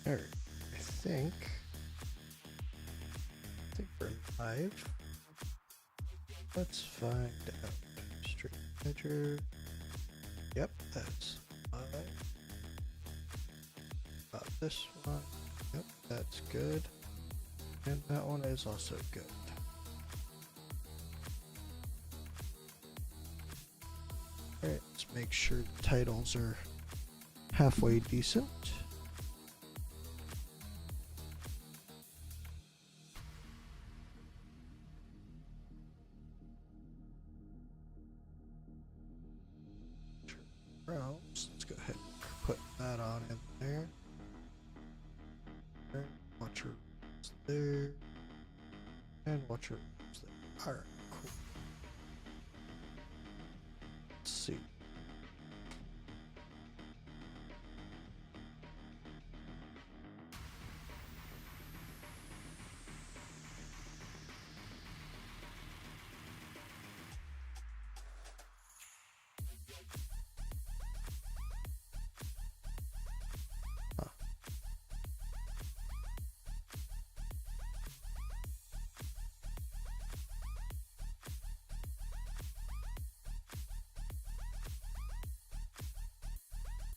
Alright, I think we're live. Let's find out. Stream measure. Yep, that's live. This one. Yep, that's good. And that one is also good. Alright, let's make sure the titles are halfway decent. Let's go ahead and put that on in there. Watcher there. And watcher there. Alright, cool. Let's see.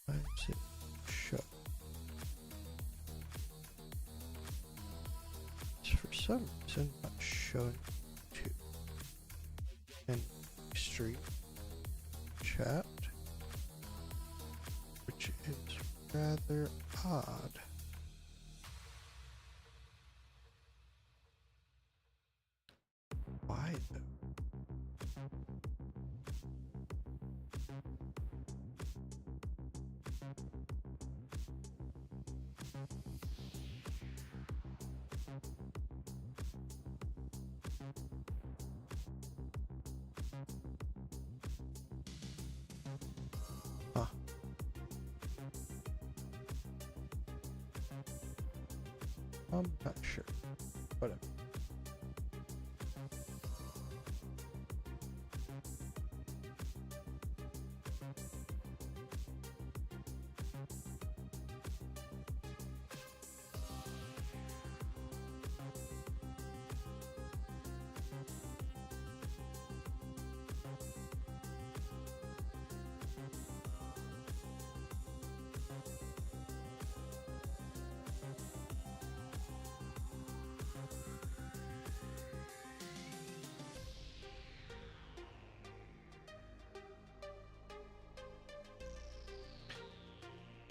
Let's see. Show. For some reason, not showing to an stream chat, which is rather odd. Why though? Huh. I'm not sure. Whatever.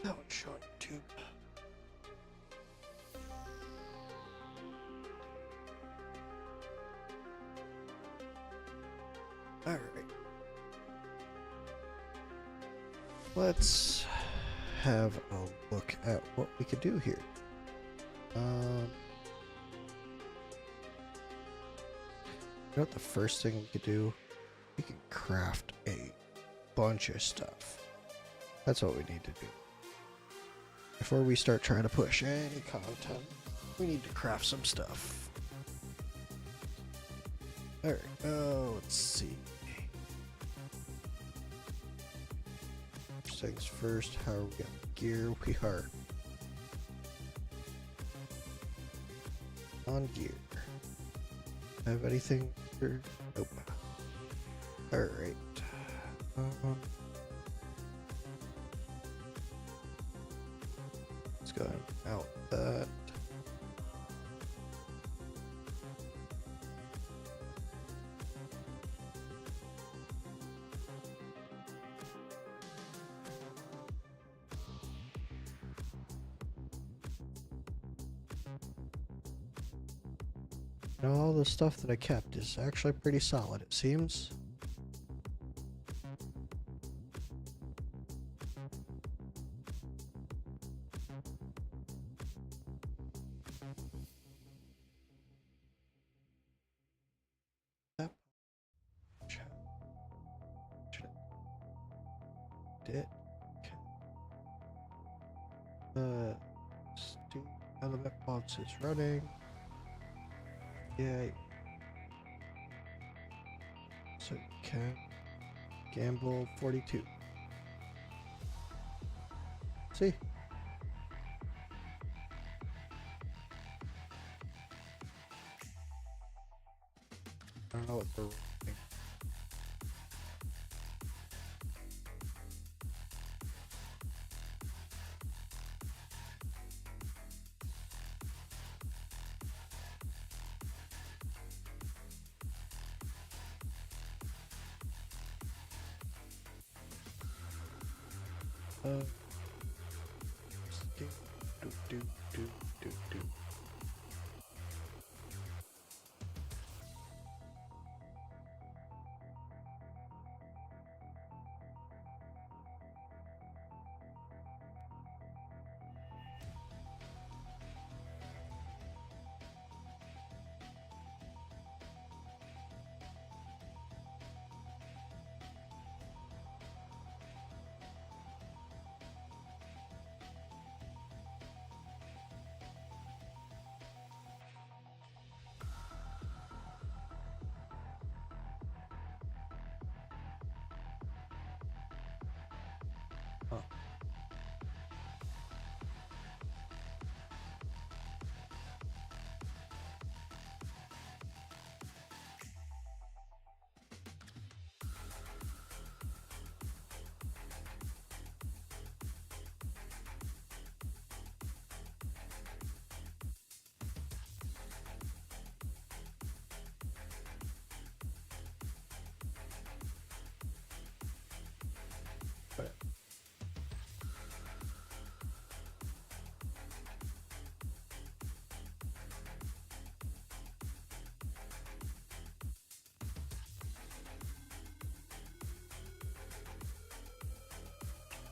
That one's showing YouTube. Alright. Let's have a look at what we could do here. You know what the first thing we could do? We can craft a bunch of stuff. That's what we need to do. Before we start trying to push any content, we need to craft some stuff. Alright, let's see. First things first, how are we got gear? We are on gear. Have anything here? Nope. Alright. Let's go ahead and out that. And all the stuff that I kept is actually pretty solid, it seems. Did Steam Element Mods is running. Yay. So can Gamble 42. See? don't know what they're running. Do. Huh. But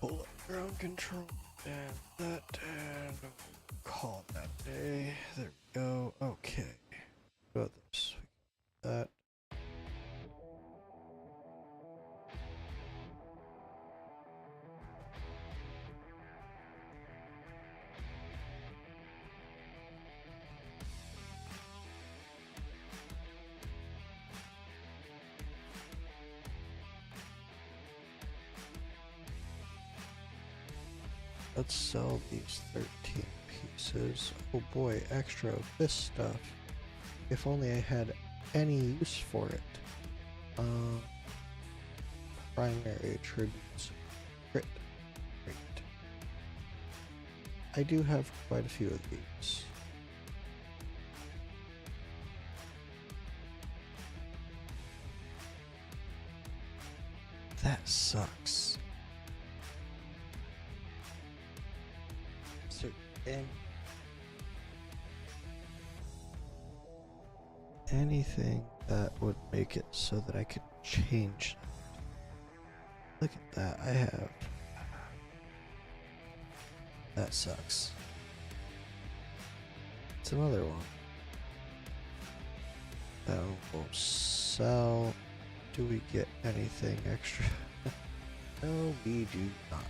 pull up ground control and that, and call it that day. There we go. Okay. What about this? That. Let's sell these 13 pieces. Oh boy, extra of this stuff. If only I had any use for it. Primary attributes. Crit. Great. I do have quite a few of these. That sucks. And anything that would make it so that I could change that. Look at that. I have. That sucks. It's another one. That will sell. Do we get anything extra? No, we do not.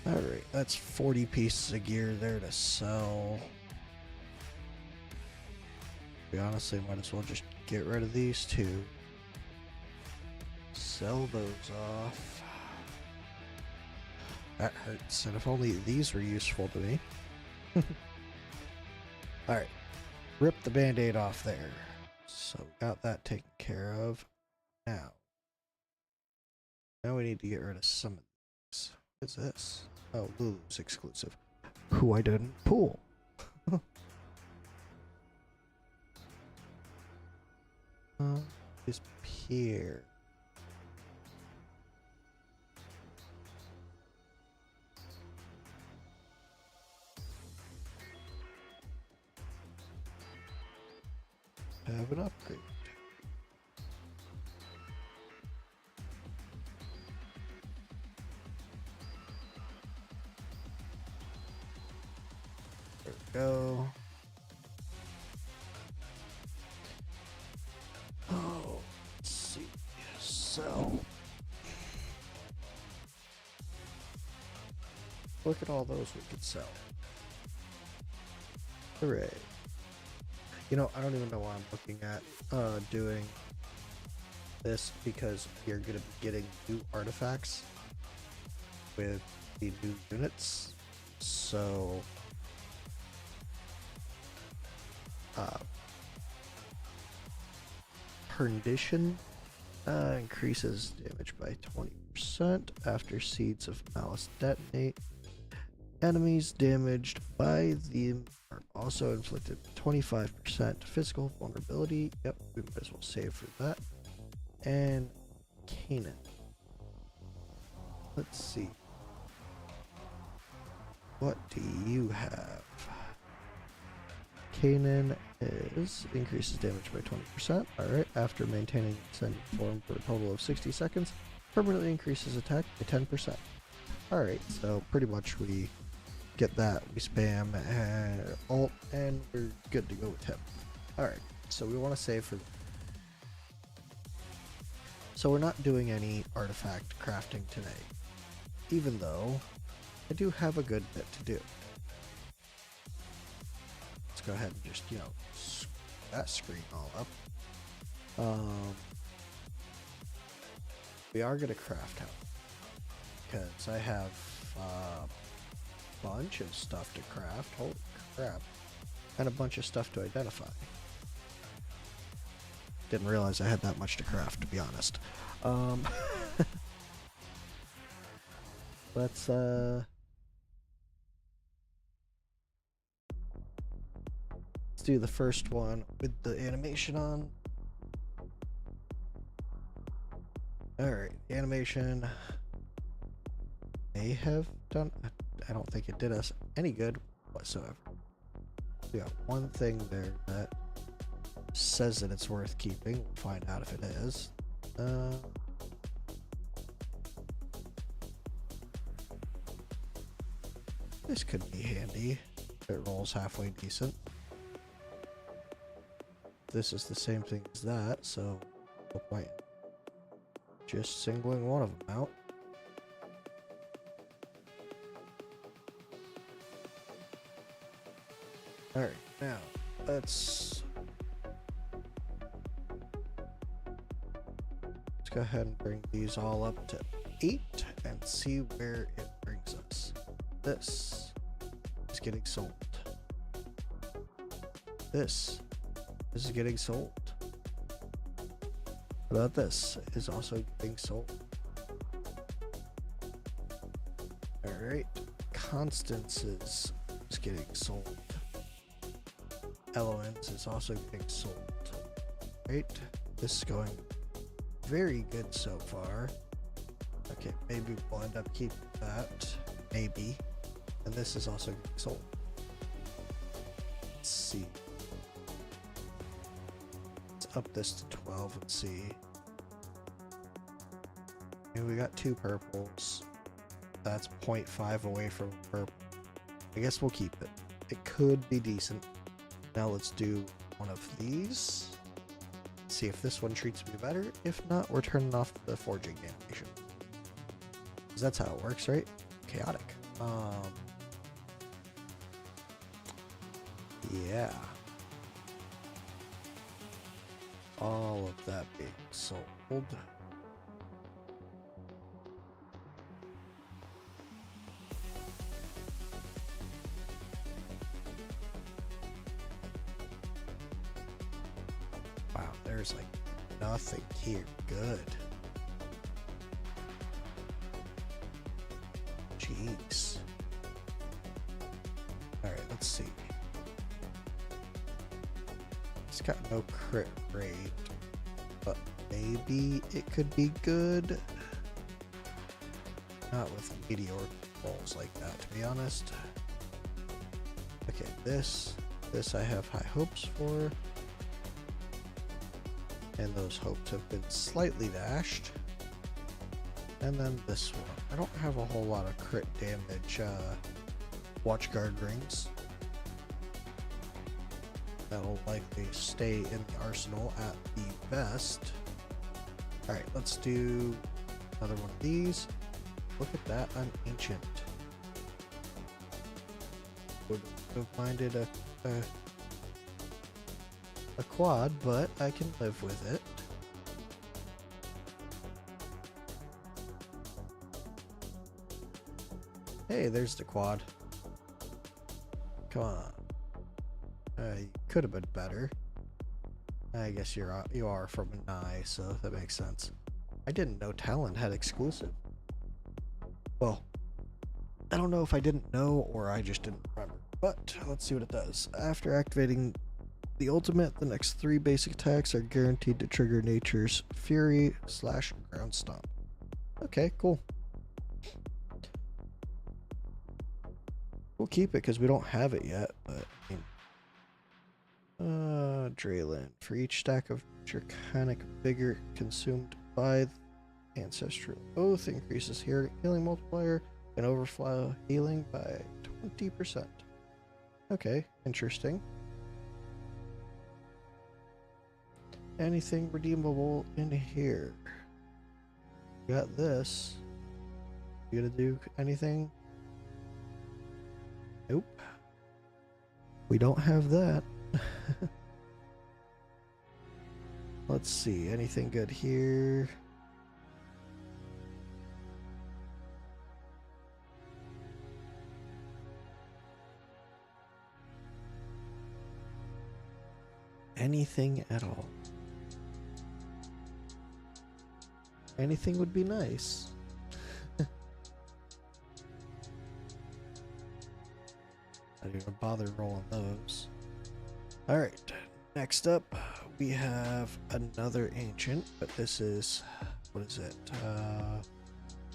Alright, that's 40 pieces of gear there to sell. We honestly might as well just get rid of these two. Sell those off. That hurts, and if only these were useful to me. Alright, rip the band-aid off there. So, got that taken care of. Now we need to get rid of some of these. What's this? Oh, Lulu's exclusive. Who I didn't pull. Is Pierre. Have an upgrade. There we go. sell. Look at all those we could sell. Hooray. You know, I don't even know why I'm looking at doing this, because you're going to be getting new artifacts with the new units. So Perdition increases damage by 20% after Seeds of Malice detonate. Enemies damaged by them are also inflicted 25% physical vulnerability. Yep, we might as well save for that. And Canaan. Let's see. What do you have? Canaan is increases damage by 20%. Alright, after maintaining ascending form for a total of 60 seconds, permanently increases attack by 10%. Alright, so pretty much we get that, we spam alt, and we're good to go with him. Alright, so we want to save for. So we're not doing any artifact crafting today, even though I do have a good bit to do. Let's go ahead and just, that screen all up. We are going to craft out, because I have a bunch of stuff to craft. Holy crap. And a bunch of stuff to identify. Didn't realize I had that much to craft, to be honest. Let's do the first one with the animation on. Alright, the animation may have done. I don't think it did us any good whatsoever. We got one thing there that says that it's worth keeping. We'll find out if it is. This could be handy. It rolls halfway decent. This is the same thing as that, so no point just singling one of them out. Alright, now let's go ahead and bring these all up to 8 and see where it brings us. This is getting sold. This is getting sold. What about this? Is also getting sold. Alright, Constance's is getting sold. Elements is also getting sold. Right, this is going very good so far. Okay, maybe we'll end up keeping that. Maybe. And this is also getting sold. Let's see. Let's up this to 12 and see. And we got 2 purples. That's 0.5 away from purple. I guess we'll keep it. It could be decent. Now let's do one of these. See if this one treats me better. If not, we're turning off the forging animation. Because that's how it works, right? Chaotic. Yeah. All of that being sold. Wow, there's like nothing here good. Jeez. Alright, let's see. It's got no crit rate, but maybe it could be good. Not with meteor rolls like that, to be honest. Okay, this I have high hopes for. And those hopes have been slightly dashed. And then this one. I don't have a whole lot of crit damage Watchguard rings. That'll likely stay in the arsenal at the best. Alright, let's do another one of these. Look at that, I'm ancient. Would have minded a quad, but I can live with it. Hey, there's the quad. Come on. You could have been better. I guess you are from Nye, so that makes sense. I didn't know Talon had exclusive. Well, I don't know if I didn't know or I just didn't remember. But let's see what it does. After activating the ultimate, the next 3 basic attacks are guaranteed to trigger Nature's Fury / Ground Stomp. Okay, cool. We'll keep it because we don't have it yet, but I mean, Draylen. For each stack of Draconic Vigor consumed by the Ancestral Oath, increases healing multiplier and overflow healing by 20%. Okay, interesting. Anything redeemable in here? Got this. You gonna do anything? Nope. We don't have that. Let's see, anything good here? Anything at all. Anything would be nice. I didn't even bother rolling those. Alright, next up we have another ancient, but this is, what is it?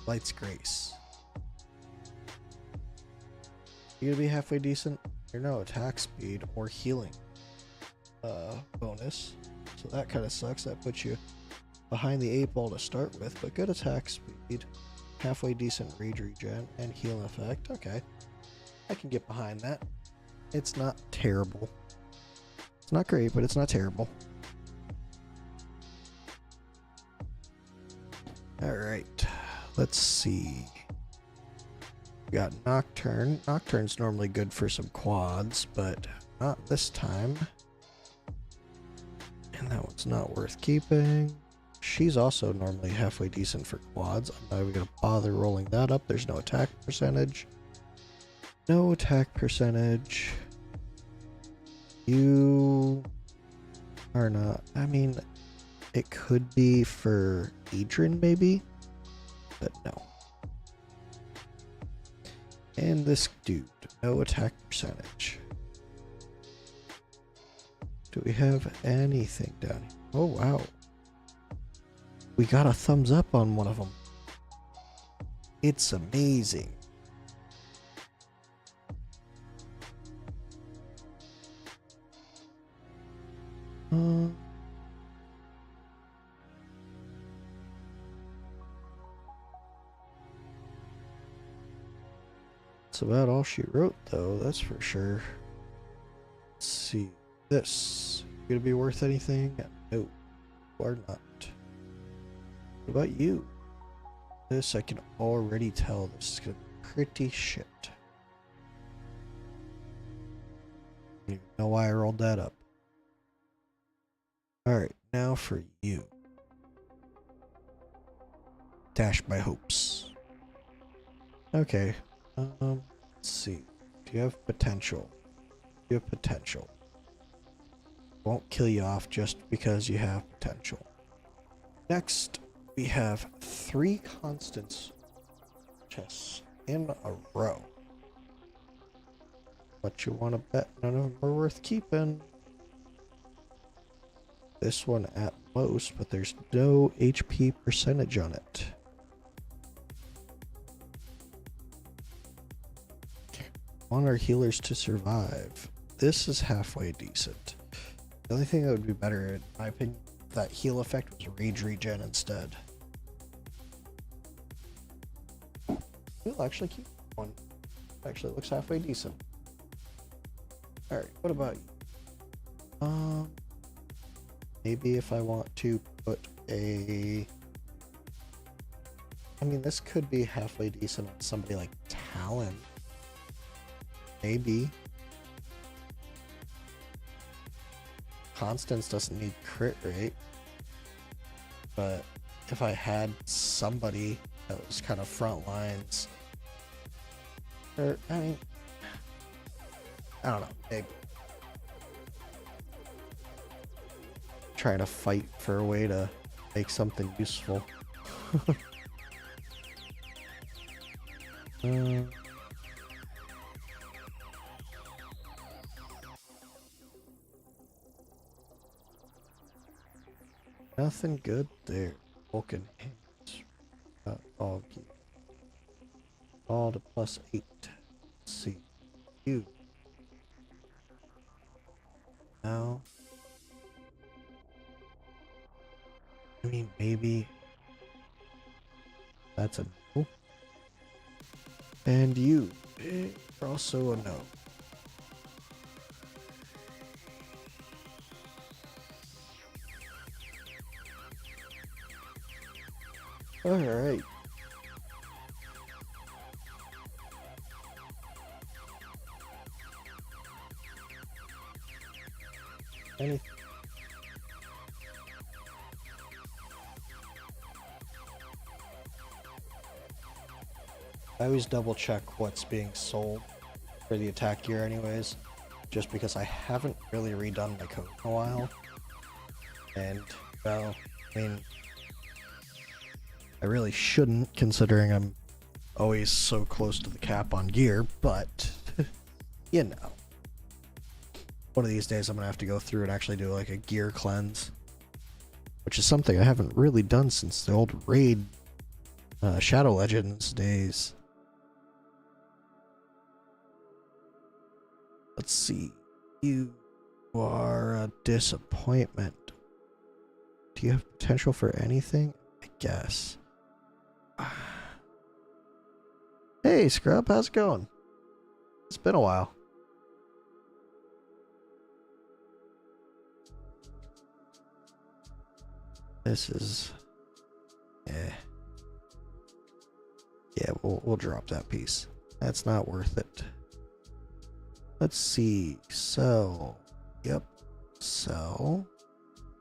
Light's Grace. You gonna be halfway decent? You're no attack speed or healing bonus, so that kind of sucks. That puts you behind the 8 ball to start with, but good attack speed, halfway decent rage regen, and healing effect. Okay, I can get behind that. It's not terrible. It's not great, but it's not terrible. Alright, let's see. We got Nocturne. Nocturne's normally good for some quads, but not this time. And that one's not worth keeping. She's also normally halfway decent for quads. I'm not even going to bother rolling that up. There's no attack percentage. No attack percentage. You are not. I mean, it could be for Adrian maybe, but no. And this dude, no attack percentage. Do we have anything down here? Oh, wow. We got a thumbs up on one of them. It's amazing. That's about all she wrote, though, that's for sure. Let's see. This gonna be worth anything? No, or not. What about you? This I can already tell this is gonna be pretty shit. I don't even know why I rolled that up. Alright, now for you. Dash my hopes. Okay. Let's see. Do you have potential? You have potential. Won't kill you off just because you have potential. Next, we have 3 constants chests in a row. But you want to bet none of them are worth keeping. This one at most, but there's no HP percentage on it. Want our healers to survive. This is halfway decent. The only thing that would be better, in my opinion, that heal effect was rage regen instead. We'll actually keep one. Actually, it looks halfway decent. Alright, what about you? Maybe if I want to put a I mean, this could be halfway decent on somebody like Talon. Maybe. Constance doesn't need crit rate. But if I had somebody that was kind of front lines, or, I mean, I don't know, maybe. Trying to fight for a way to make something useful. Nothing good there. Vulcan hands. All gear. All to +8. Let's see. You. Now. I mean, maybe. That's a no. And you. You're also a no. Alright. Anything. I always double check what's being sold for the attack gear anyways, just because I haven't really redone my code in a while. And, well, I mean, I really shouldn't, considering I'm always so close to the cap on gear, but, you know. One of these days I'm going to have to go through and actually do like a gear cleanse, which is something I haven't really done since the old raid Shadow Legends days. Let's see. You are a disappointment. Do you have potential for anything? I guess. Hey, Scrub, how's it going? It's been a while. This is... Yeah, we'll drop that piece. That's not worth it. Let's see. Sell. Yep. Sell.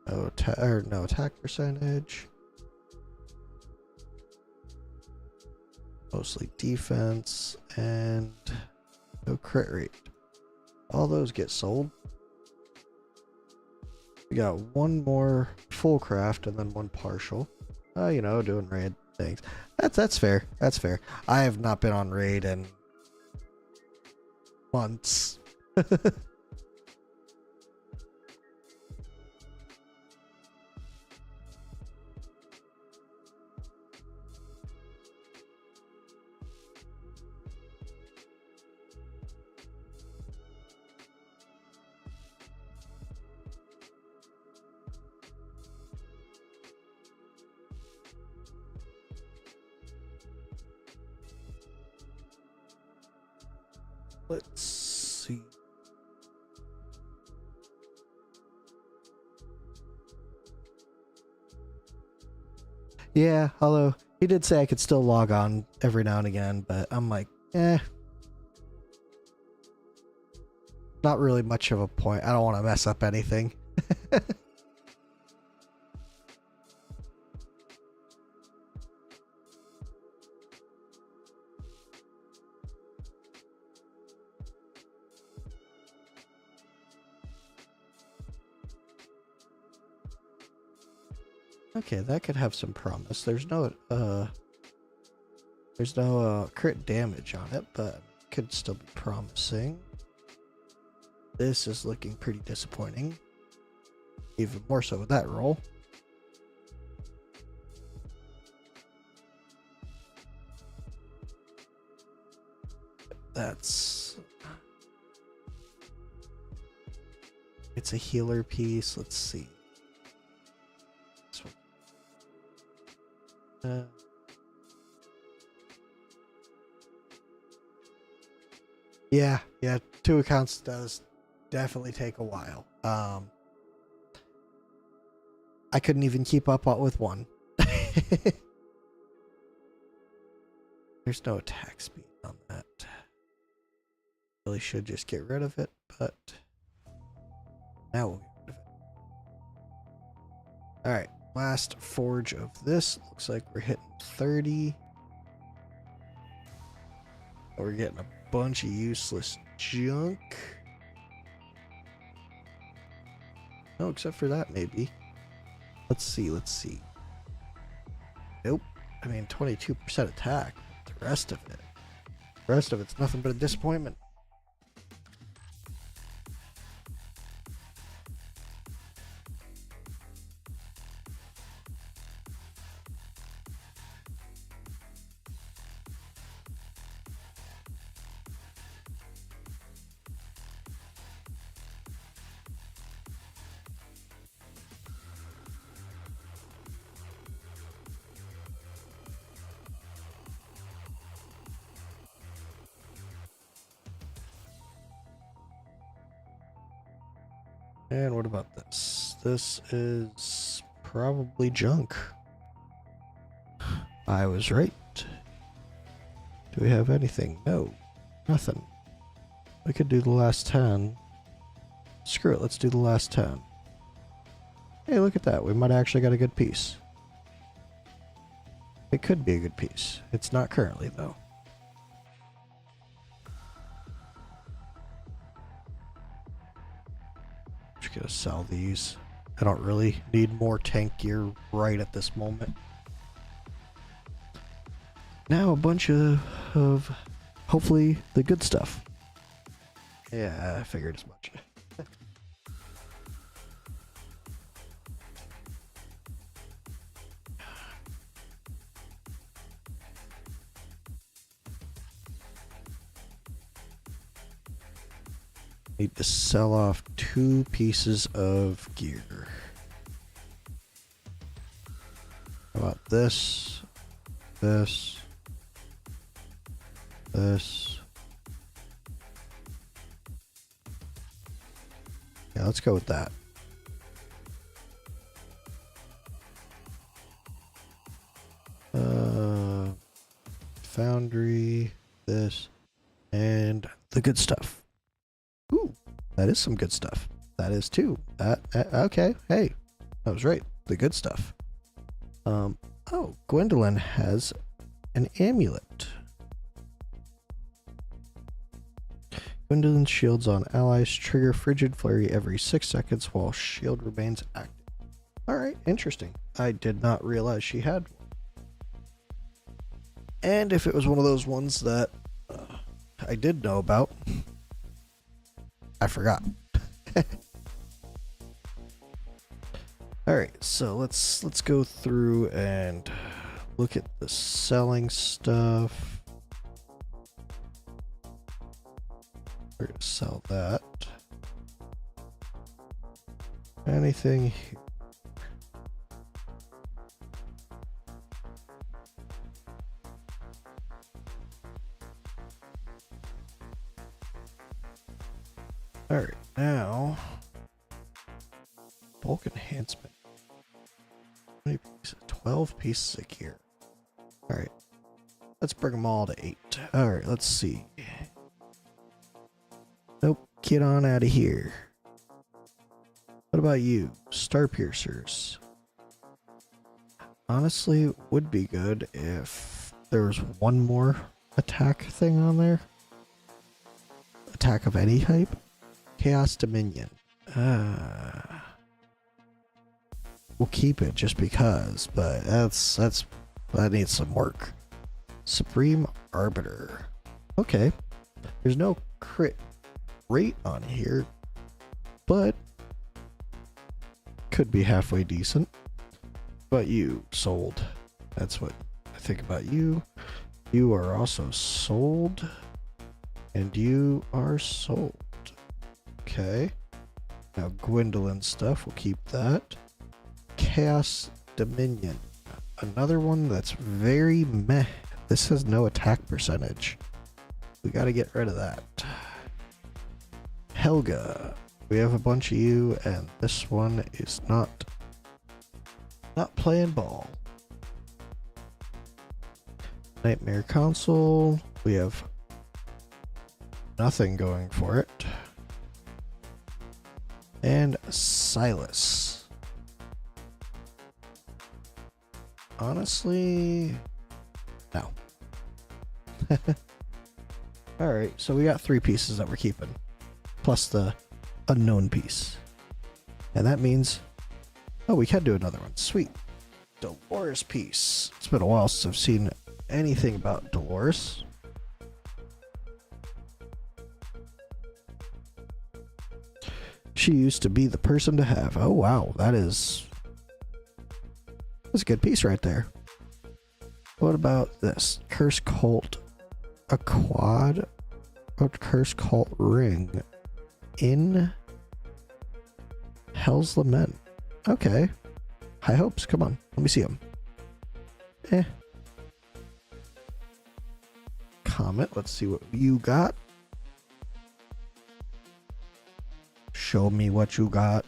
No attack percentage. Mostly defense and no crit rate. All those get sold. We got one more full craft and then one partial. You know, doing raid things. That's fair. That's fair. I have not been on raid in months. Let's see. Yeah, although he did say I could still log on every now and again, but I'm like, not really much of a point. I don't want to mess up anything. Okay, that could have some promise. There's no crit damage on it, but could still be promising. This is looking pretty disappointing. Even more so with that roll. It's a healer piece. Let's see. This one. Yeah, 2 accounts does definitely take a while. I couldn't even keep up with one. There's no attack speed on that. Really should just get rid of it, but now we'll get rid of it. Alright, last forge of this. Looks like we're hitting 30. We're getting a bunch of useless junk. No, except for that, maybe. Let's see. Nope. I mean, 22% attack. The rest of it. The rest of it's nothing but a disappointment. And what about this? This is probably junk. I was right. Do we have anything? No. Nothing. We could do the last 10. Screw it, let's do the last 10. Hey, look at that. We might have actually got a good piece. It could be a good piece. It's not currently, though. Just gonna sell these. I don't really need more tank gear right at this moment. Now a bunch of hopefully the good stuff. Yeah, I figured as much. Need to sell off 2 pieces of gear. How about this? This. Yeah, let's go with that. Foundry, this, and the good stuff. Ooh, that is some good stuff. That is too. Okay, hey, I was right. The good stuff. Oh, Gwendolyn has an amulet. Gwendolyn's shields on allies trigger Frigid Flurry every 6 seconds while shield remains active. Alright, interesting. I did not realize she had one. And if it was one of those ones that I did know about, I forgot. Alright, so let's go through and look at the selling stuff. We're gonna sell that. Anything here? Alright, now bulk enhancement. How many pieces? 12 pieces of gear. Alright. Let's bring them all to 8. Alright, let's see. Nope, get on out of here. What about you? Star Piercers. Honestly, would be good if there was one more attack thing on there. Attack of any type. Chaos Dominion. We'll keep it just because, but that needs some work. Supreme Arbiter. Okay. There's no crit rate on here, but could be halfway decent. But you sold. That's what I think about you. You are also sold, and you are sold. Okay. Now Gwendolyn stuff, we'll keep that. Chaos Dominion. Another one that's very meh. This has no attack percentage. We gotta get rid of that. Helga. We have a bunch of you, and this one is not playing ball. Nightmare Console. We have nothing going for it. And Silas. Honestly, no. Alright, so we got 3 pieces that we're keeping. Plus the unknown piece. And that means... oh, we can do another one. Sweet. Dolores piece. It's been a while since I've seen anything about Dolores. She used to be the person to have. Oh wow, that's a good piece right there. What about this? Curse Cult, a quad, a Curse Cult ring in Hell's Lament. Okay. High hopes. Come on, let me see them. Comet. Let's see what you got. Show me what you got.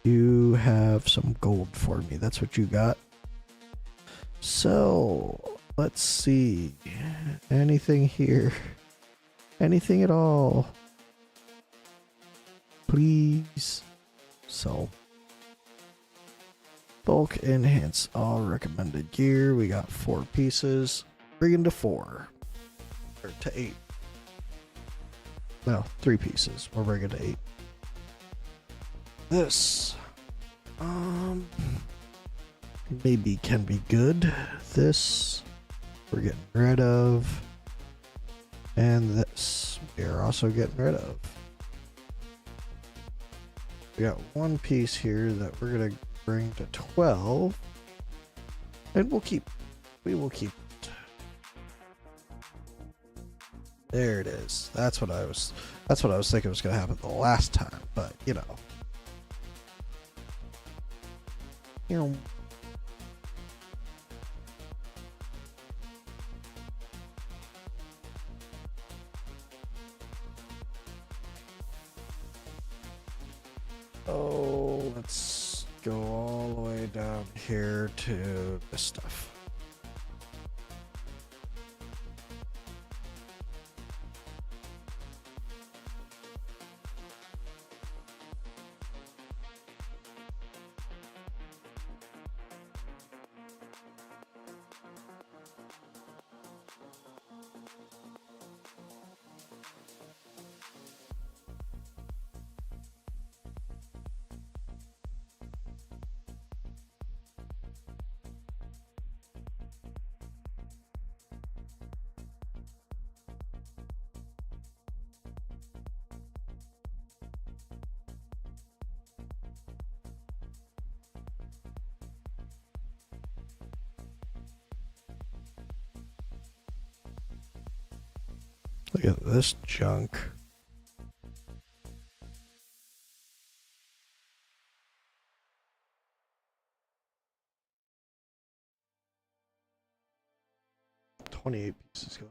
You have some gold for me. That's what you got. So, let's see. Anything here? Anything at all? Please. So, bulk enhance all recommended gear. We got 4 pieces. Bring to 4. Or to 8. No, 3 pieces. We're bringing to 8. This, maybe can be good. This, we're getting rid of. And this, we are also getting rid of. We got 1 piece here that we're going to bring to 12. And we will keep it. There it is. That's what I was thinking was going to happen the last time, but you know. Oh, let's go all the way down here to this stuff. Look at this junk. $28 pieces gone.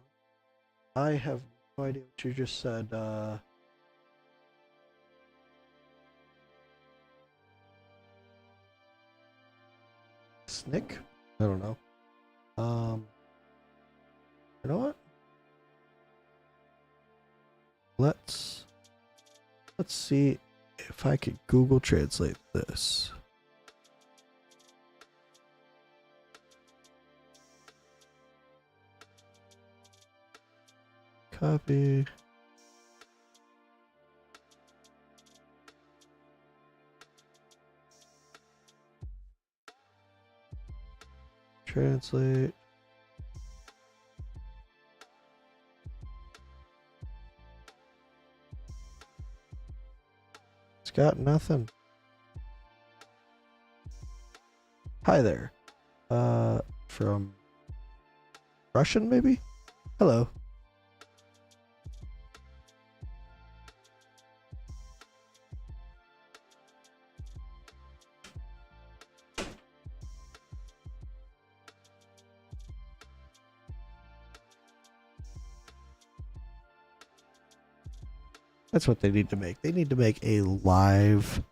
I have no idea what you just said. Snick? I don't know. You know what? Let's see if I could Google Translate this. Copy. Translate. It's got nothing. Hi there. From Russian maybe? Hello. That's what they need to make. They need to make a live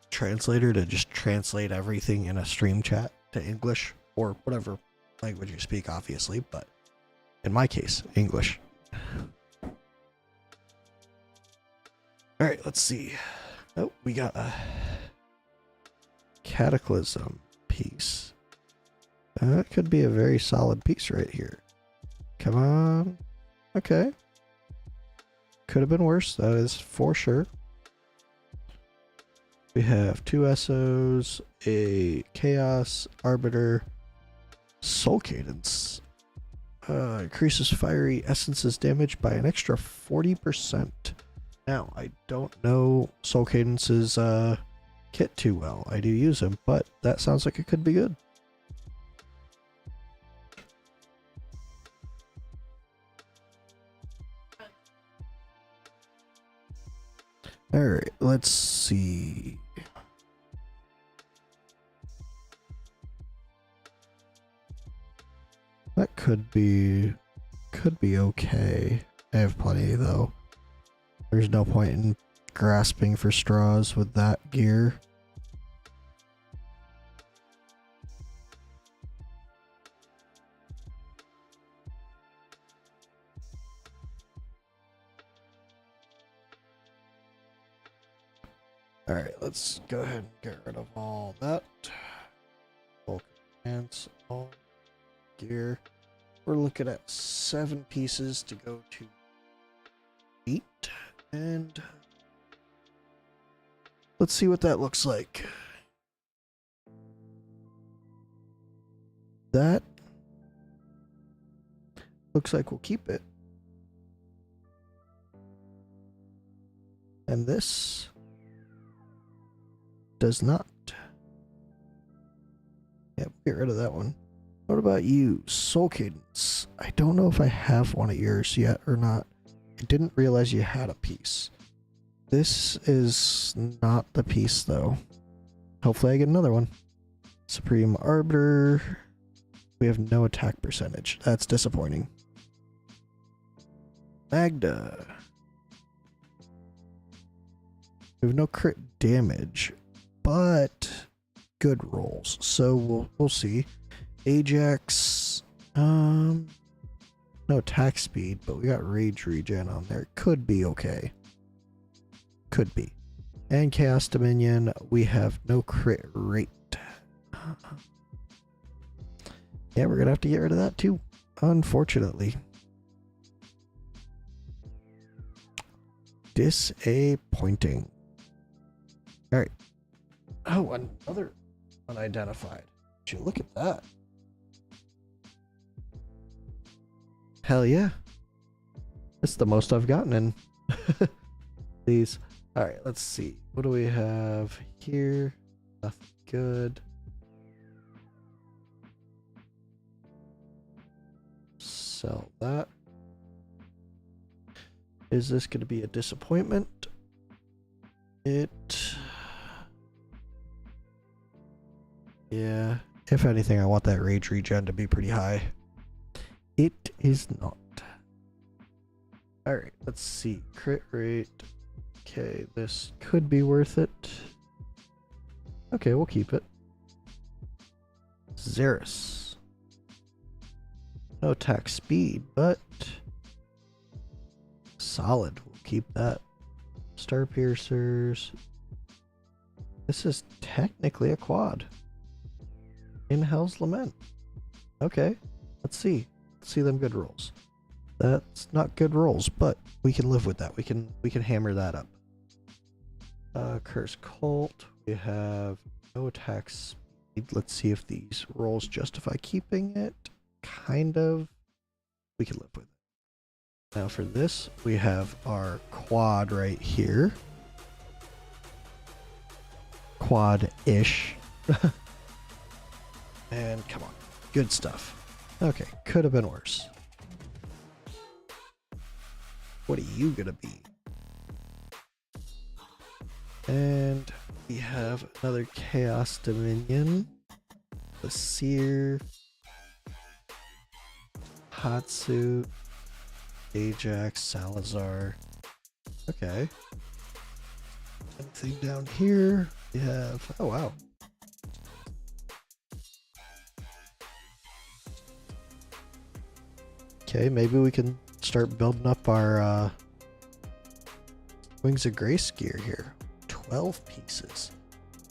translator to just translate everything in a stream chat to English or whatever language you speak, obviously, but in my case, English. Alright, let's see. Oh, we got a Cataclysm piece. That could be a very solid piece right here. Come on. Okay. Could have been worse, that is for sure. We have 2 Essos, a Chaos, Arbiter, Soul Cadence. Increases fiery essences damage by an extra 40%. Now, I don't know Soul Cadence's kit too well. I do use him, but that sounds like it could be good. Alright, let's see. That could be okay. I have plenty though. There's no point in grasping for straws with that gear. Alright, let's go ahead and get rid of all that. Full pants, all gear. We're looking at 7 pieces to go to 8. And let's see what that looks like. That looks like we'll keep it. And this does not. Yep, get rid of that one. What about you? Soul Cadence. I don't know if I have one of yours yet or not. I didn't realize you had a piece. This is not the piece though. Hopefully I get another one. Supreme Arbiter. We have no attack percentage. That's disappointing. Magda. We have no crit damage, but good rolls. So we'll see. Ajax, no attack speed, but we got rage regen on there. Could be okay. Could be. And Chaos Dominion, we have no crit rate. Yeah, we're gonna have to get rid of that too, unfortunately. Disappointing. Alright. Oh, another unidentified. Would you look at that? Hell yeah. That's the most I've gotten in these. Alright, let's see. What do we have here? Nothing good. Sell that. Is this going to be a disappointment? Yeah. If anything, I want that rage regen to be pretty high. It is not. Alright, let's see. Crit rate. Okay, this could be worth it. Okay, we'll keep it. Xeris. No attack speed, but solid. We'll keep that. Star Piercers. This is technically a quad. In Hell's Lament. Okay, let's see. Let's see them good rolls. That's not good rolls, but we can live with that. We can hammer that up. Curse Cult. We have no attack speed. Let's see if these rolls justify keeping it. Kind of. We can live with it. Now for this, we have our quad right here. Quad-ish. And come on. Good stuff. Okay, could have been worse. What are you gonna be? And we have another Chaos Dominion. The Seer. Hatsu. Ajax, Salazar. Okay. Anything down here? We have, oh wow. Okay, maybe we can start building up our Wings of Grace gear here. 12 pieces.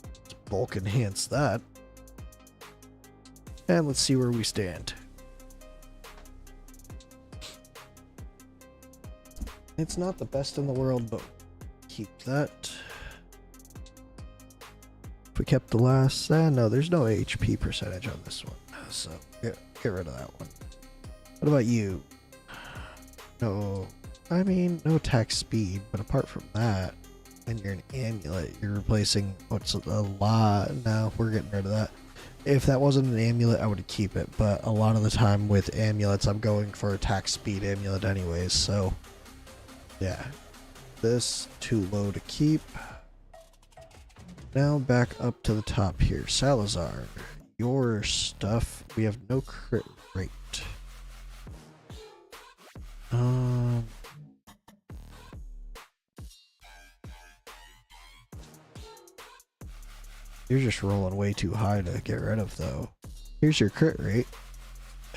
Let's bulk enhance that. And let's see where we stand. It's not the best in the world, but keep that. If we kept the last, no, there's no HP percentage on this one, so get rid of that one. What about you? No, I mean, no attack speed, but apart from that, and you're an amulet, you're replacing what's a lot. No, we're getting rid of that. If that wasn't an amulet, I would keep it, but a lot of the time with amulets, I'm going for attack speed amulet anyways, so yeah. This too low to keep. Now back up to the top here. Salazar, your stuff, we have no crit rate. You're just rolling way too high to get rid of though. Here's your crit rate.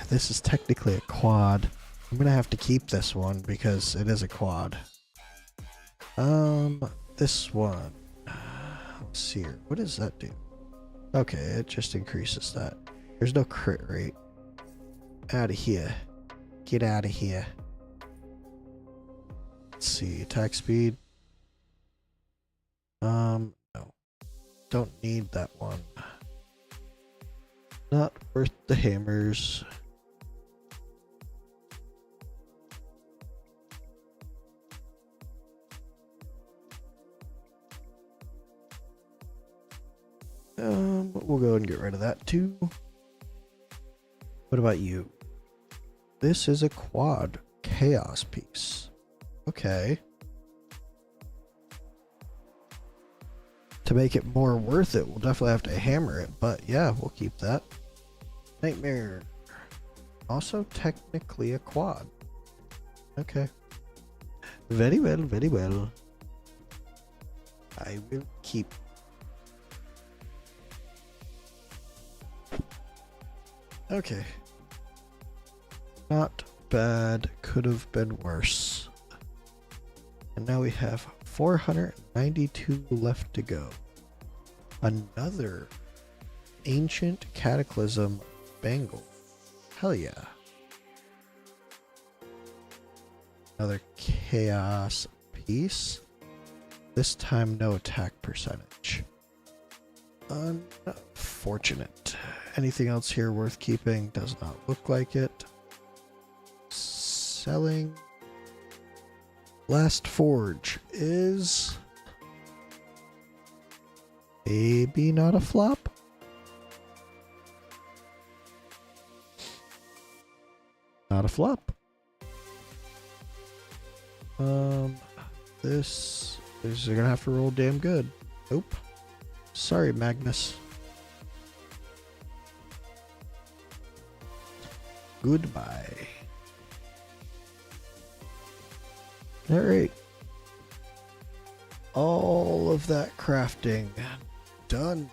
This is technically a quad. I'm gonna have to keep this one because it is a quad. This one. Let's see here. What does that do? Okay, it just increases that. There's no crit rate. Out of here. Get out of here. Let's see. Attack speed. No. Don't need that one. Not worth the hammers. We'll go and get rid of that too. What about you? This is a quad chaos piece. Okay. To make it more worth it, we'll definitely have to hammer it, but yeah, we'll keep that. Nightmare. Also technically a quad. Okay. Very well, very well. I will keep. Okay. Not bad. Could have been worse. And now we have 492 left to go. Another ancient cataclysm bangle. Hell yeah. Another chaos piece. This time no attack percentage. Unfortunate. Anything else here worth keeping? Does not look like it. Selling. Last Forge is maybe not a flop. Not a flop. This is gonna have to roll damn good. Nope. Sorry, Magnus. Goodbye. Alright. All of that crafting done.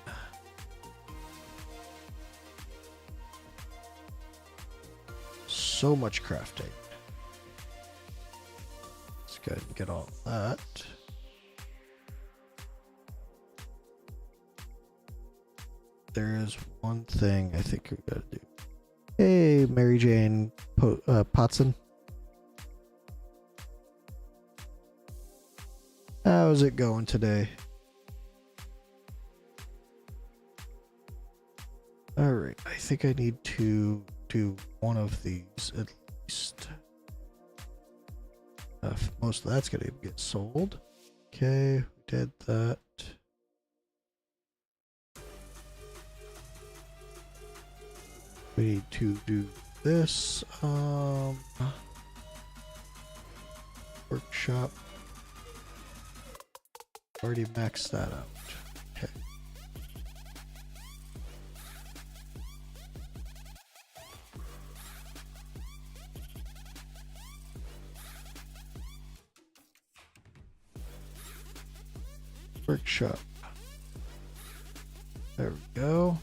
So much crafting. Let's go ahead and get all that. There is one thing I think we gotta do. Hey, Mary Jane Potson. How's it going today? Alright, I think I need to do one of these at least. Most of that's gonna get sold. Okay, we did that. We need to do this. Workshop. Already maxed that out. Okay. Workshop. There we go.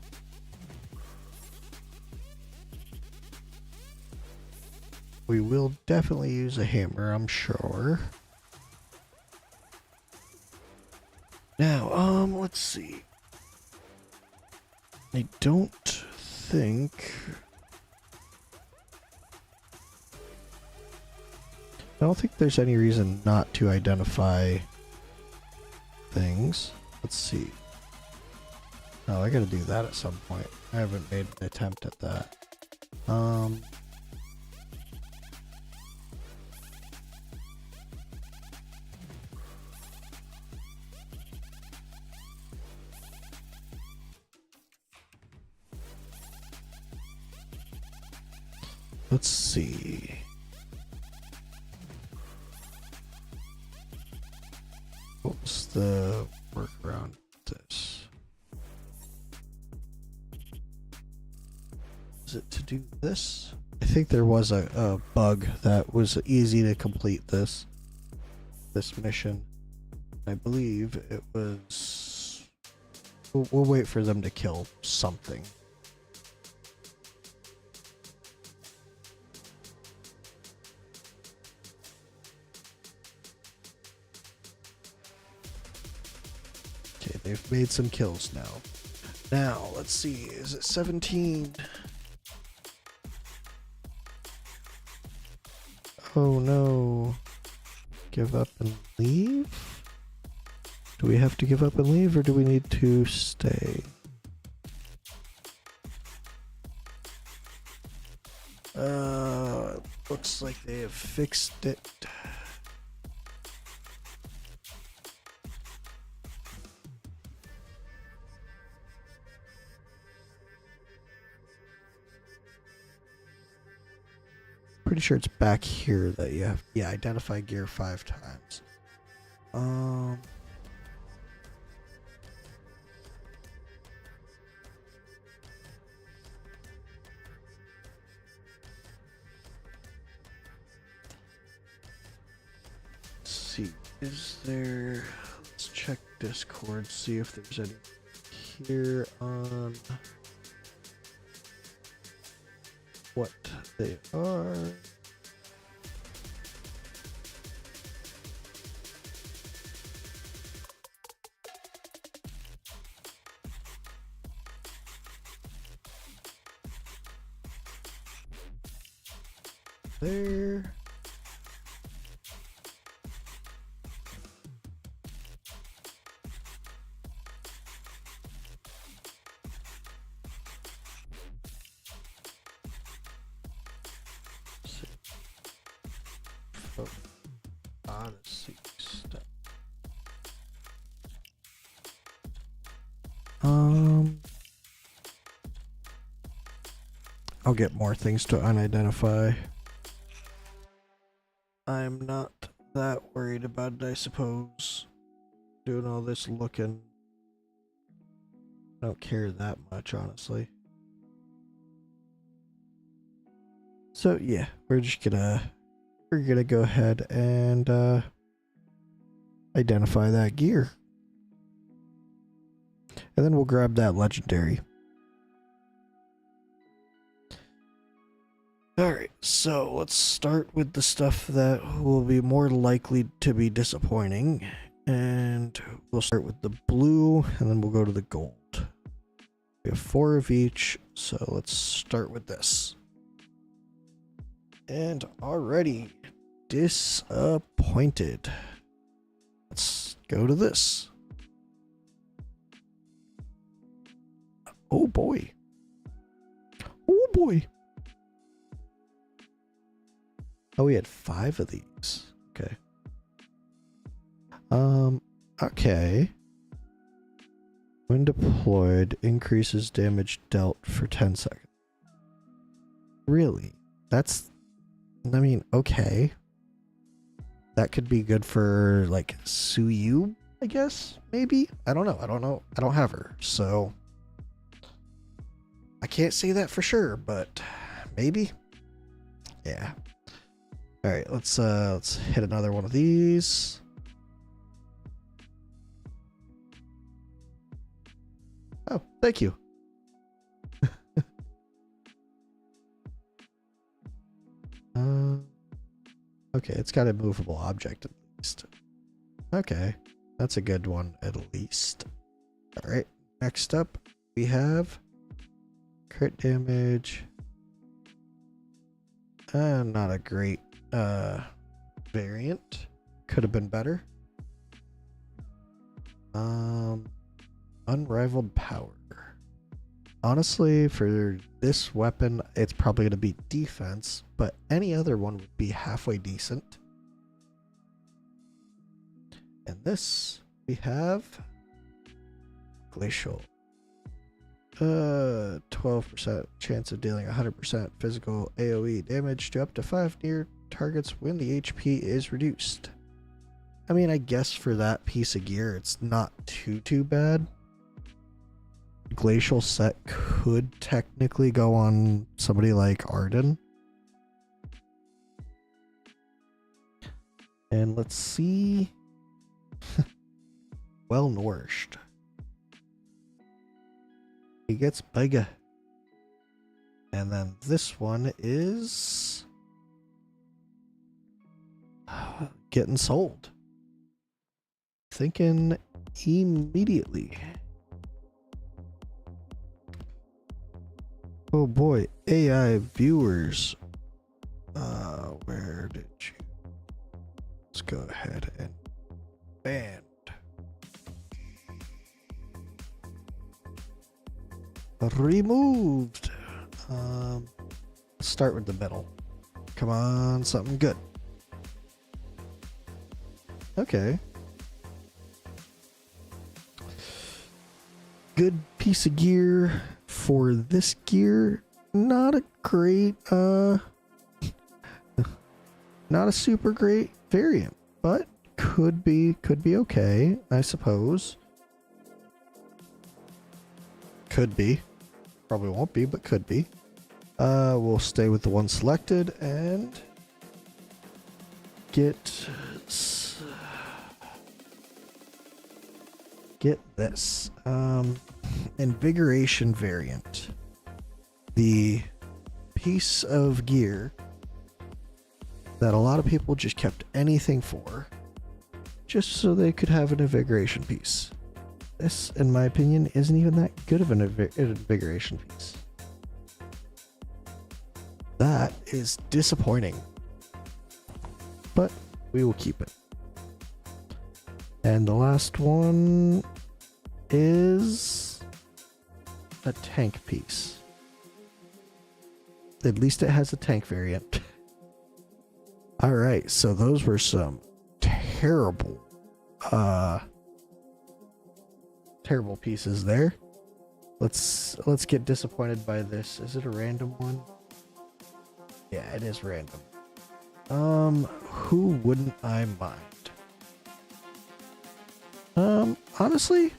we will definitely use a hammer, I'm sure. Now, let's see. I don't think... I don't think there's any reason not to identify things. Let's see. Oh, I gotta do that at some point. I haven't made an attempt at that. Let's see. What's the workaround this? Is it to do this? I think there was a bug that was easy to complete this mission. I believe it was... We'll wait for them to kill something. Okay, they've made some kills now. Now, let's see, is it 17? Oh no. Give up and leave? Do we have to give up and leave, or do we need to stay? Looks like they have fixed it. Pretty sure it's back here that you have, yeah, identify gear 5 times. Let's see, is there, let's check Discord, see if there's any here on what they are. There. Odyssey stuff. I'll get more things to unidentify. I'm not that worried about it, I suppose. Doing all this looking. I don't care that much, honestly. So yeah, we're gonna go ahead and identify that gear. And then we'll grab that legendary. Alright, so let's start with the stuff that will be more likely to be disappointing. And we'll start with the blue, and then we'll go to the gold. We have 4 of each, so let's start with this. And already disappointed. Let's go to this. Oh boy. Oh boy. Oh, we had 5 of these. Okay. Okay. When deployed, increases damage dealt for 10 seconds. Really? That's... I mean, okay. That could be good for, like, Suyu, I guess? Maybe? I don't know. I don't have her, so... I can't say that for sure, but... maybe? Yeah. Alright, let's hit another one of these. Oh, thank you. Okay, it's got a movable object at least. Okay, that's a good one at least. Alright, next up we have crit damage. Not a great variant. Could have been better. Unrivaled power. Honestly, for this weapon, it's probably going to be defense, but any other one would be halfway decent. And this, we have Glacial. 12% chance of dealing 100% physical AoE damage to up to 5 near targets when the HP is reduced. I mean, I guess for that piece of gear, it's not too bad. Glacial set could technically go on somebody like Arden. And let's see. Well nourished. He gets bigger. And then this one is getting sold. Thinking immediately. Oh boy, AI viewers. Where did you? Let's go ahead and banned. Removed. Let's start with the middle. Come on, something good. Okay. Good piece of gear for this gear. Not a great, not a super great variant, but could be okay, I suppose. Could be. Probably won't be, but could be. We'll stay with the one selected and get this. Invigoration variant. The piece of gear that a lot of people just kept anything for, just so they could have an invigoration piece. This, in my opinion, isn't even that good of an invigoration piece. That is disappointing. But we will keep it. And the last one is a tank piece. At least it has a tank variant. Alright, so those were some terrible pieces there. Let's get disappointed by this. Is it a random one? Yeah, it is random. Who wouldn't I mind? Honestly,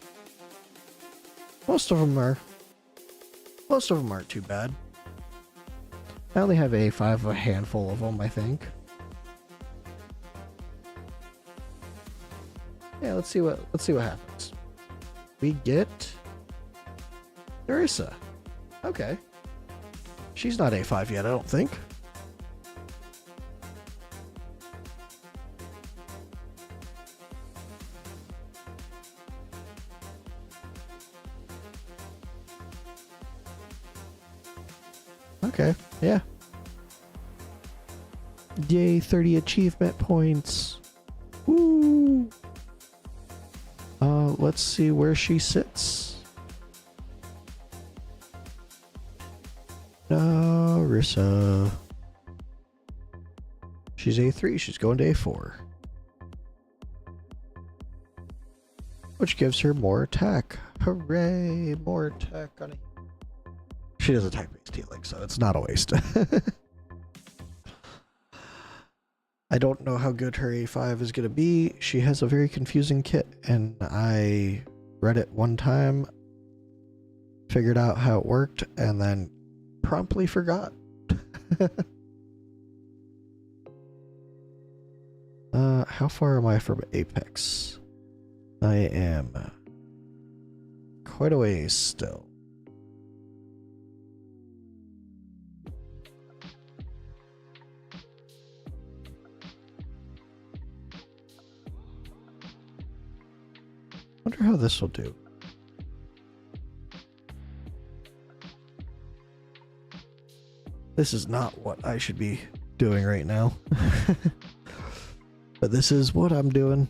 most of them aren't too bad. I only have A5, a handful of them, I think. Yeah, let's see what happens. We get Nerissa. Okay. She's not A5 yet, I don't think. Okay, yeah. Yay, 30 achievement points. Woo! Let's see where she sits. Nerissa. She's A3, she's going to A4. Which gives her more attack. Hooray, more attack on it. She does attack-based healing, so it's not a waste. I don't know how good her A5 is going to be. She has a very confusing kit, and I read it one time, figured out how it worked, and then promptly forgot. How far am I from Apex? I am quite a ways still. wonder how this will do. This is not what I should be doing right now. But this is what I'm doing.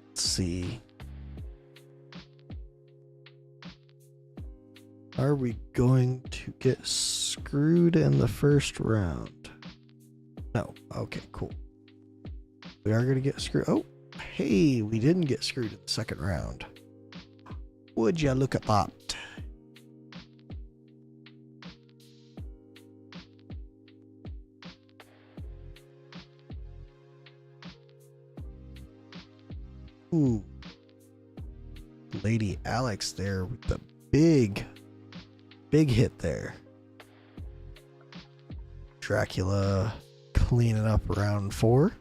Let's see. Are we going to get screwed in the first round? No. Okay, cool. We are going to get screwed. Oh, hey, we didn't get screwed in the second round. Would you look at that? Ooh. Lady Alex there with the big hit there. Dracula cleaning up round 4.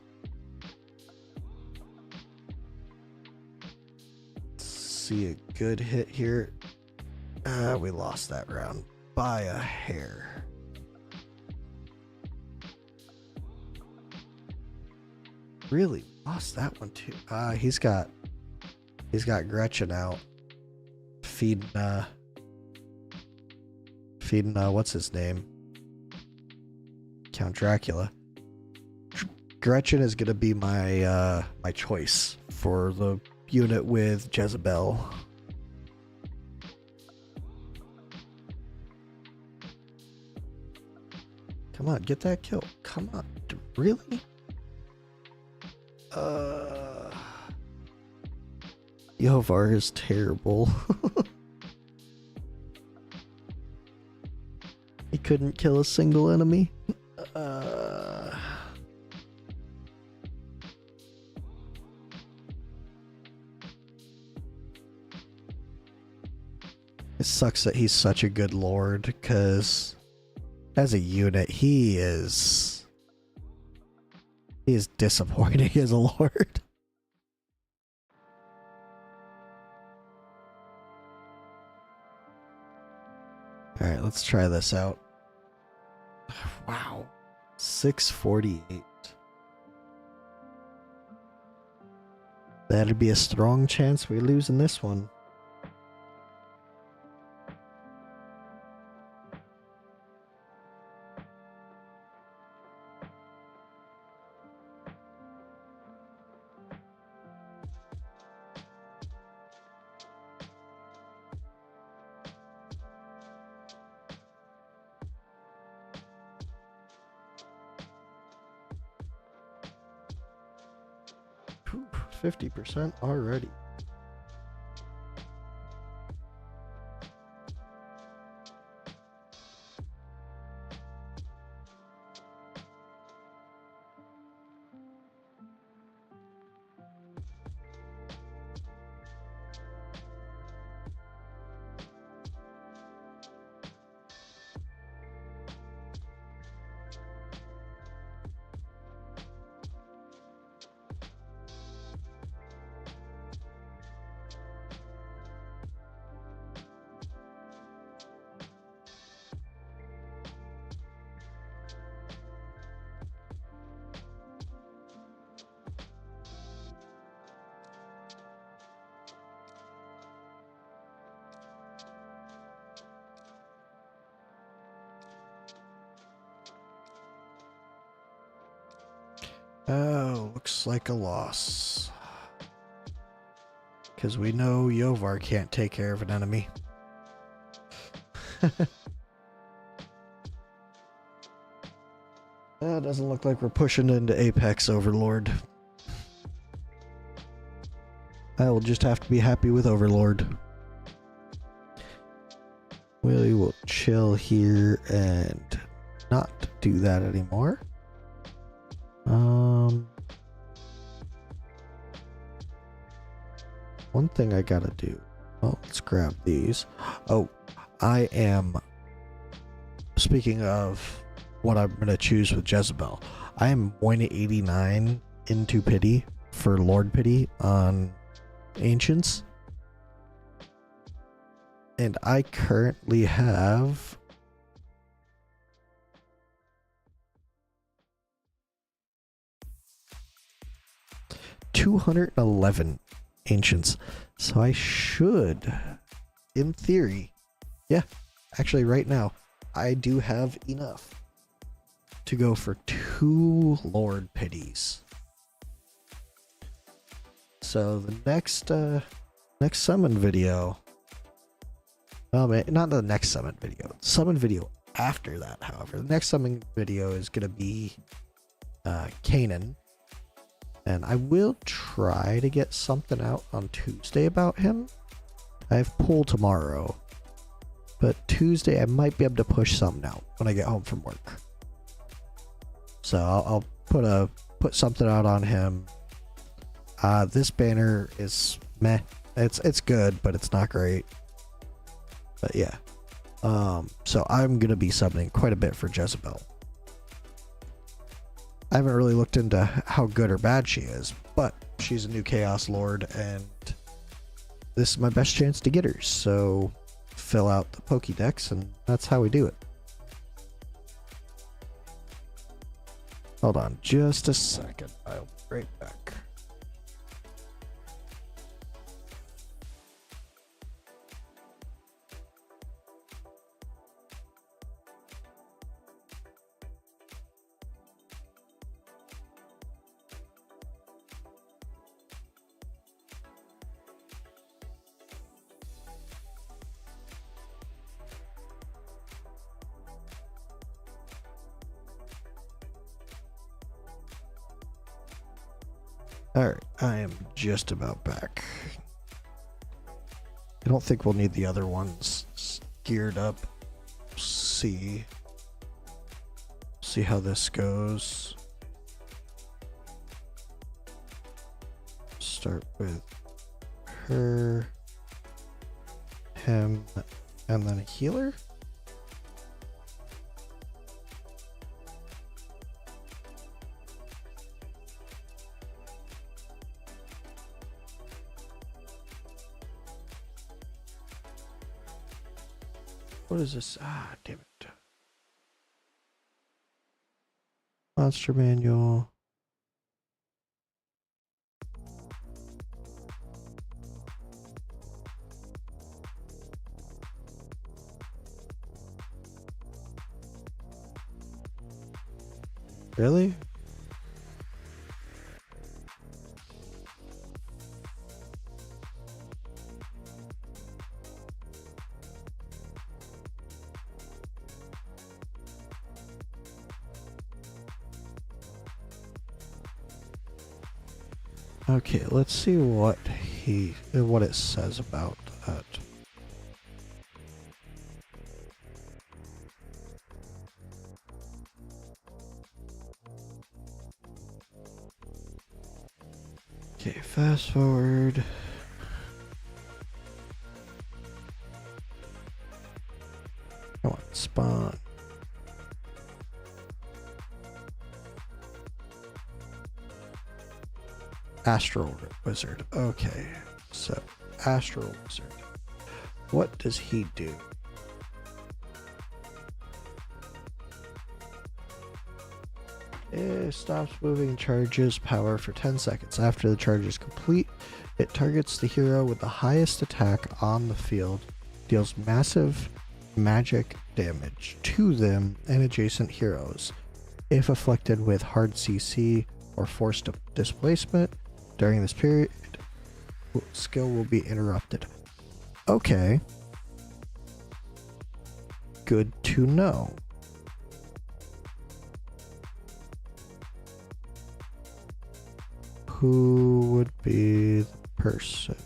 See a good hit here. We lost that round by a hair. Really lost that one too. He's got Gretchen out feeding what's his name? Count Dracula. Gretchen is gonna be my my choice for the unit with Jezebel. Come on, get that kill. Come on. Really? Yovar is terrible. He couldn't kill a single enemy. It sucks that he's such a good lord, because as a unit, he is disappointing as a lord. Alright, let's try this out. Wow. 648. That'd be a strong chance we lose in this one. Whew, 50% already. Oh, looks like a loss. Because we know Yovar can't take care of an enemy. Doesn't look like we're pushing into Apex Overlord. I will just have to be happy with Overlord. We will chill here and not do that anymore. One thing I gotta do. Well, let's grab these. Oh, I am. Speaking of what I'm gonna choose with Jezebel, I am 189 into pity for Lord Pity on Ancients, and I currently have 211 ancients. So I should, in theory, yeah, actually right now, I do have enough to go for 2 Lord Pities. So the next summon video, oh man, not the next summon video after that, however, the next summon video is gonna be Kanan, and I will try to get something out on Tuesday about him. I have poll tomorrow, but Tuesday I might be able to push something out when I get home from work. So I'll put something out on him. This banner is meh. It's good, but it's not great. But yeah. So I'm gonna be subbing quite a bit for Jezebel. I haven't really looked into how good or bad she is, but she's a new Chaos Lord, and this is my best chance to get her. So fill out the Pokédex, and that's how we do it. Hold on just a second. I'll be right back. Alright, I am just about back. I don't think we'll need the other ones geared up. See how this goes. Start with her, him, and then a healer. What is this? Ah, damn it. Monster manual. Really? Okay, let's see what it says about that. Okay, fast forward. Come on, spawn. Astral Wizard. Okay, so Astral Wizard. What does he do? It stops moving, charges power for 10 seconds. After the charge is complete, it targets the hero with the highest attack on the field, deals massive magic damage to them and adjacent heroes. If afflicted with hard CC or forced displacement during this period, skill will be interrupted. Okay. Good to know. Who would be the person?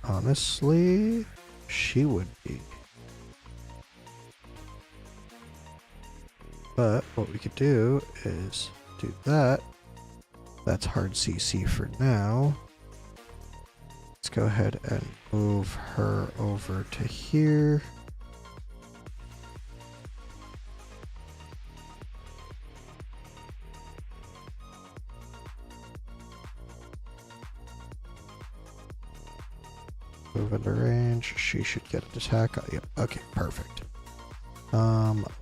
Honestly, she would be. But what we could do is do that. That's hard CC for now. Let's go ahead and move her over to here. Move into range. She should get an attack. Yep. Okay, perfect.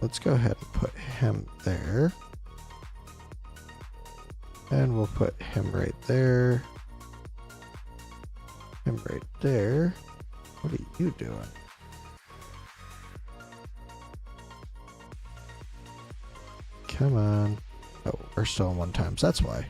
Let's go ahead and put him there. And we'll put him right there. Him right there. What are you doing? Come on. Oh, we're still in 1 times. That's why.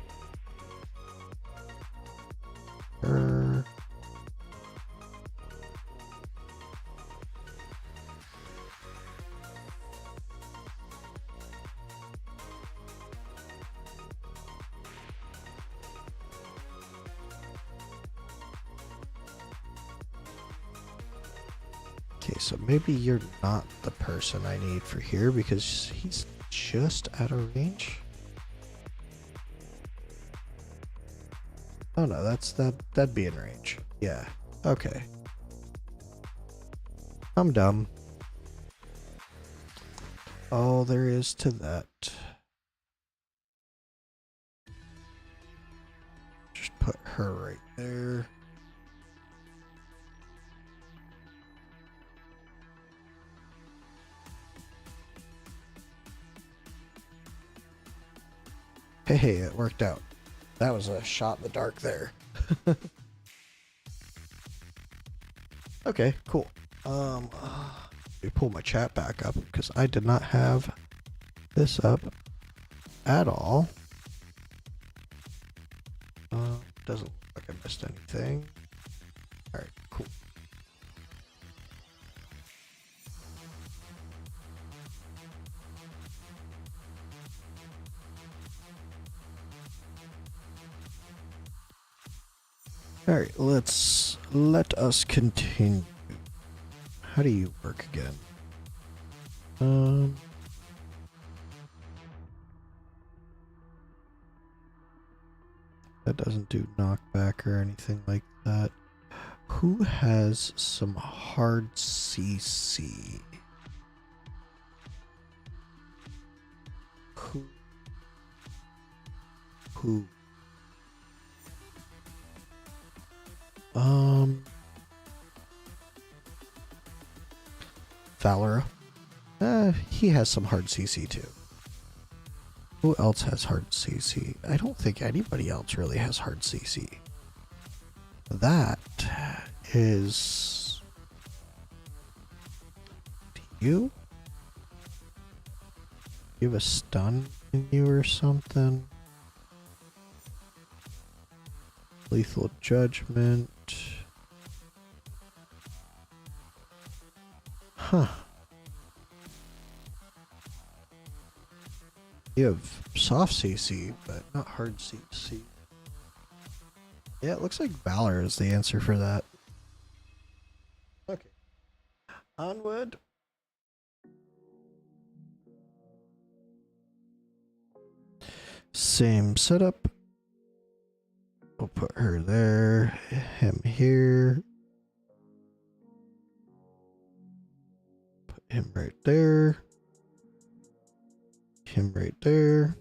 Okay, so maybe you're not the person I need for here because he's just out of range. Oh no, that'd be in range. Yeah. Okay. I'm dumb. All there is to that. Just put her right there. Hey, it worked out. That was a shot in the dark there. Okay, cool. Let me pull my chat back up because I did not have this up at all. Doesn't look like I missed anything. All right, cool. All right, let us continue. How do you work again? That doesn't do knockback or anything like that. Who has some hard CC? Who? Valora. He has some hard CC too. Who else has hard CC? I don't think anybody else really has hard CC. That is... you? You have a stun in you or something? Lethal Judgment. Huh. You have soft CC, but not hard CC. Yeah, it looks like Valor is the answer for that. Okay. Onward. Same setup. We'll put her there, him here. Put him right there. Him right there.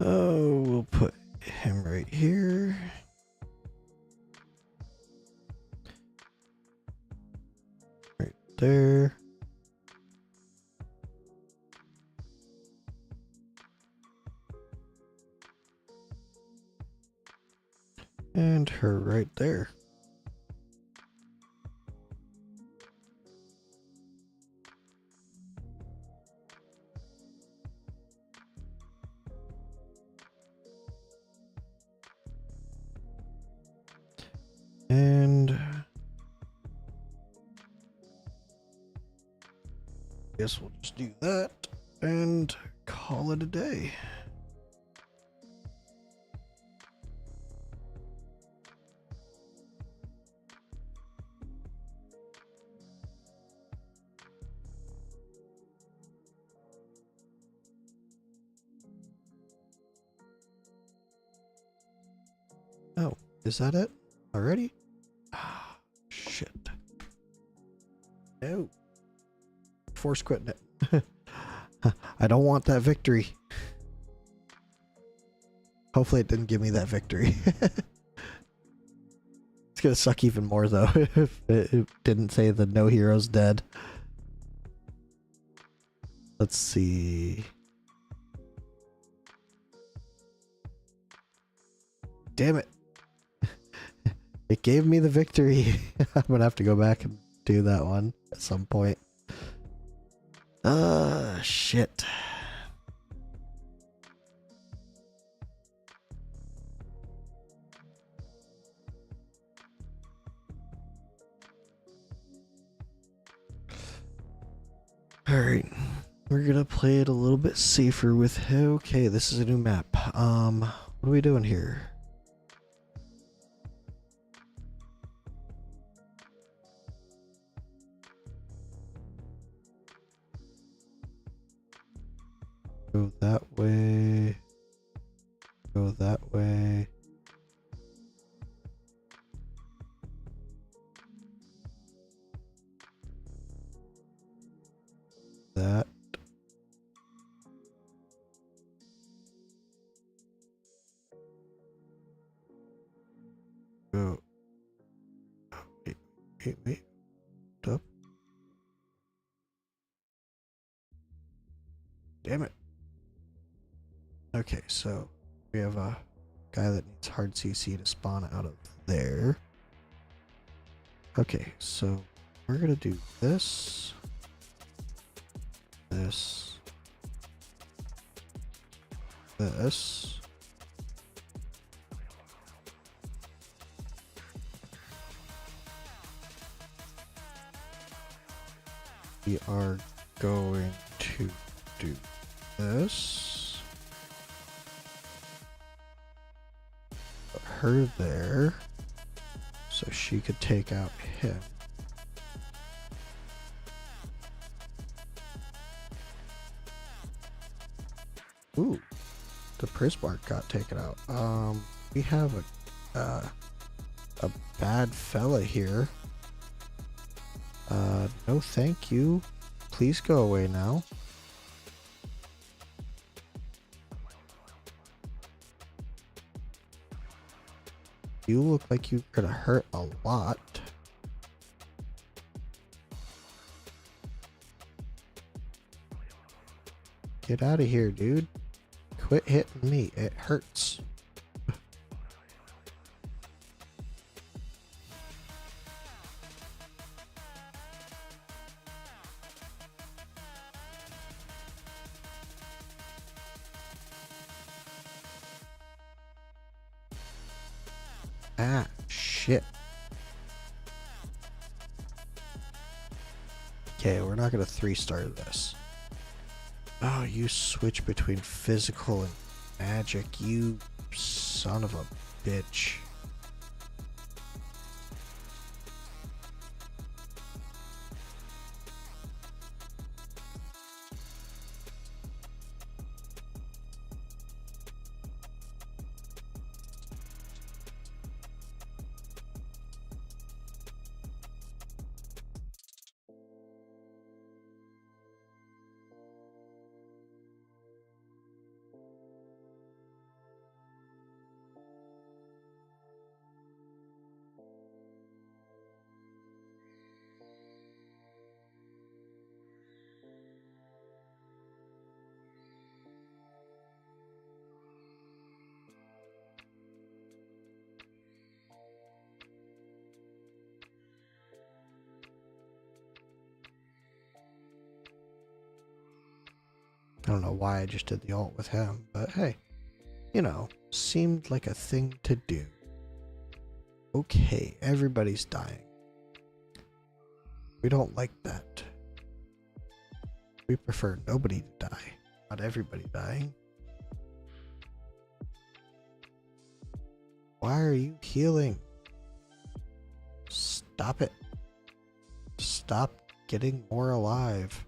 Oh, we'll put him right here. Right there. And her right there. And guess we'll just do that and call it a day. Oh, is that it already? Ah, shit. No. Force quitting it. I don't want that victory. Hopefully it didn't give me that victory. It's gonna suck even more though if it didn't say the no heroes dead. Let's see. Damn it. It gave me the victory. I'm gonna have to go back and do that one at some point. Shit. Alright. We're gonna play it a little bit safer with, okay, this is a new map. What are we doing here? Go that way. Go that way. That. Go. Wait. Up. Damn it. Okay, so we have a guy that needs hard CC to spawn out of there. Okay, so we're gonna do this. This. This. We are going to do this. Put her there so she could take out him. Ooh, the Prismark got taken out. We have a bad fella here. No thank you. Please go away now. You look like you're gonna hurt a lot. Get out of here, dude. Quit hitting me. It hurts. Ah, shit. Okay, we're not gonna 3-star this. Oh, you switch between physical and magic, you son of a bitch. I don't know why I just did the ult with him, but hey, you know, seemed like a thing to do. Okay, everybody's dying. We don't like that. We prefer nobody to die, not everybody dying. Why are you healing? Stop it. Stop getting more alive.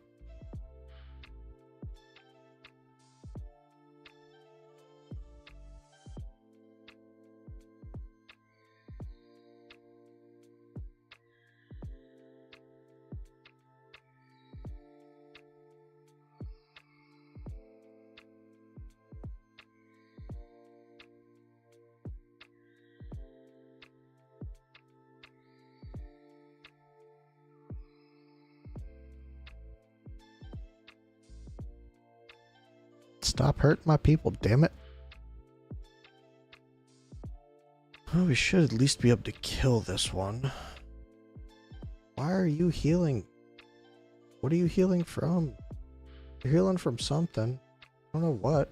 Stop hurting my people, damn it. Well, we should at least be able to kill this one. Why are you healing? What are you healing from? You're healing from something. I don't know what.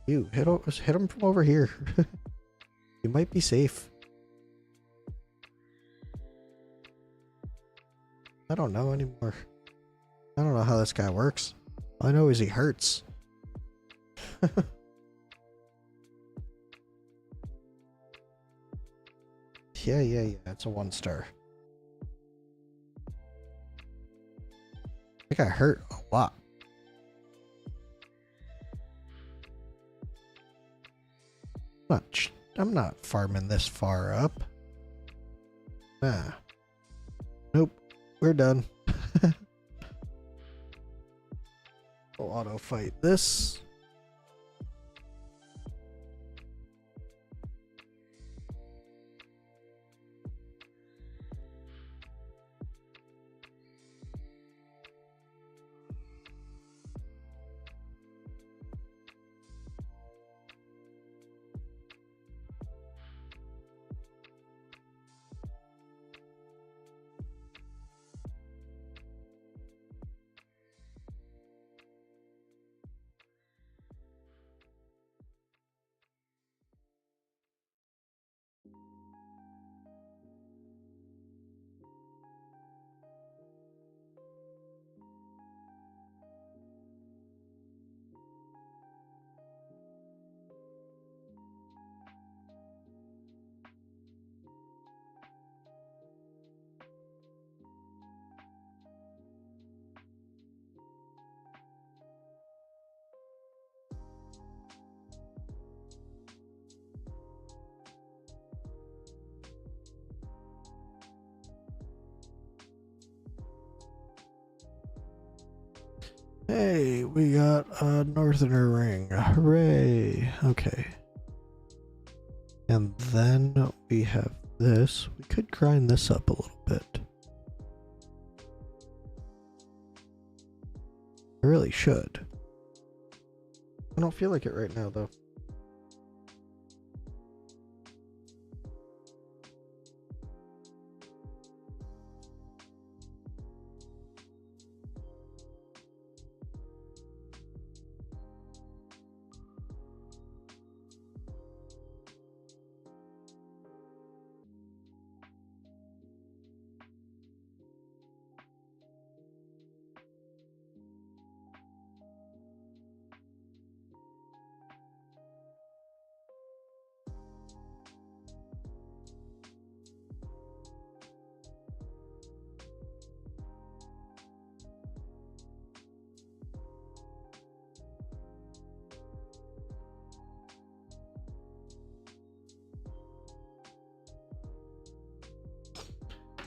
You hit him from over here. You might be safe. I don't know anymore. I don't know how this guy works. All I know is he hurts. Yeah. It's a 1-star. I got hurt a lot. I'm not farming this far up. Nah. Nope. We're done. We'll auto fight this. Hey, we got a Northerner ring. Hooray. Okay. And then we have this. We could grind this up a little bit. I really should. I don't feel like it right now, though.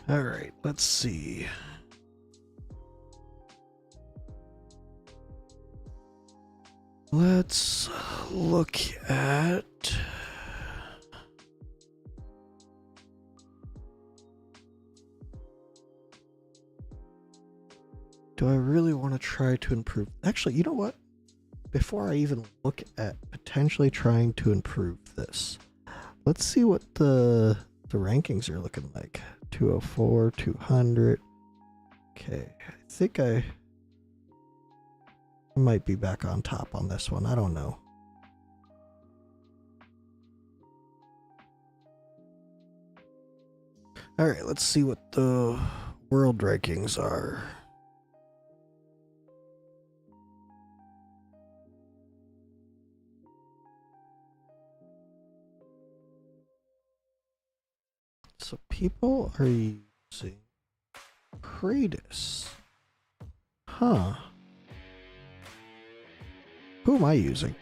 All right, let's see. Let's look at... Do I really want to try to improve? Actually, you know what? Before I even look at potentially trying to improve this, let's see what the rankings are looking like. 204, 200. Okay, I think I might be back on top on this one. I don't know. All right, let's see what the world rankings are. So people are using Kratos. Huh. Who am I using?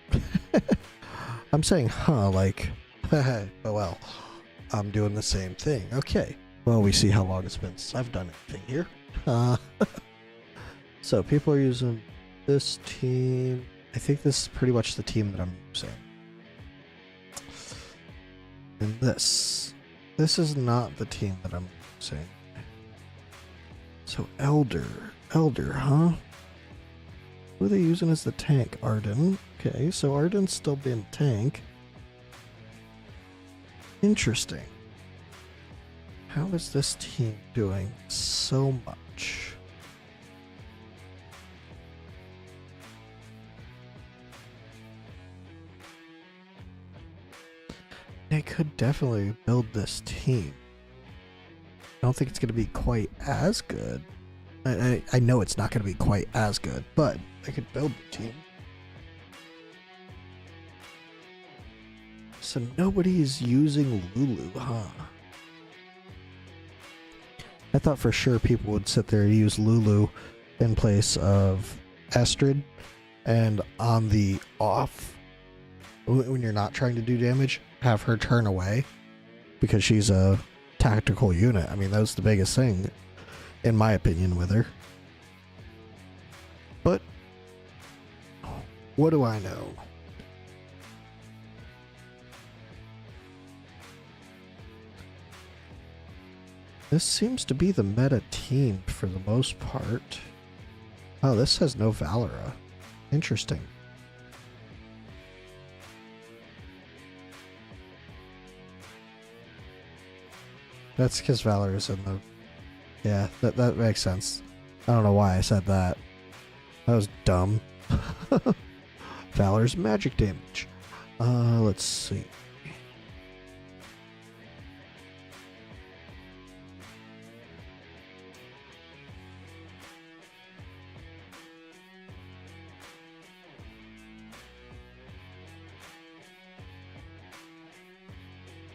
I'm saying, huh, like, oh well, I'm doing the same thing. Okay. Well, we see how long it's been since I've done anything here. So people are using this team. I think this is pretty much the team that I'm using. And this is not the team that I'm using. So Elder, huh? Who are they using as the tank? Arden. Okay, so Arden's still been tank. Interesting. How is this team doing so much? They could definitely build this team. I don't think it's going to be quite as good. I know it's not going to be quite as good, but they could build the team. So nobody's using Lulu, huh? I thought for sure people would sit there and use Lulu in place of Estrid, and on the off, when you're not trying to do damage, have her turn away because she's a tactical unit. I mean, that was the biggest thing, in my opinion, with her. But what do I know? This seems to be the meta team for the most part. Oh, this has no Valera. Interesting. That's because Valera's in the... Yeah, that makes sense. I don't know why I said that. That was dumb. Valor's magic damage. Let's see.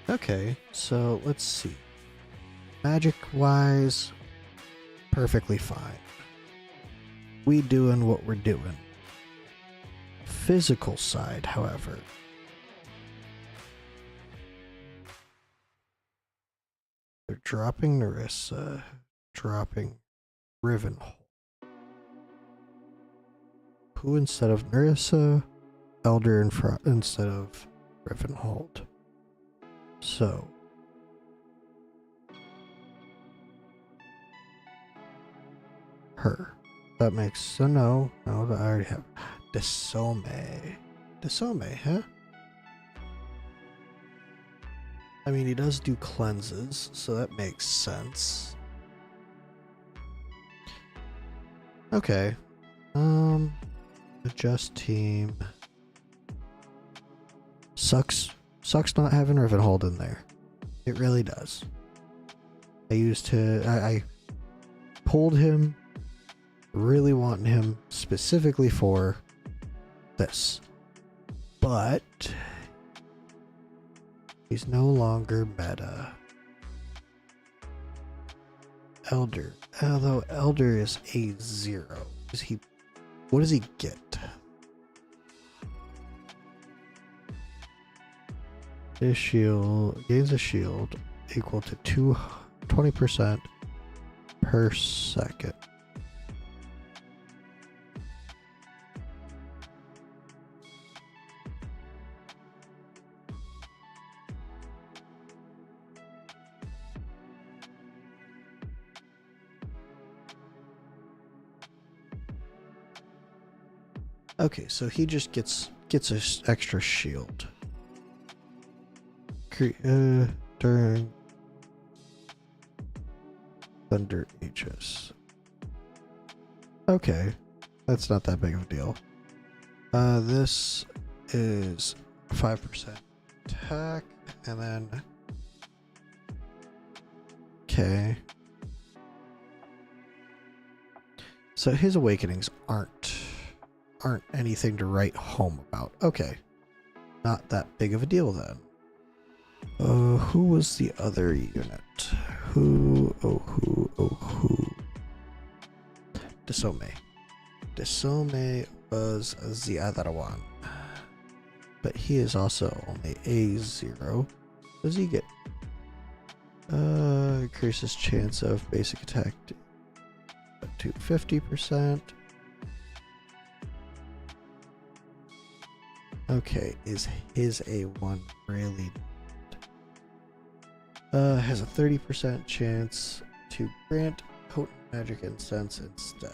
Okay, so let's see. Magic-wise, perfectly fine. We doing what we're doing. Physical side, however. They're dropping Nerissa, dropping Rivenhold. Who instead of Nerissa? Elder in front instead of Rivenhold. So her. That makes so no, I already have Desome. Desome, huh? I mean, he does do cleanses, so that makes sense. Okay. Adjust team. Sucks not having Rivenhold in there. It really does. I pulled him, really wanting him specifically for this. But he's no longer meta. Elder. Although Elder is a 0. What does he get? His shield gains a shield equal to 20% per second. Okay, so he just gets an extra shield. During Thunder Aegis. Okay, that's not that big of a deal. This is 5% attack, and then okay. So his awakenings aren't anything to write home about. Okay, not that big of a deal then. Who was the other unit? Who? Desome. Desome was the other one. But he is also only a 0. What does he get? Increases chance of basic attack to 50%. Okay, is his A1 really? Has a 30% chance to grant potent magic incense instead.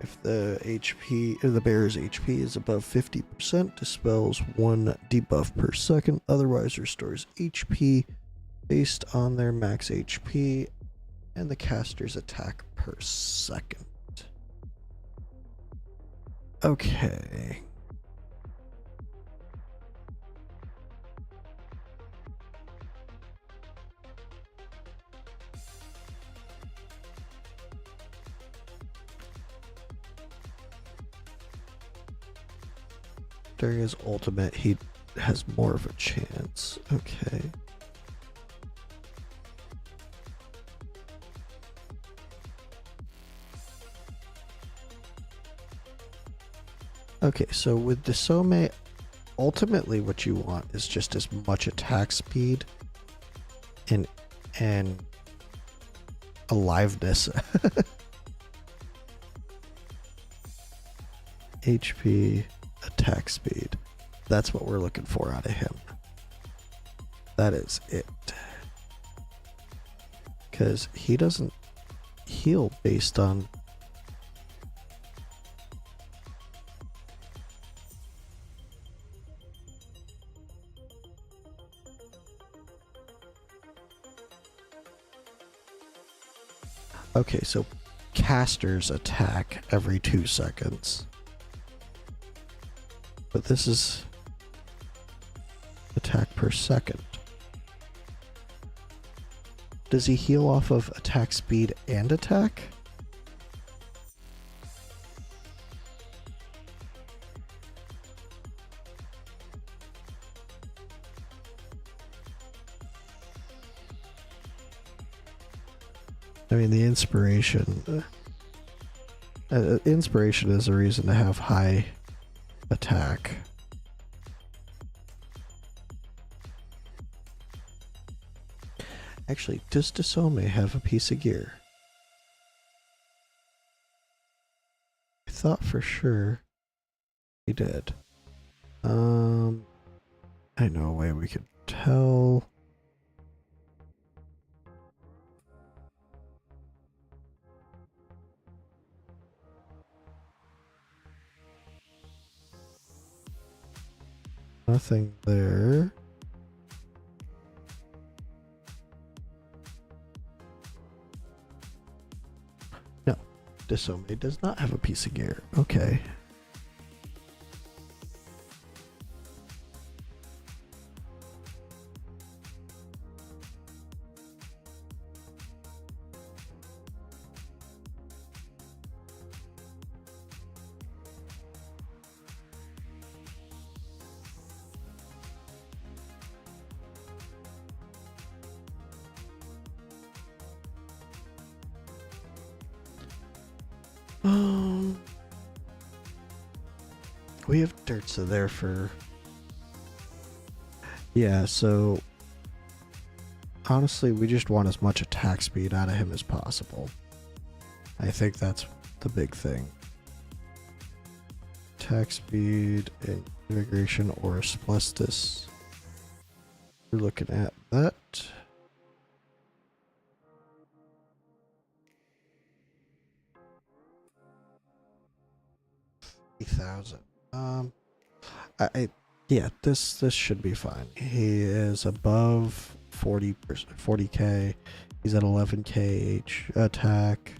If the HP, or the bear's HP is above 50%, dispels 1 debuff per second. Otherwise, restores HP based on their max HP and the caster's attack per second. Okay. During his ultimate, he has more of a chance. Okay. Okay, so with Desome, ultimately what you want is just as much attack speed and aliveness. HP, attack speed. That's what we're looking for out of him. That is it. Because he doesn't heal based on... Okay, so casters attack every 2 seconds. But this is attack per second. Does he heal off of attack speed and attack? I mean, the inspiration... inspiration is a reason to have high attack. Actually, does Desome have a piece of gear? I thought for sure he did. I know a way we could tell. Nothing there. No, Desome does not have a piece of gear. Okay. We have Dirtsa there for... Yeah, so... Honestly, we just want as much attack speed out of him as possible. I think that's the big thing. Attack speed and integration or Splestis. We're looking at that. Yeah, this should be fine. He is above 40k. He's at 11k attack.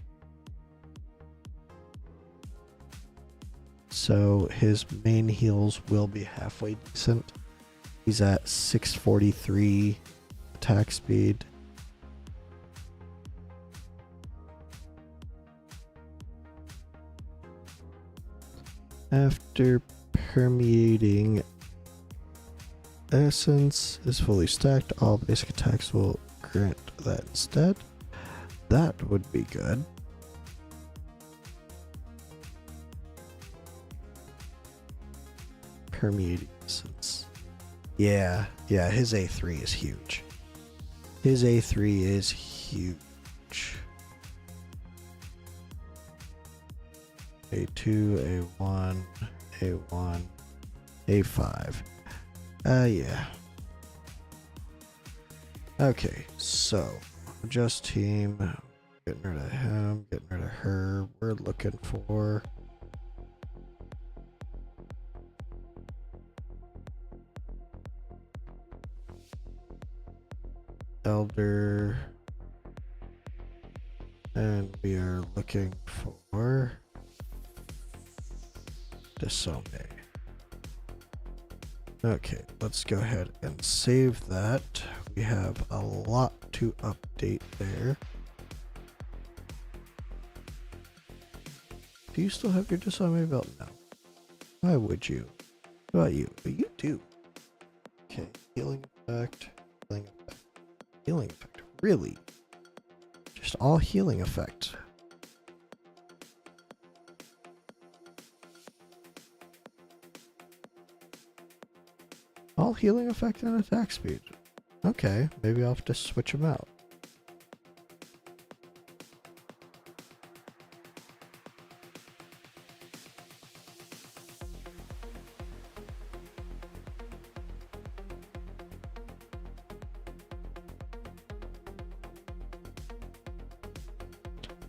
So his main heals will be halfway decent. He's at 643 attack speed. After permeating, essence is fully stacked. All basic attacks will grant that instead. That would be good. Permeating essence. Yeah, his A3 is huge. His A3 is huge. A2, A1, A1, A5. Yeah. Okay, so adjust team. Getting rid of him, getting rid of her. We're word looking for? Elder. And we are looking for Desome. Okay, let's go ahead and save that. We have a lot to update there. Do you still have your Desome belt? No. Why would you? What about you? But you do. Okay, healing effect, healing effect, healing effect. Really? Just all healing effect. All healing effect and attack speed. Okay, maybe I'll have to switch them out.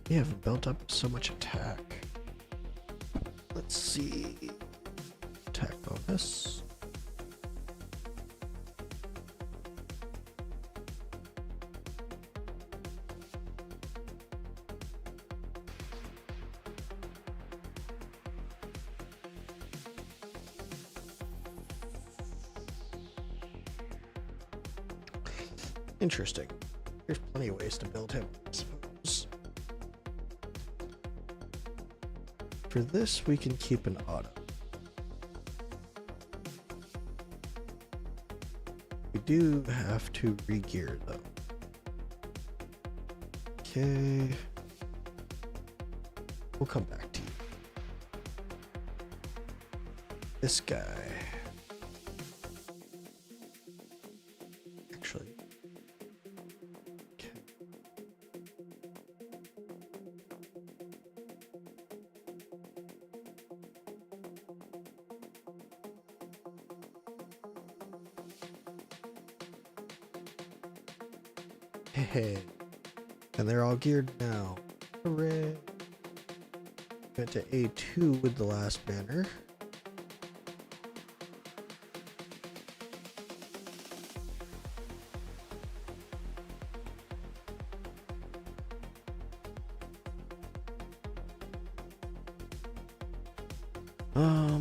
We haven't built up so much attack. Let's see. Attack bonus. Interesting. There's plenty of ways to build him, I suppose. For this, we can keep an auto. We do have to re-gear, though. Okay. We'll come back to you. This guy. Actually. Okay. Hey. And they're all geared now. Hooray. Went to A2 with the last banner.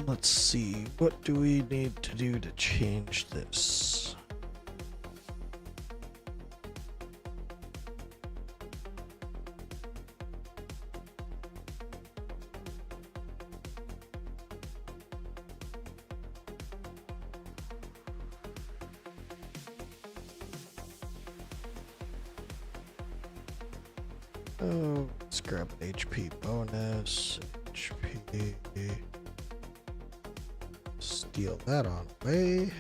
Let's see. What do we need to do to change this? Oh, let's grab an HP bonus. HP. Steal that on away.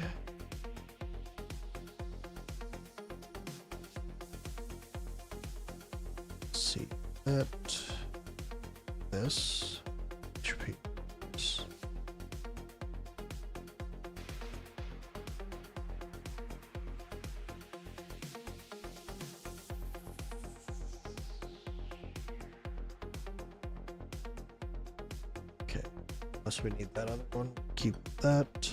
Let's see that. This. HP. Unless we need that other one. Keep that.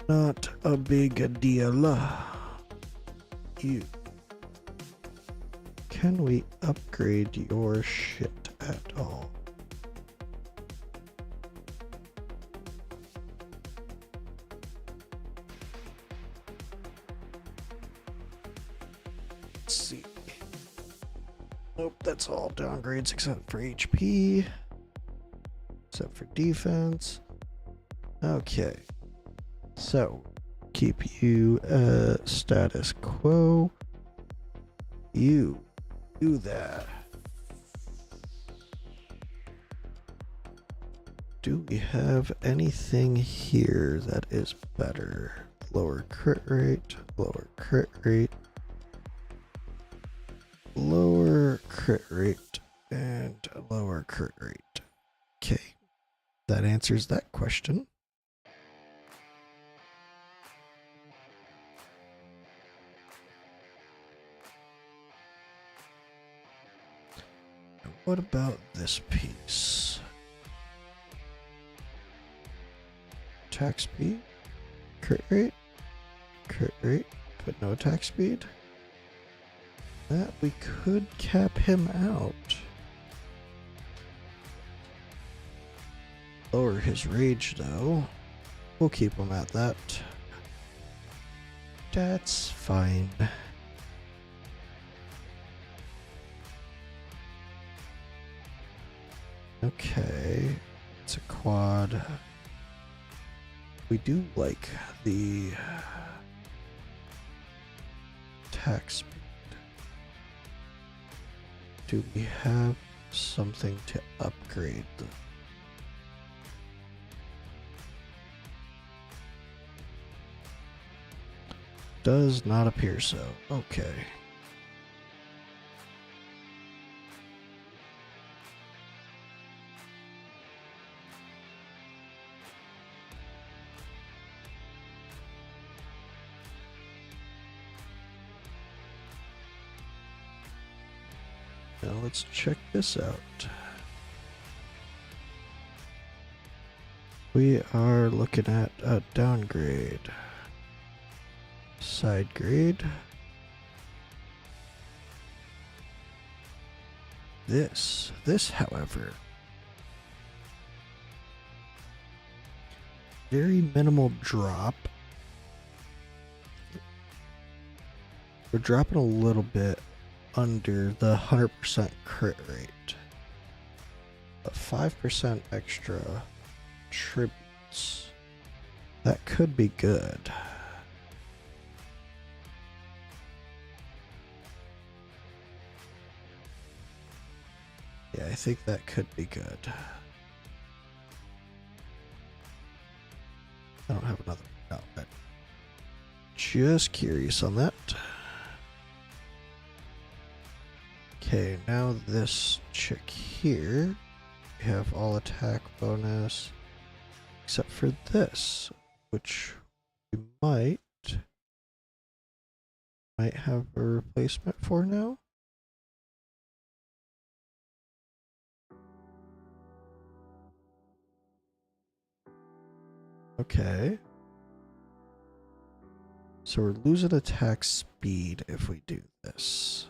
Not a big deal. You. Can we upgrade your shit at all? Let's see. Nope, that's all downgrades except for HP. Except for defense. Okay. So, keep you status quo. You do that. Do we have anything here that is better? Lower crit rate, lower crit rate, lower crit rate, and lower crit rate. Okay. That answers that question. what about this piece? Attack speed? Crit rate? Crit rate, but no attack speed? That we could cap him out. Lower his rage though. We'll keep him at that. That's fine. Okay, it's a quad. We do like the attack speed. Do we have something to upgrade the does not appear so. Okay. Now let's check this out. We are looking at a downgrade. Side grade. This, however, very minimal drop. We're dropping a little bit under the 100% crit rate. But 5% extra tributes. That could be good. Yeah, I think that could be good. I don't have another outfit. Just curious on that. Okay, now this chick here. We have all attack bonus. Except for this, which we might have a replacement for now. Okay. So we're losing attack speed if we do this.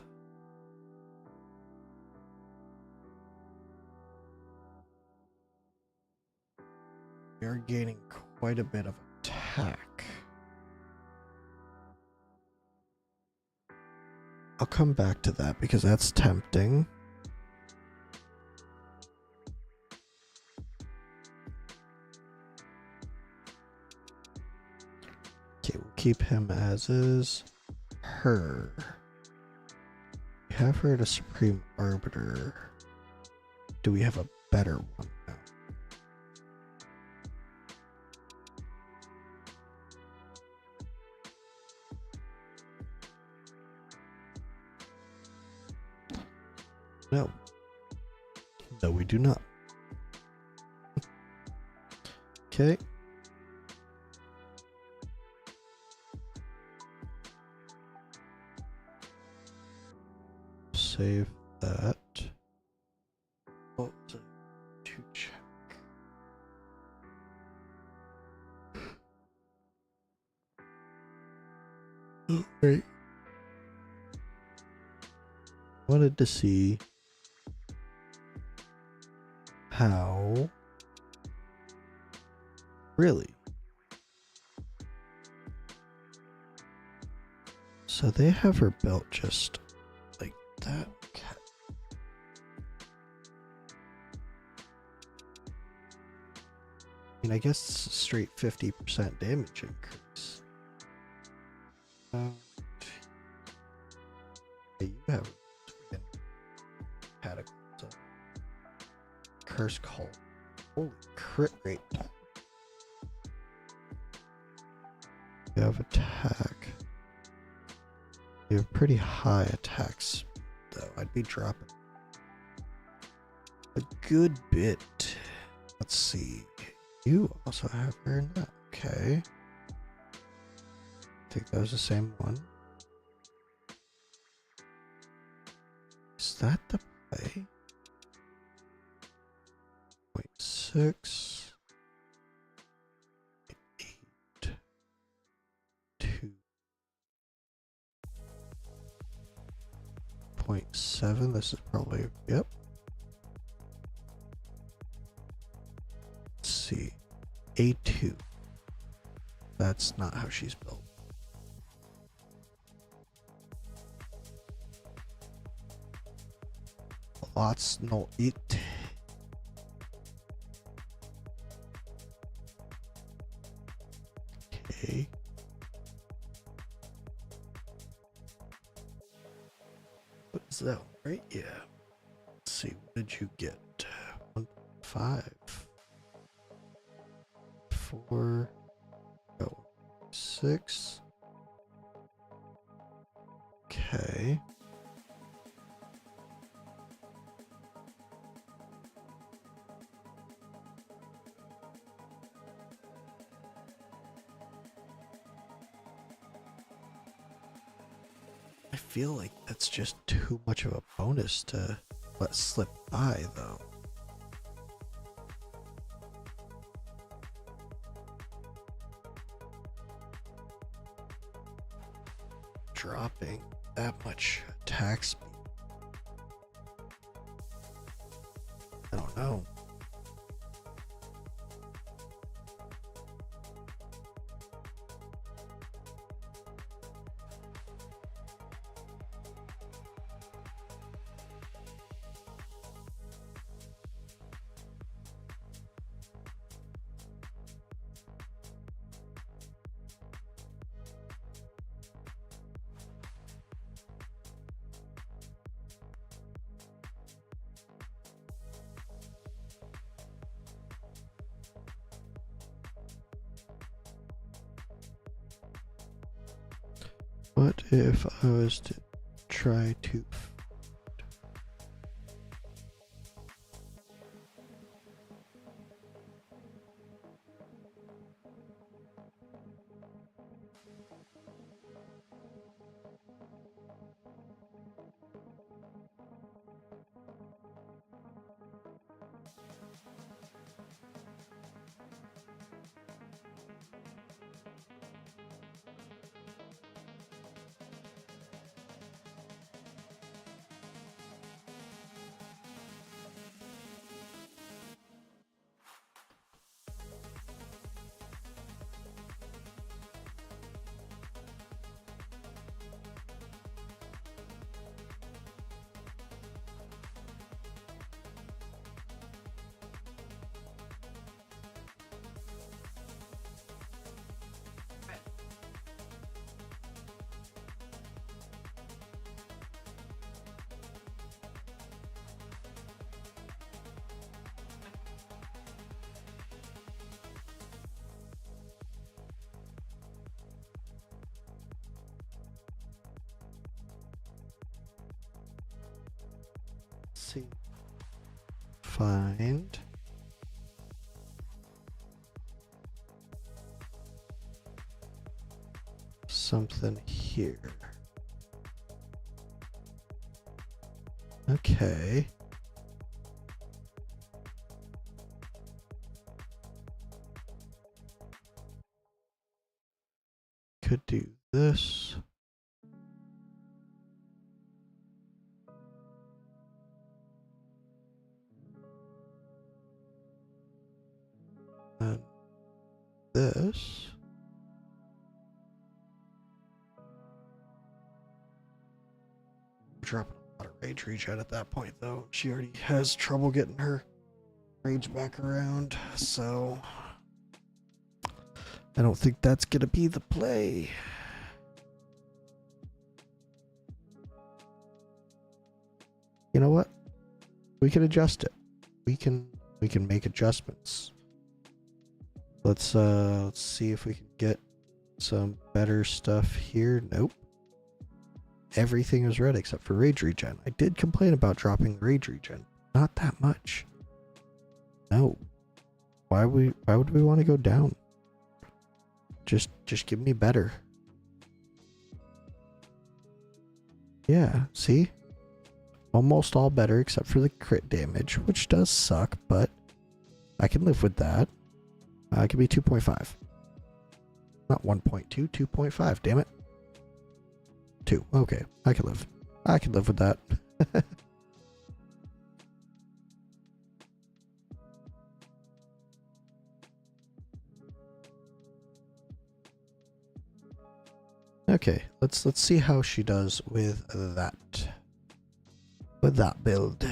We are gaining quite a bit of attack. I'll come back to that because that's tempting. Okay, we'll keep him as is. Her. We have her at a Supreme Arbiter. Do we have a better one now? No. No, we do not. Okay. Save that. Oh, to check. Oh, wait. Wanted to see how. Really? So they have her built just like that. Okay. I mean, I guess it's a straight 50% damage increase. Yeah, you have Cataclysm. Curse Call. Holy crit rate. You have attack. You have pretty high attacks, though. I'd be dropping a good bit. Let's see. You also have her now. Okay. I think that was the same one. Is that the play? 6, 8, 2.7. This is probably, yep. Let's see. A2. That's not how she's built. Lots, no, it. Okay. What is that, right? Yeah. Let's see, what did you get? 5, 4, oh, 6. Okay. I feel like that's just too much of a bonus to let slip by, though. Dropping that much attack speed. I don't know. What if I was to try to see, find something here. Okay. Could do this. And this. Dropping a lot of rage regen at that point, though. She already has trouble getting her rage back around, so I don't think that's gonna be the play. You know what? We can adjust it. We can make adjustments. Let's see if we can get some better stuff here. Nope. Everything is red except for rage regen. I did complain about dropping the rage regen. Not that much. No. Why would we want to go down? Just give me better. Yeah, see? Almost all better except for the crit damage, which does suck, but I can live with that. It could be 2.5. Not 1.2, 2.5, damn it. 2. Okay, I can live. I can live with that. Okay, let's see how she does with that. With that build.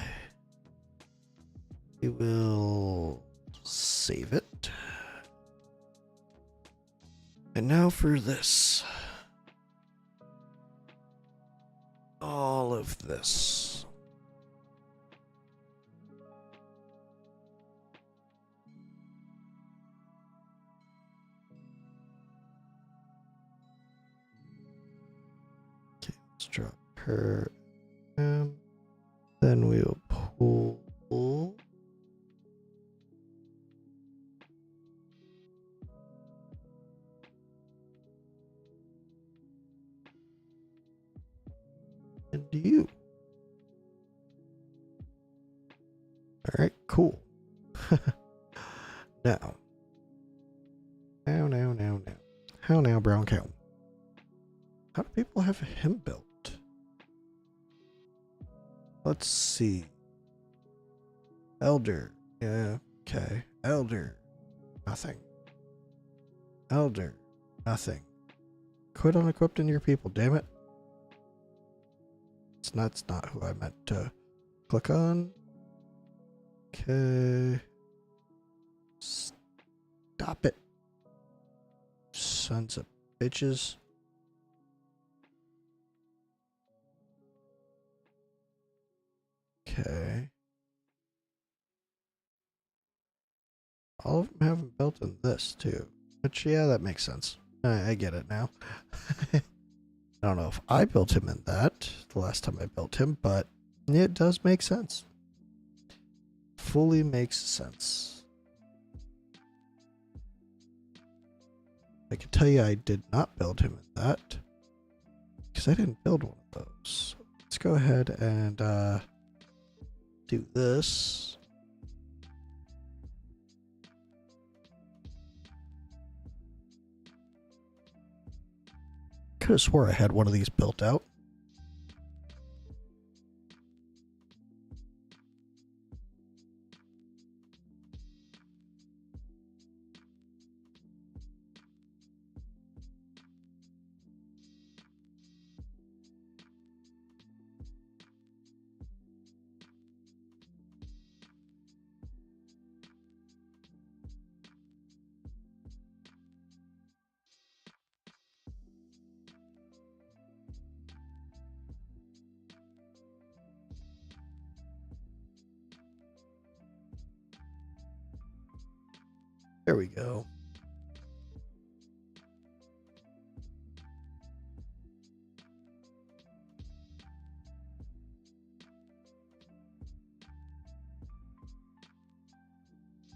We will save it. And now for this. All of this. Okay, let's drop her. Then we'll pull. And you. Alright, cool. Now. Now. How now, brown cow? How do people have him built? Let's see. Elder. Yeah, okay. Elder. Nothing. Elder. Nothing. Quit unequipping your people, damn it. That's not who I meant to click on. Okay. Stop it. Sons of bitches. Okay. All of them haven't built in this too. Which, yeah, that makes sense. I get it now. I don't know if I built him in that the last time I built him, but it does make sense. Fully makes sense. I can tell you I did not build him in that because I didn't build one of those. Let's go ahead and do this. Could have swore I had one of these built out. There we go.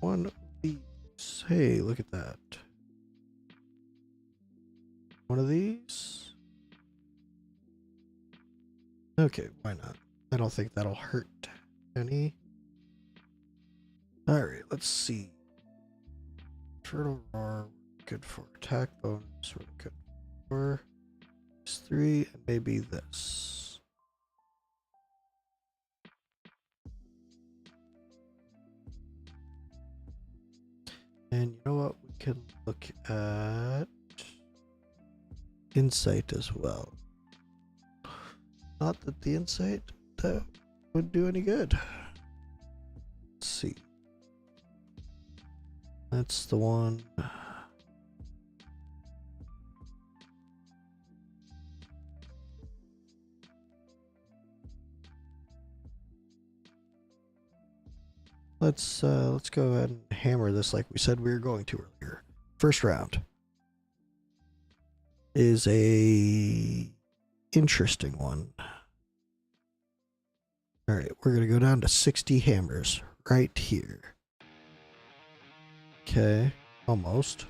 One of these. Hey, look at that. One of these. Okay, why not? I don't think that'll hurt any. Alright, let's see. Turtle roar, good for attack bonus, really good for this 3, and maybe this. And you know what? We can look at insight as well. Not that the insight that would do any good. Let's see. That's the one. Let's go ahead and hammer this like we said we were going to earlier. First round is a interesting one. All right, we're gonna go down to 60 hammers right here. Okay, almost.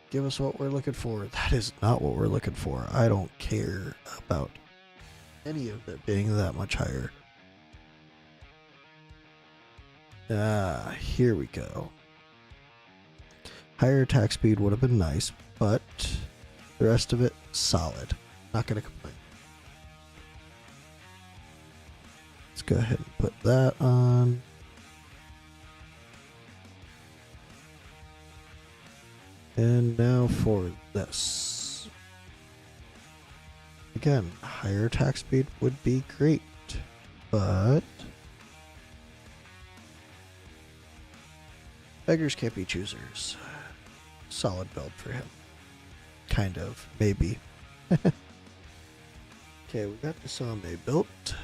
Give us what we're looking for. That is not what we're looking for. I don't care about any of it being that much higher. Here we go. Higher attack speed would have been nice, but the rest of it, solid. Not gonna complain. Let's go ahead and put that on. And now for this. Again, higher attack speed would be great, but beggars can't be choosers. Solid build for him. Kind of, maybe. Okay, we got the Same built.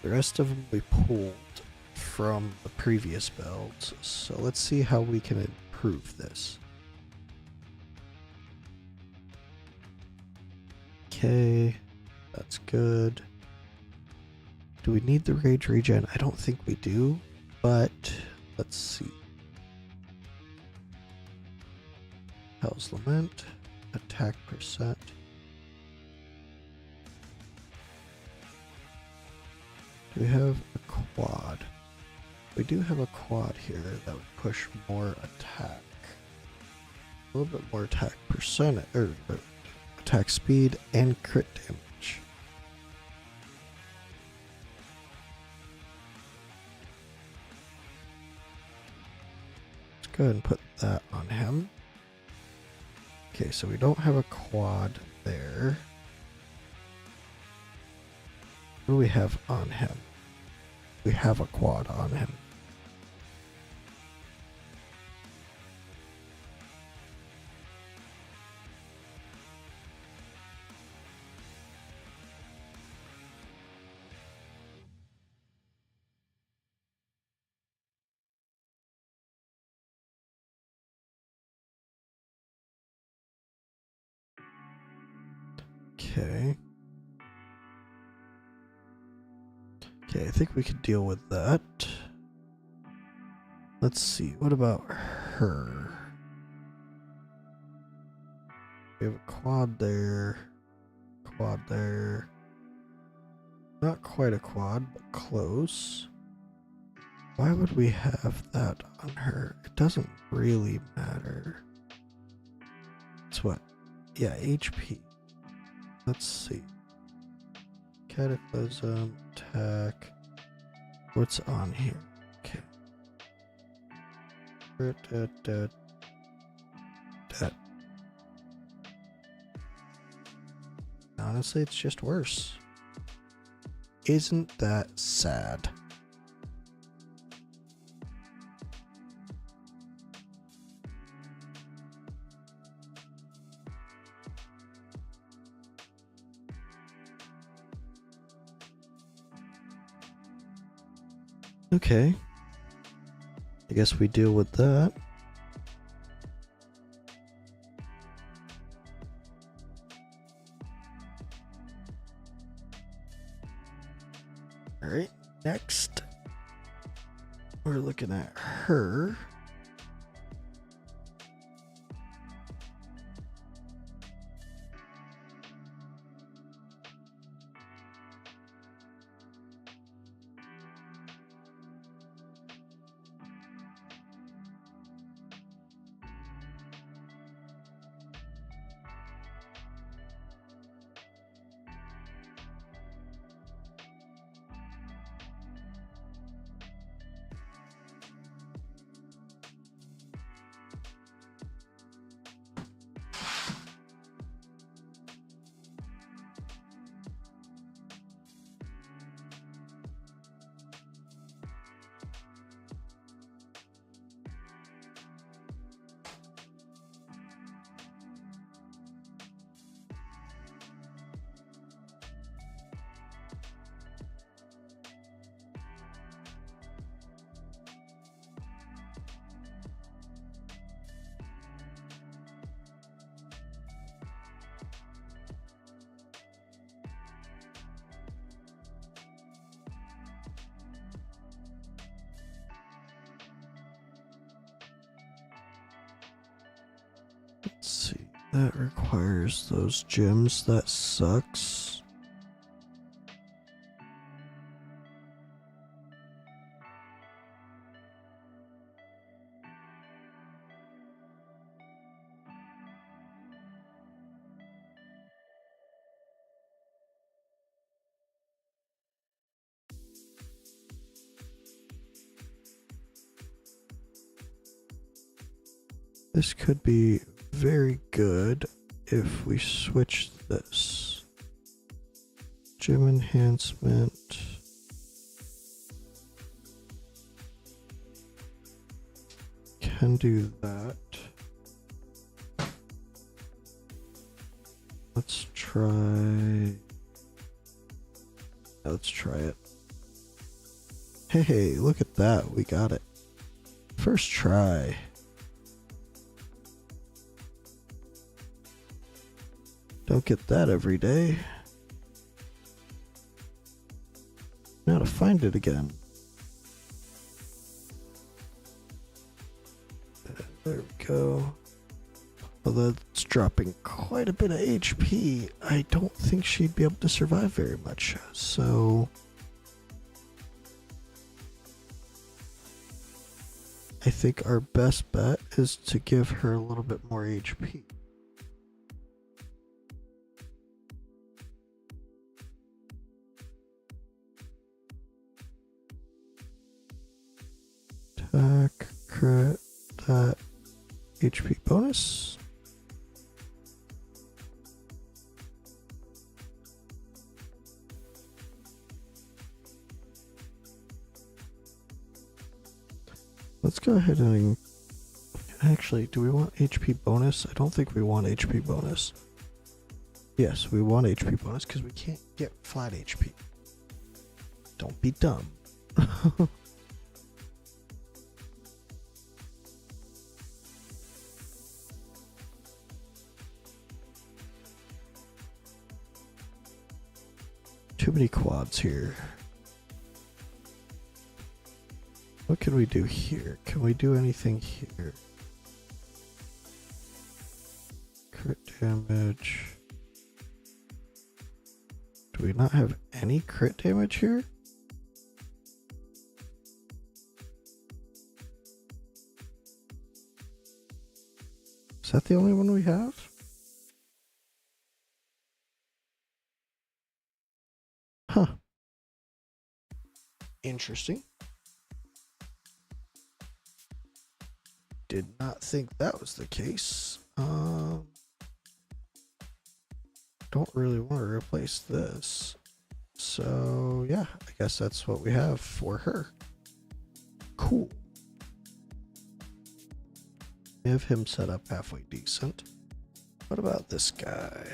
The rest of them we pulled from the previous builds, so let's see how we can improve this. Okay, that's good. Do we need the rage regen? I don't think we do, but let's see. Hell's Lament, attack percent. Do we have a quad? We do have a quad here that would push more attack. A little bit more attack percent, or attack speed and crit damage. Let's go ahead and put that on him. Okay, so we don't have a quad there. What do we have on him? We have a quad on him. Okay. Okay, I think we could deal with that. Let's see, what about her? We have a quad there. Quad there. Not quite a quad, but close. Why would we have that on her? It doesn't really matter. It's what? Yeah, HP. Let's see. Cataclysm, attack. What's on here? Okay. That. Honestly, it's just worse. Isn't that sad? Okay. I guess we deal with that. Alright, next. We're looking at her. Let's see. That requires those gems. That sucks. This could be very good if we switch this. Gym enhancement. Can do that. Let's try. Let's try it. Hey, look at that. We got it. First try. Don't get that every day. Now to find it again. There we go. Although it's dropping quite a bit of HP, I don't think she'd be able to survive very much. So I think our best bet is to give her a little bit more HP. Attack, crit, that HP bonus. Let's go ahead and actually, do we want HP bonus? I don't think we want HP bonus. Yes, we want HP bonus because we can't get flat HP. Don't be dumb. Too many quads here. What can we do here? Can we do anything here? Crit damage. Do we not have any crit damage here? Is that the only one we have? Huh. Interesting. Did not think that was the case. Don't really want to replace this. So yeah, I guess that's what we have for her. Cool. We have him set up halfway decent. What about this guy?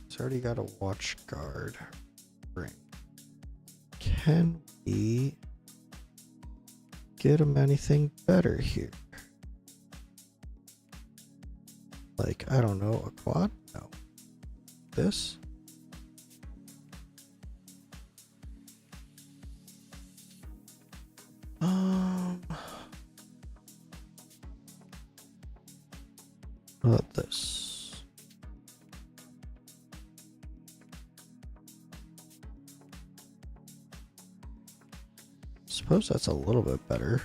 He's already got a watch guard ring. Can we get him anything better here? Like, I don't know, a quad? No. This? What about this? Suppose that's a little bit better.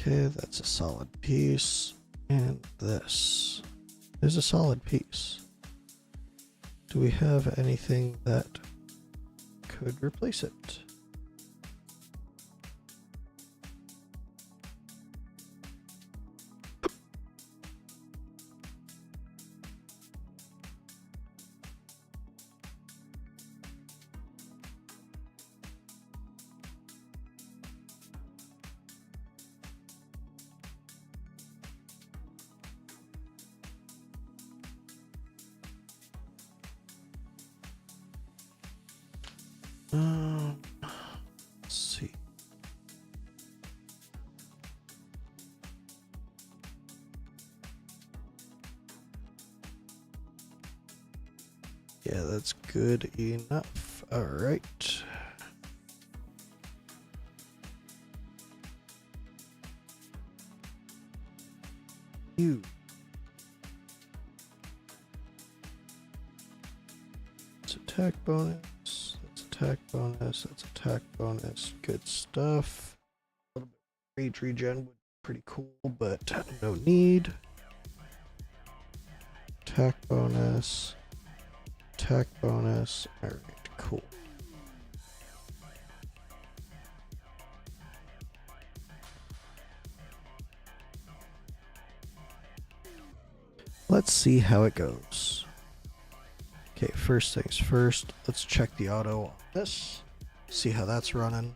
Okay, that's a solid piece. And this is a solid piece. Do we have anything that could replace it? Let's see. Yeah, that's good enough. All right. attack bonus. That's attack bonus. That's attack bonus. Good stuff. A little bit of rage regen would be pretty cool, but no need. Attack bonus. Attack bonus. Alright, cool. Let's see how it goes. Okay, first things first, let's check the auto on this. See how that's running.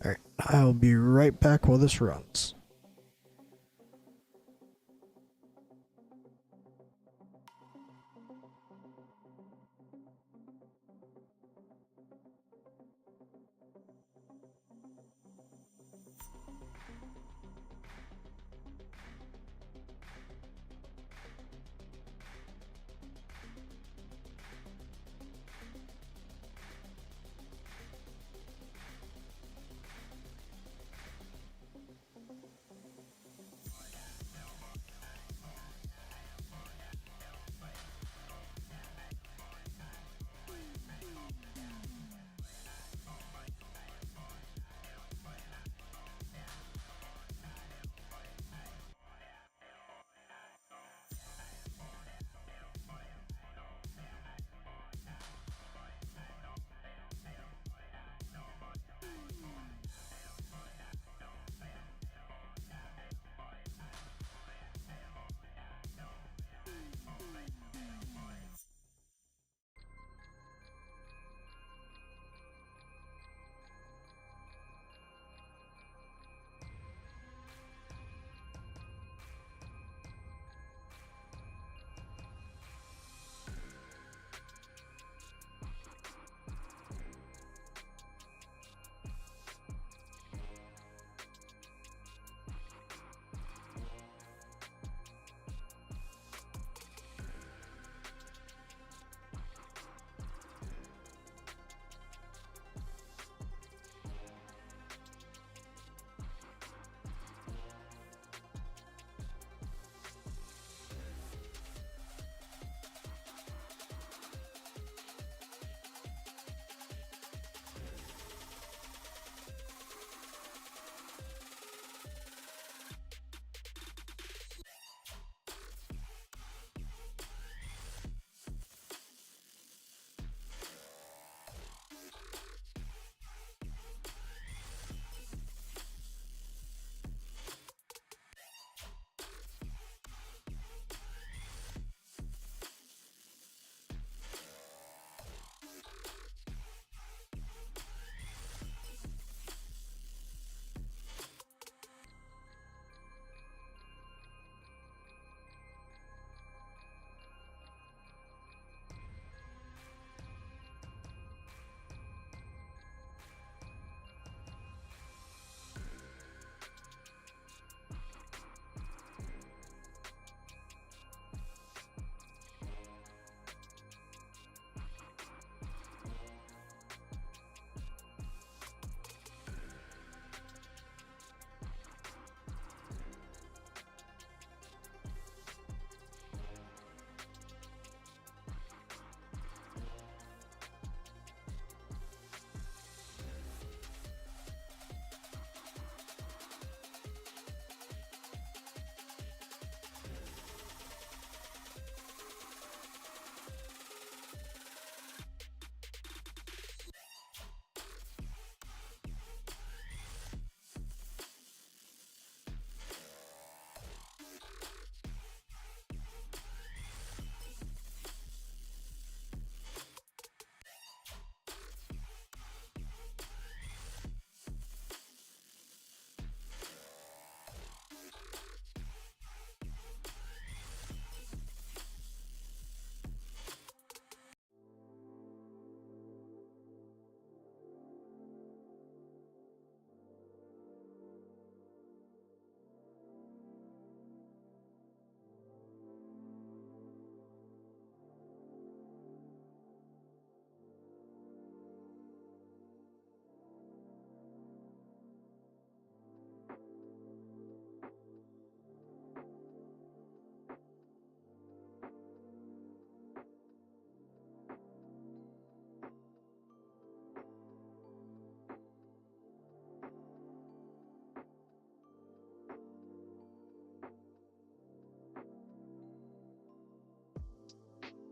Alright, I'll be right back while this runs.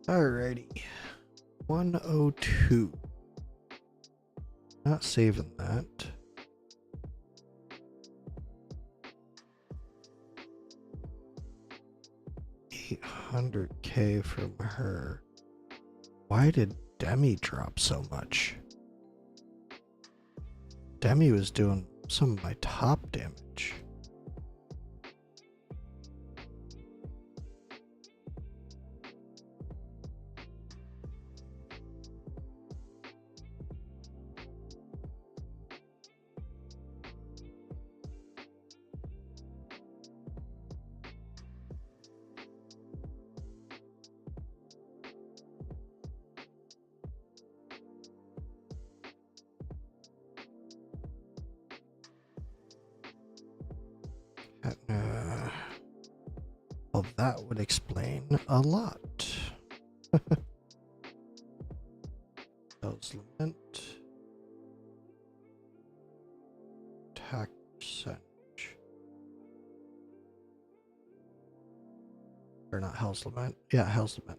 Alrighty. 102. Not saving that. $800K from her. Why did Demi drop so much? Demi was doing some of my top damage. Well, that would explain a lot. Hell's Lament. Attack percentage. Or not Hell's Lament. Yeah, Hell's Lament.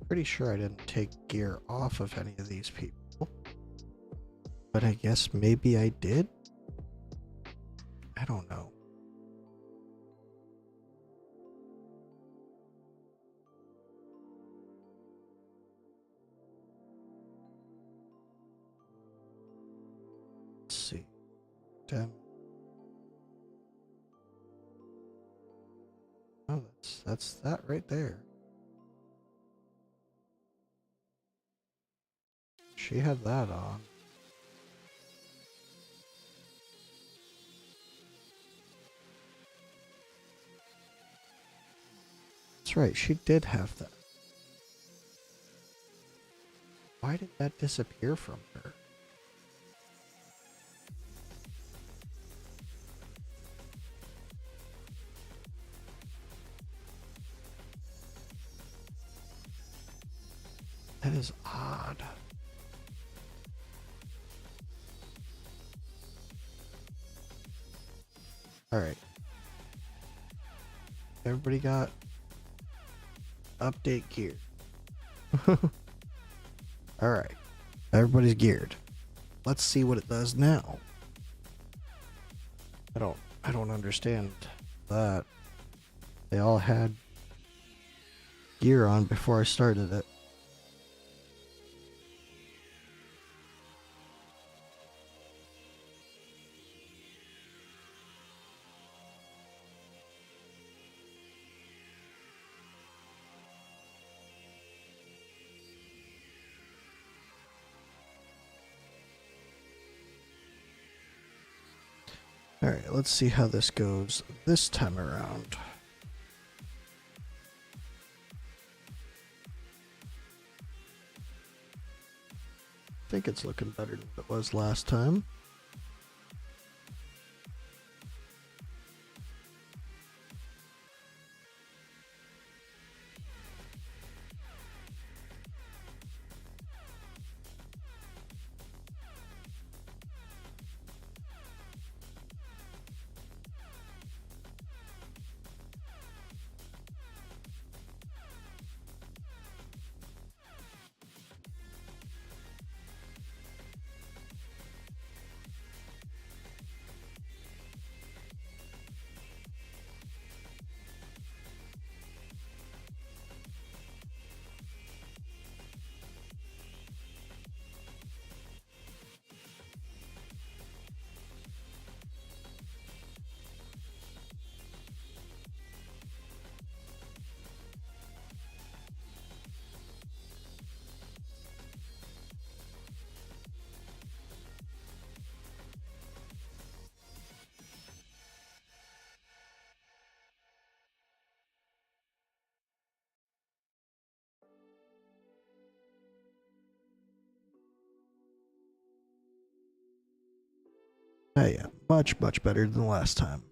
Pretty sure I didn't take gear off of any of these people. But I guess maybe I did? I don't know. Let's see. Damn. Oh, that's that right there. She had that on. That's right, she did have that. Why did that disappear from her? That is odd. Alright. Everybody got update gear. Alright. Everybody's geared. Let's see what it does now. I don't understand that. They all had gear on before I started it. Alright, let's see how this goes this time around. I think it's looking better than it was last time. Oh yeah, much better than last time.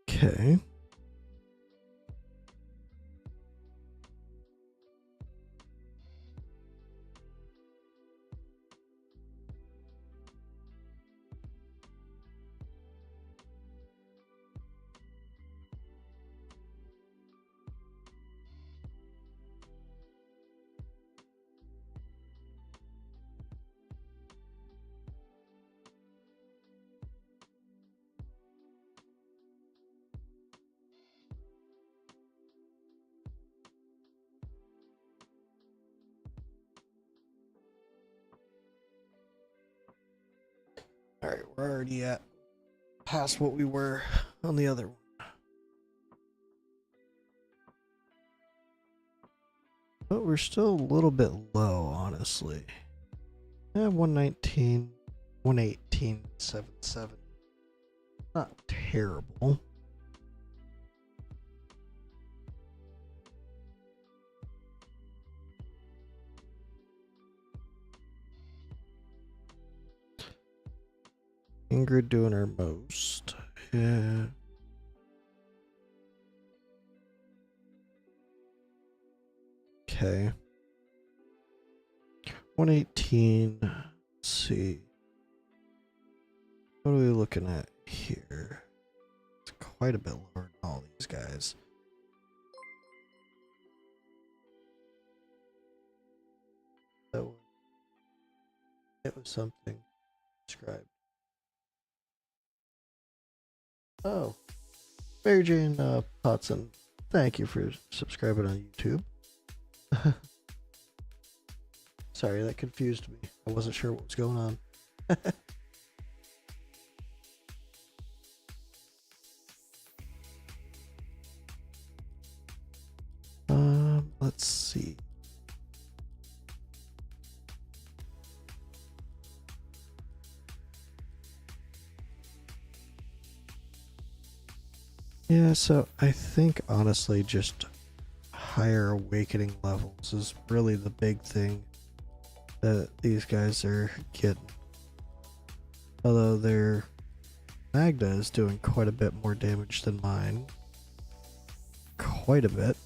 Okay. Alright, we're already at past what we were on the other one. But we're still a little bit low, honestly. Yeah, 119, 118, 77. Not terrible. Ingrid doing her most. Yeah. Okay. 118. Let's see. What are we looking at here? It's quite a bit lower than all these guys. That one. It was something described. Oh. Mary Jane Potson. Thank you for subscribing on YouTube. Sorry, that confused me. I wasn't sure what was going on. Let's see. Yeah, so I think honestly just higher awakening levels is really the big thing that these guys are getting. Although their Magda is doing quite a bit more damage than mine. Quite a bit.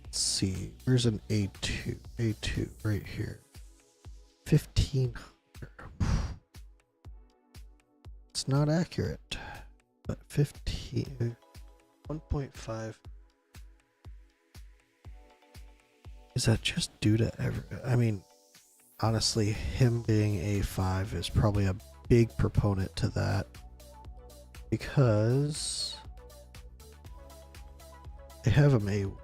Let's see, where's an A2? A2 right here. 1500. It's not accurate, but 15, 1.5. Is that just due to I mean, honestly, him being A5 is probably a big proponent to that, because they have him A1.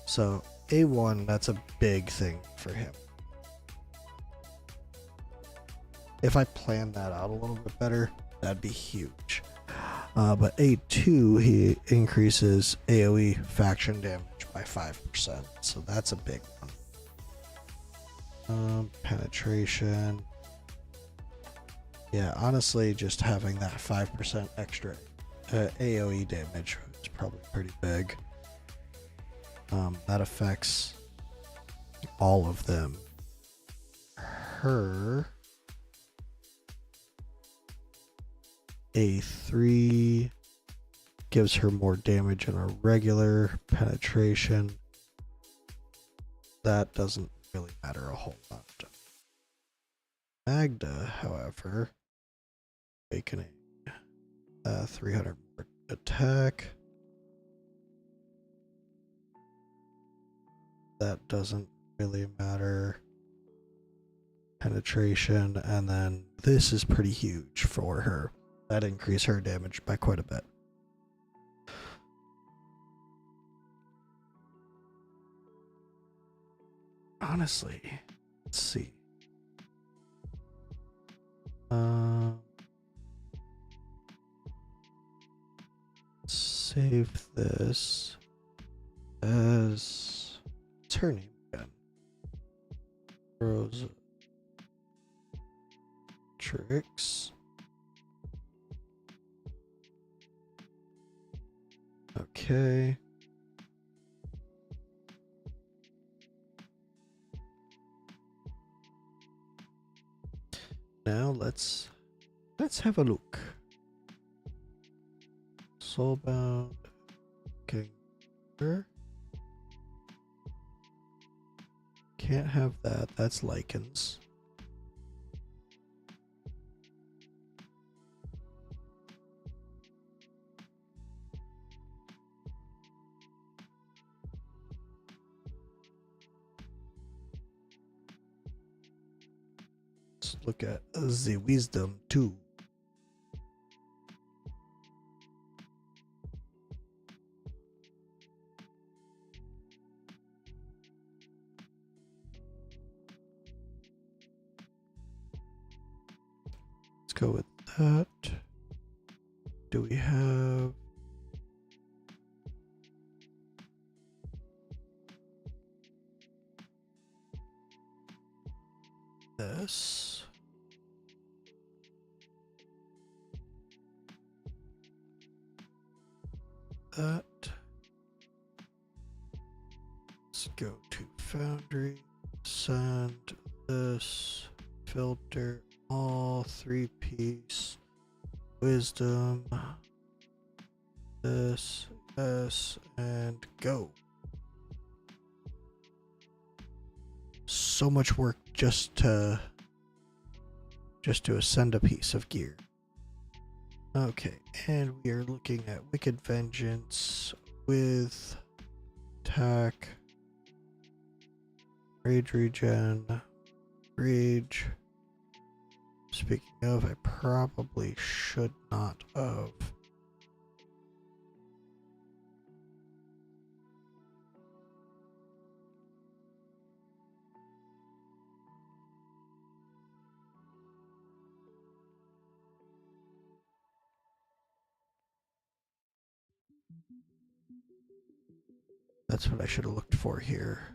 So A1, that's a big thing for him. If I planned that out a little bit better, that'd be huge. But A2, he increases AoE faction damage by 5%, so that's a big one. Penetration. Yeah, honestly, just having that 5% extra AoE damage is probably pretty big. That affects all of them her a 3, gives her more damage in a regular penetration. That doesn't really matter a whole lot. Magda, however, awakening 300 more attack. That doesn't really matter. Penetration, and then this is pretty huge for her. That increased her damage by quite a bit. Honestly, let's see. Save this as, what's her name again? Rose Tricks. Okay. Now let's have a look. Soulbound Kinger. Can't have that. That's lichens. Let's look at the wisdom too. Let's go with that. Do we have this? That. Let's go to Foundry, send this, filter all 3-piece, wisdom, this, S, and go. So much work just to ascend a piece of gear. Okay, and we are looking at Wicked Vengeance with attack, rage regen, rage. Speaking of, I probably should not have. That's what I should have looked for here.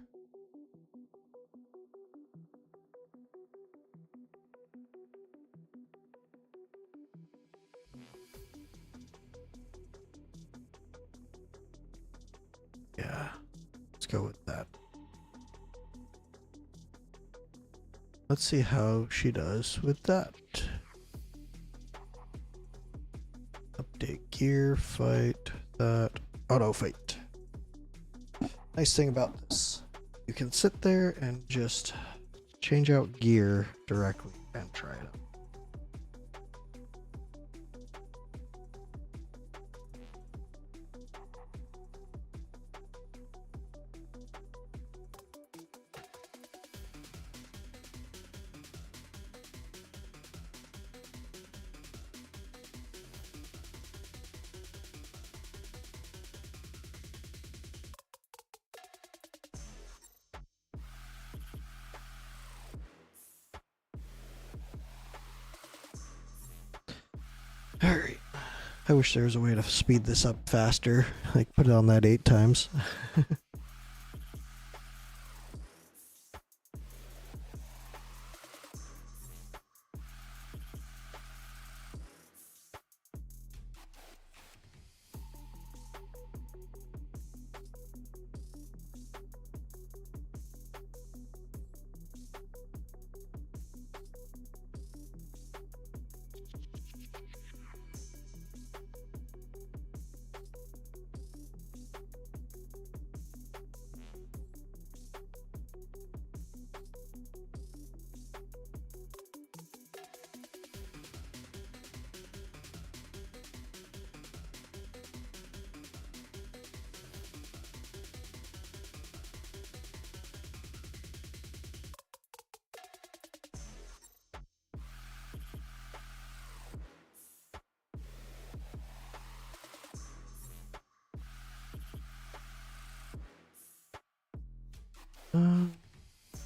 Yeah, let's go with that. Let's see how she does with that. Update gear, fight, that, auto fight. Nice thing about this, you can sit there and just change out gear directly and try it out. Alright. I wish there was a way to speed this up faster. Like put it on that 8 times.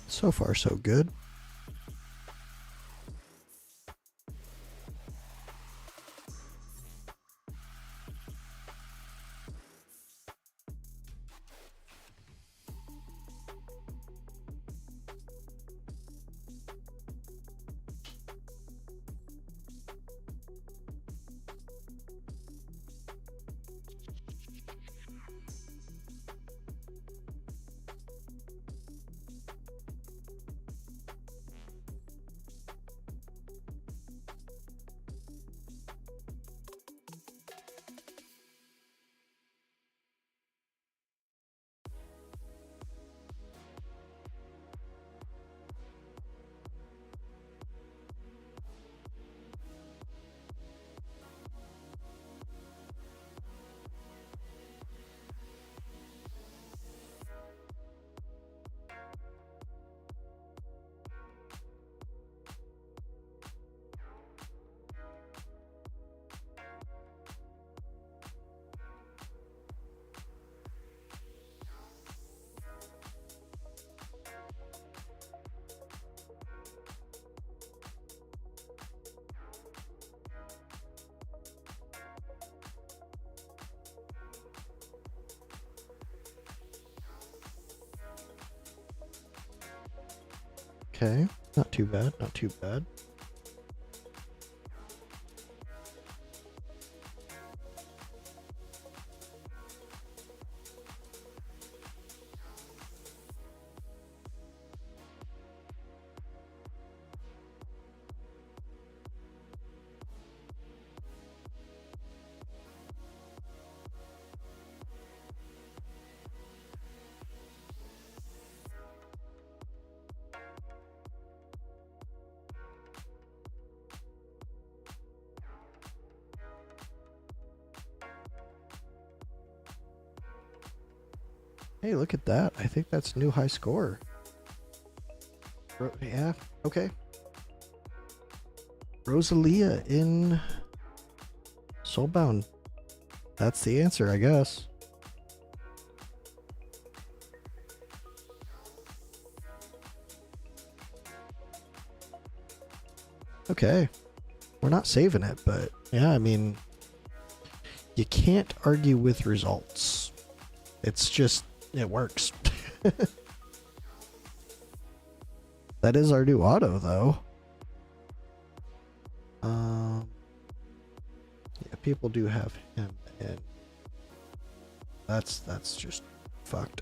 So far, so good. Okay, not too bad, not too bad. Hey, look at that. I think that's new high score. Yeah, okay. Rosalia in Soulbound. That's the answer, I guess. Okay. We're not saving it, but yeah, I mean, you can't argue with results. It's just, it works. That is our new auto, though. Yeah, people do have him, and that's just fucked.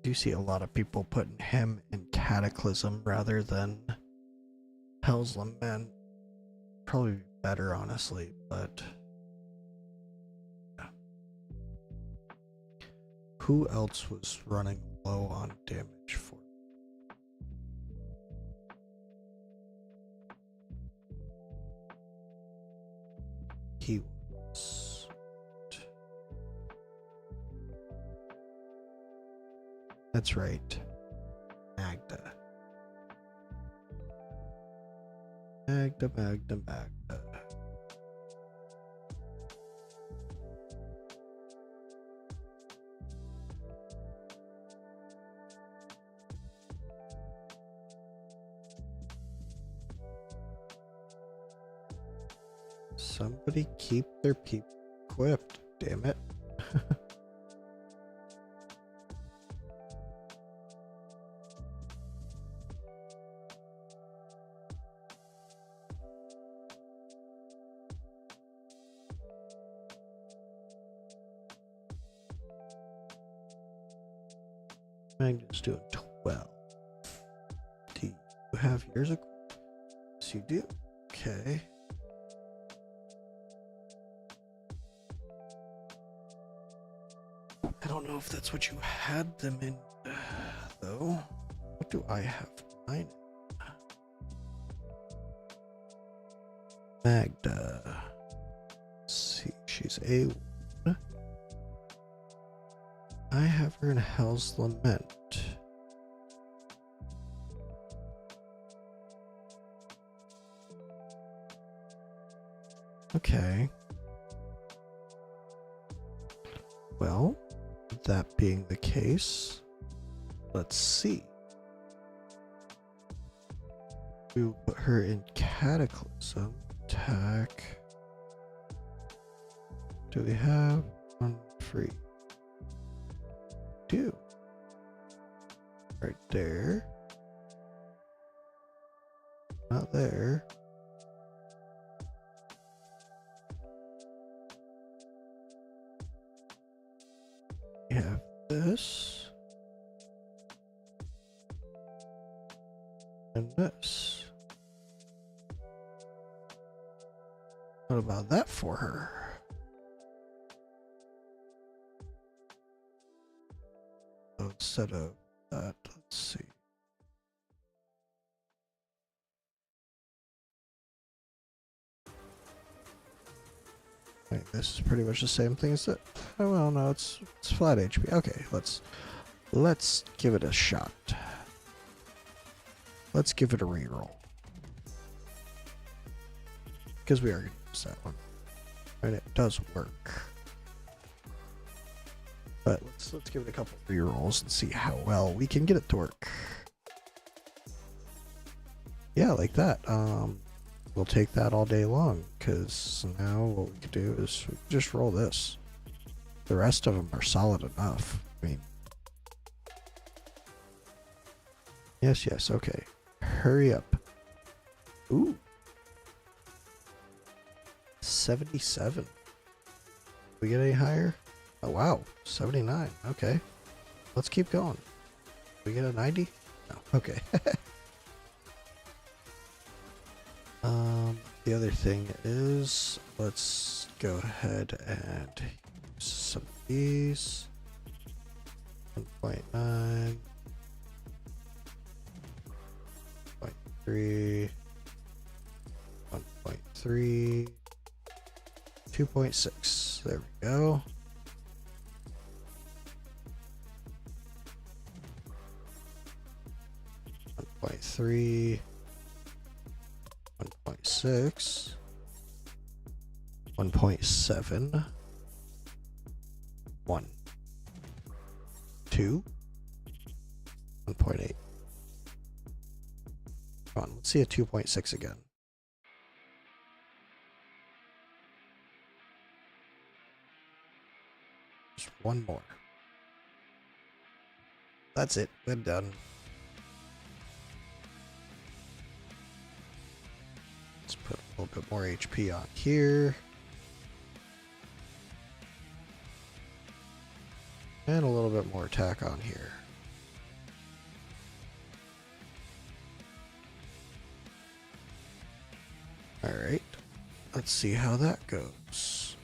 Do see a lot of people putting him in Cataclysm rather than Hell's Lament. Probably better, honestly, but yeah. Who else was running low on damage for? He was. That's right. Magda. Magda. Somebody keep their people equipped, damn it. Magnus doing 12. Do you have yours equipped? Yes, you do. Okay. I don't know if that's what you had them in, though. What do I have mine in? Magda. Let's see, she's A. I have her in Hell's Lament. Okay. Well, that being the case, let's see. We will put her in Cataclysm. Attack. Do we have one free? Do. Right there. Not there. We have this. And this. What about that for her? So instead of that, let's see. Wait, this is pretty much the same thing as that. Oh well, no, it's flat HP. Okay, let's give it a shot. Let's give it a reroll. Because we are going to use that one. And it does work. But let's give it a couple rerolls and see how well we can get it to work. Yeah, like that. We'll take that all day long, because now what we could do is just roll this. The rest of them are solid enough. I mean, yes, okay. Hurry up. Ooh. 77. We get any higher? Oh wow, 79. Okay. Let's keep going. We get a 90? No. Okay. The other thing is, let's go ahead and use some of these. 1.9, 0.3, 1.3, 2.6. There we go. .3, 1.6, 1.7, 1, 2, 1.8. Come on, let's see a 2.6 again. Just one more. That's it. We're done. Let's put a little bit more HP on here. And a little bit more attack on here. Alright. Let's see how that goes.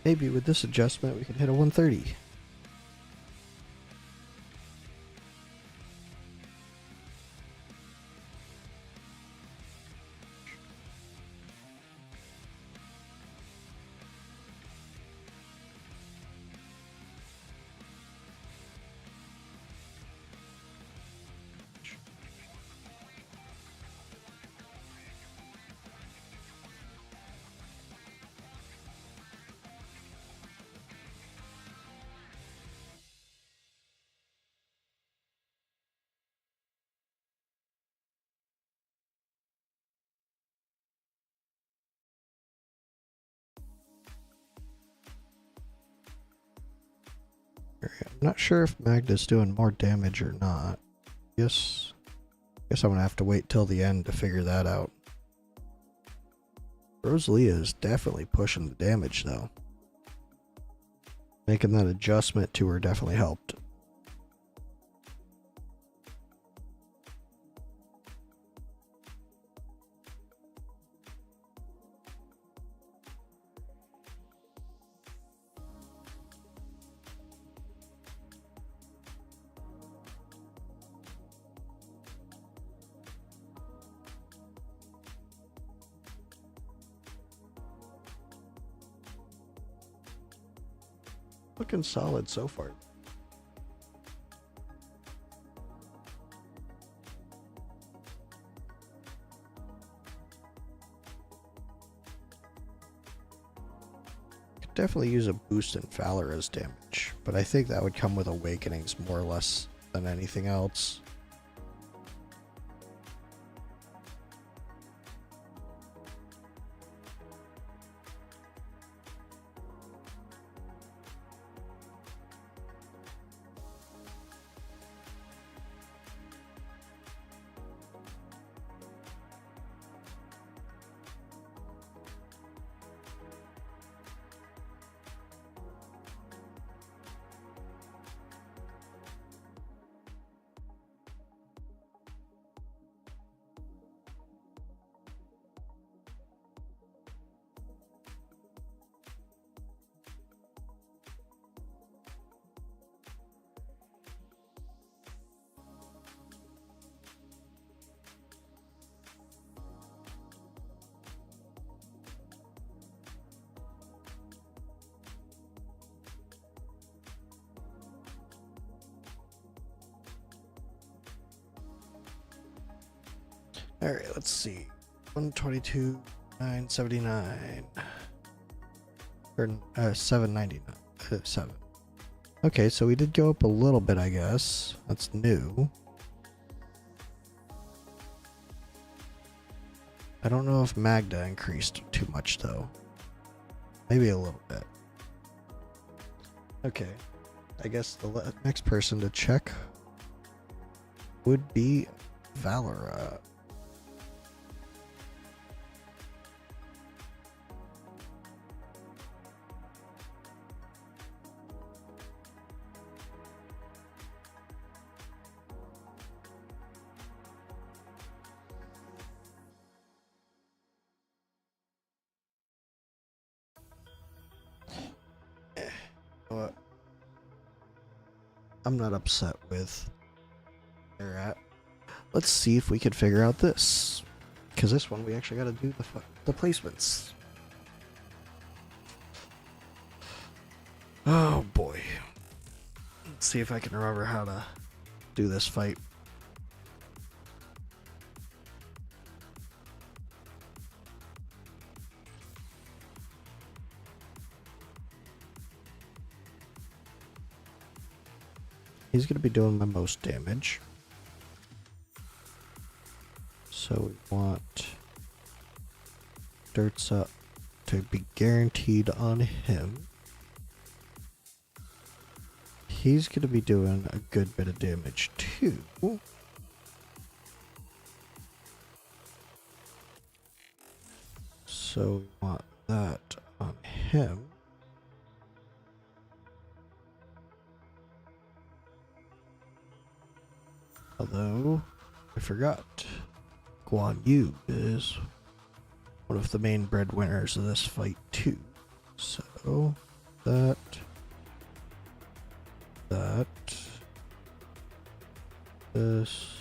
Maybe with this adjustment we can hit a 130. I'm not sure if Magda's doing more damage or not. Guess I'm gonna have to wait till the end to figure that out. Rosalia is definitely pushing the damage though. Making that adjustment to her definitely helped. Looking solid so far. Could definitely use a boost in Valera's damage, but I think that would come with Awakenings more or less than anything else. Alright, let's see. 122, 979. Or 799. 7. Okay, so we did go up a little bit, I guess. That's new. I don't know if Magda increased too much, though. Maybe a little bit. Okay. I guess the next person to check would be Valera. What? I'm not upset with where they're at. Let's see if we can figure out this. Because this one we actually got to do the placements. Oh boy. Let's see if I can remember how to do this fight. He's going to be doing my most damage. So we want Dirt's Up to be guaranteed on him. He's going to be doing a good bit of damage too. So we want that on him. Although, I forgot, Guan Yu is one of the main breadwinners of this fight too. So, that, this,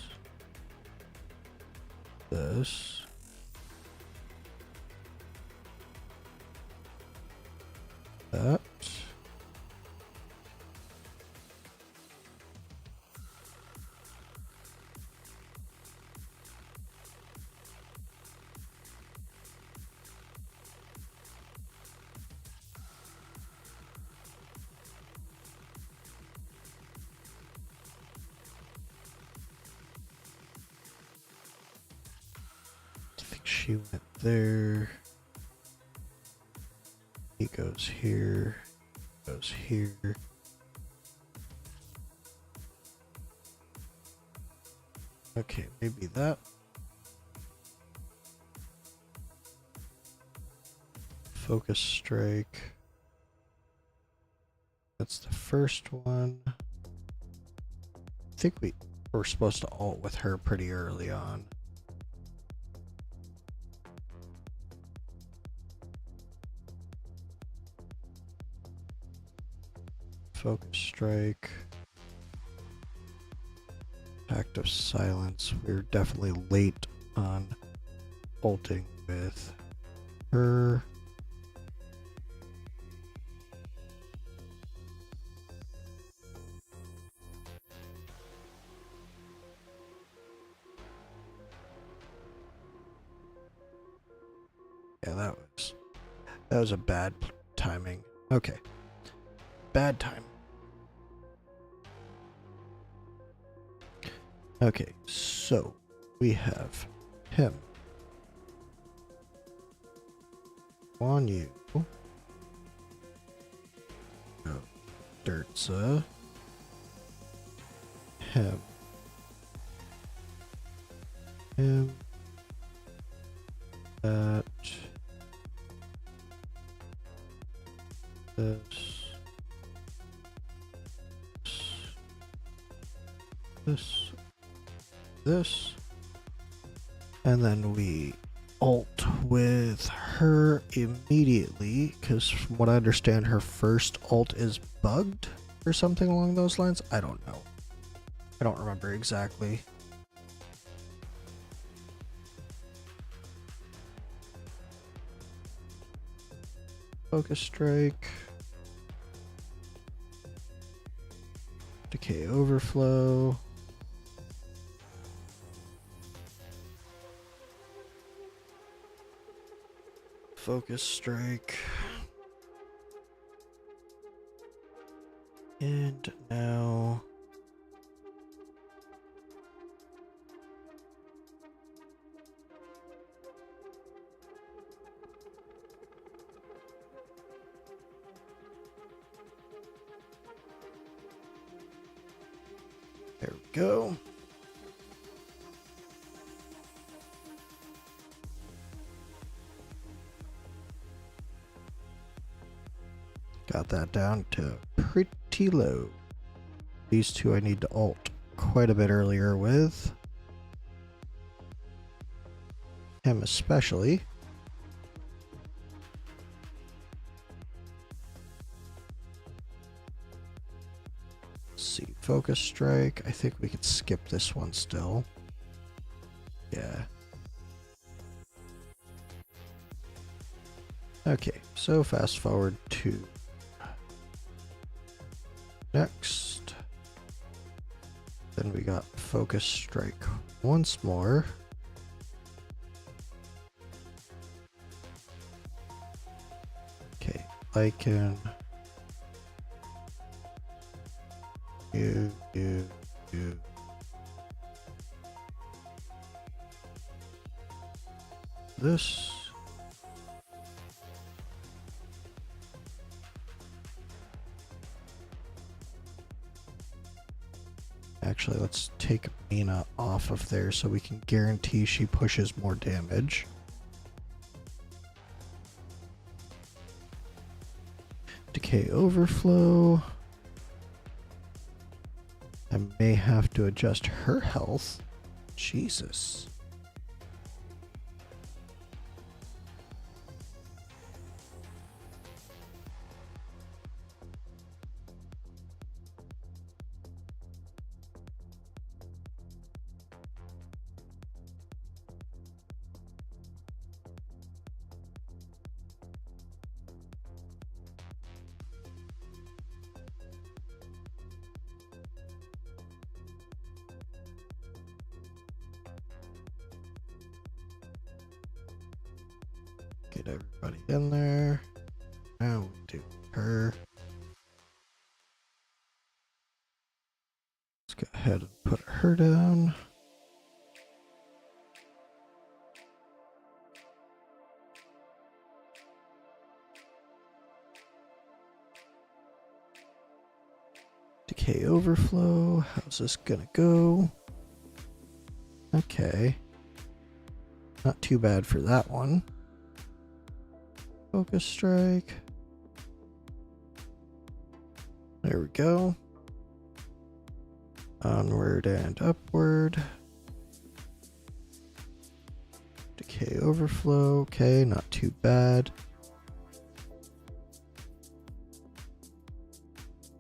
that. She went there. He goes here. Goes here. Okay, maybe that. Focus strike. That's the first one. I think we were supposed to ult with her pretty early on. Focus strike. Act of silence. We're definitely late on ulting with her. Yeah, that was a bad timing. Okay. Bad time. Okay, so we have him. On you. Oh, Dirtza. Him. Him. That. This. This. This. And then we ult with her immediately, because from what I understand, her first ult is bugged or something along those lines. I don't know. I don't remember exactly. Focus strike. Decay overflow. Focus strike. And now there we go. Got that down to pretty low. These two I need to ult quite a bit earlier with. Him especially. Let's see, focus strike. I think we could skip this one still. Yeah. Okay, so fast forward to next. Then we got focus strike once more. Okay, I can you this. Actually, let's take Mina off of there so we can guarantee she pushes more damage. Decay overflow. I may have to adjust her health. Jesus. Get everybody in there. Now we'll do her. Let's go ahead and put her down. Decay overflow. How's this gonna go? Okay. Not too bad for that one. Focus strike. There we go. Onward and upward. Decay overflow. Okay, not too bad.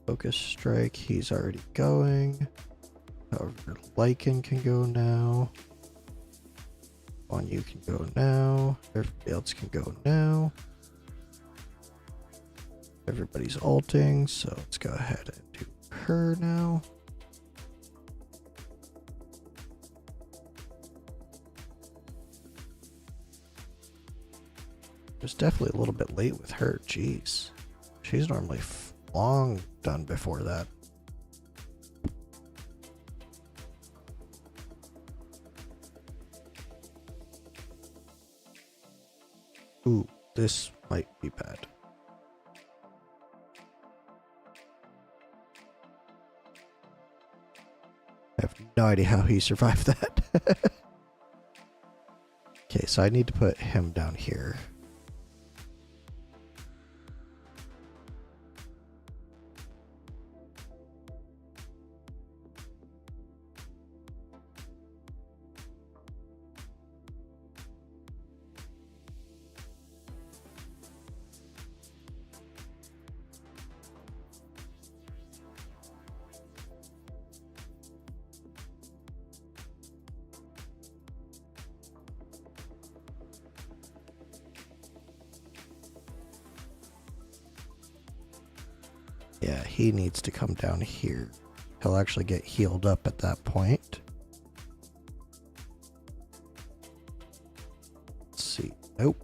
Focus strike, he's already going. However, Lycan can go now. On you can go now. Everybody else can go now. Everybody's ulting, so let's go ahead and do her now. It was definitely a little bit late with her. Jeez. She's normally long done before that. Ooh, this might be bad. I have no idea how he survived that. Okay, so I need to put him down here. Yeah, he needs to come down here. He'll actually get healed up at that point. Let's see. Nope.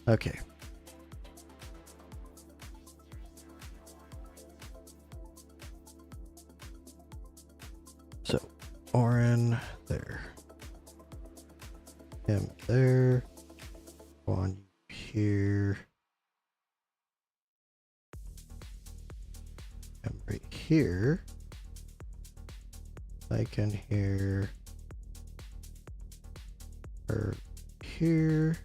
Okay. So, Orin there. Him there. On here. I'm right here. Lycan here. Her here.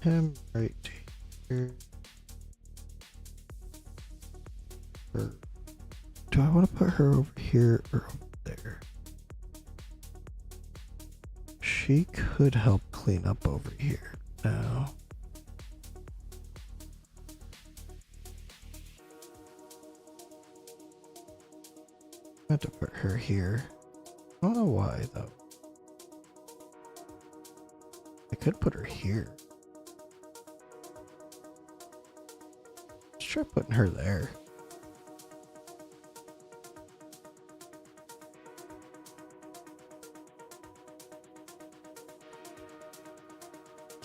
Him right here. Her. Do I want to put her over here or over there? She could help clean up over here now. I have to put her here. I don't know why though. I could put her here. Let's try putting her there.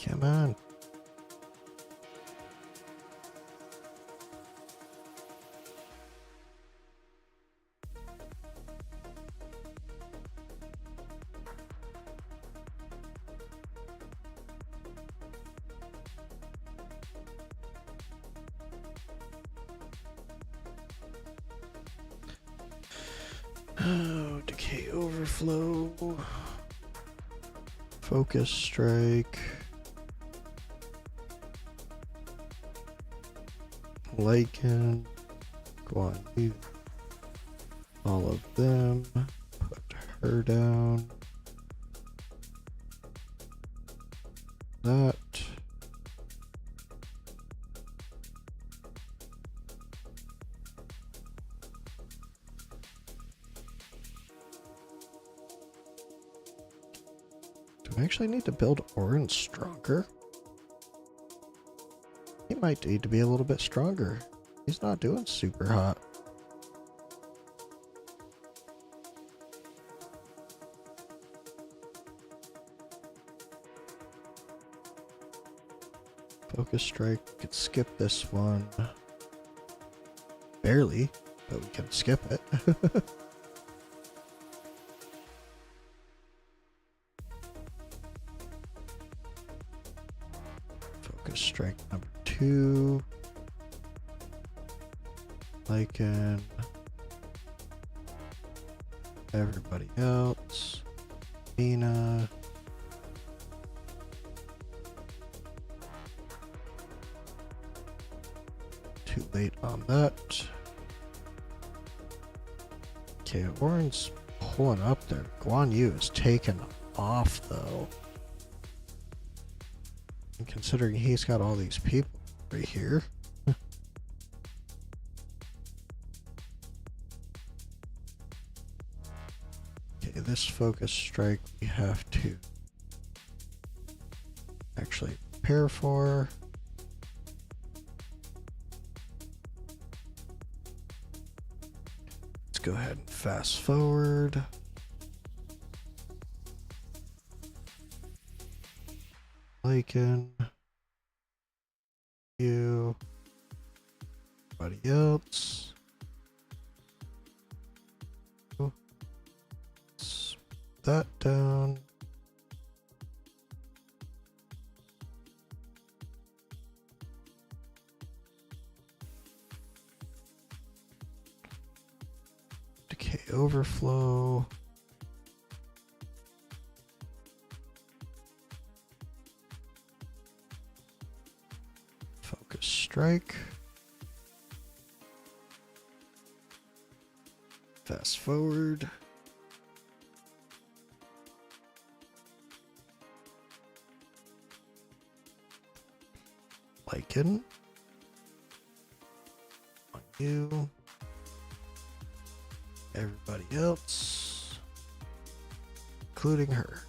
Come on. Oh, decay overflow. Focus strike. Lycan. Go on you. All of them. Put her down. That. Do I actually need to build Orin stronger? He might need to be a little bit stronger. He's not doing super hot. Focus strike. Could skip this one. Barely, but we can skip it. Focus strike number 2. Lycan. Everybody else. Mina. Too late on that. Okay, Orin's pulling up there. Guan Yu is taken off though. And considering he's got all these people right here. Okay, this focus strike we have to actually prepare for. Let's go ahead and fast forward. Lycan. You. Everybody else. That down. Decay overflow. Focus strike. Fast forward. Lycan. On you. Everybody else. Including her.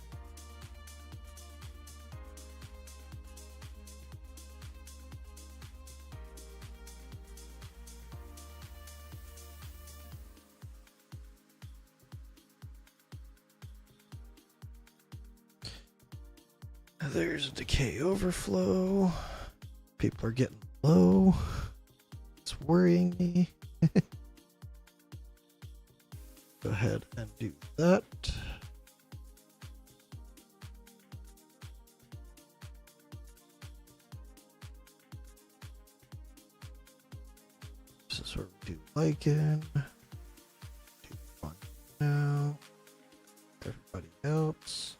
There's a decay overflow. People are getting low. It's worrying me. Go ahead and do that. This is where we do Lycan. Do one now. Everybody else.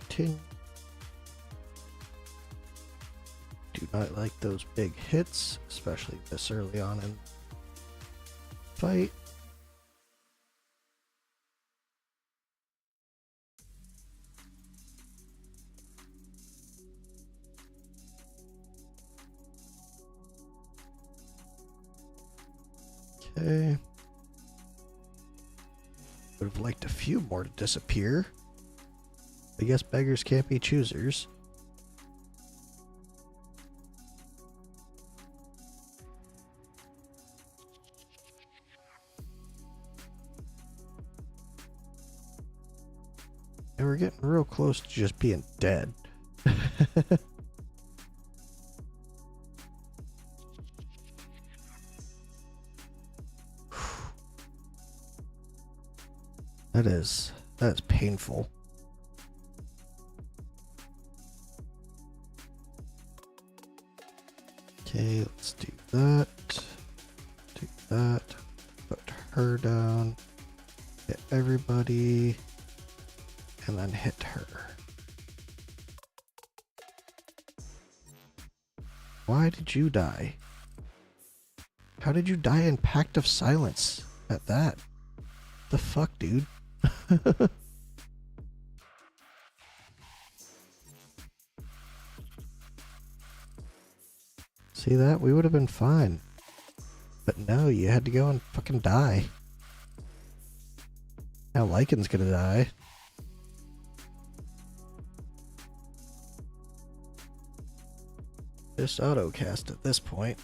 Continue. Do not like those big hits, especially this early on in fight. Okay. Would have liked a few more to disappear. I guess beggars can't be choosers. And we're getting real close to just being dead. That is painful. Okay, let's do that. Do that. Put her down. Hit everybody. And then hit her. Why did you die? How did you die in Pact of Silence at that? The fuck, dude? See that? We would have been fine. But no, you had to go and fucking die. Now Lycan's gonna die. Just auto cast at this point.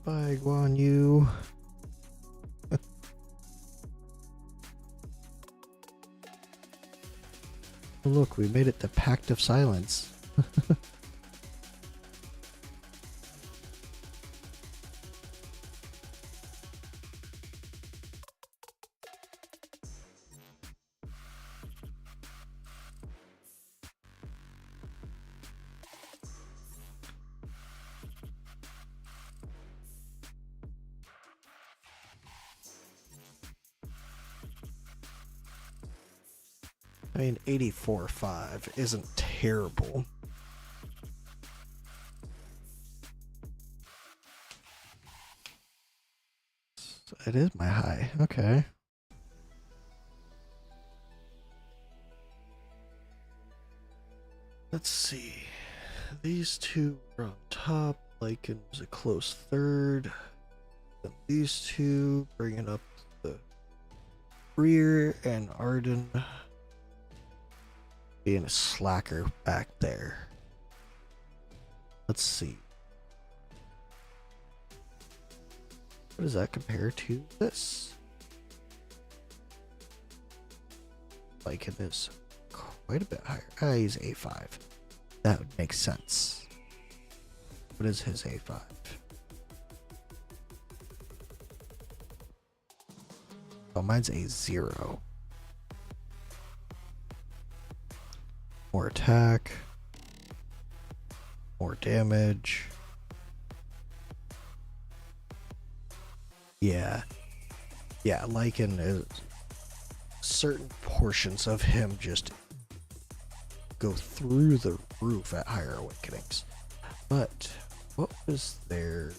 Goodbye, Guan Yu. Look, we made it the Pact of Silence. I mean, 84.5 isn't terrible. It is my high. Okay. Let's see. These two are on top. Lycan was a close third. Then these two bringing up the rear, and Arden being a slacker back there. Let's see. What does that compare to this? Lycan is quite a bit higher. Ah, he's A5. That would make sense. What is his A5? Oh, mine's A0. More attack. More damage. Yeah. Yeah, Lycan is... certain portions of him just go through the roof at higher awakenings. But what was their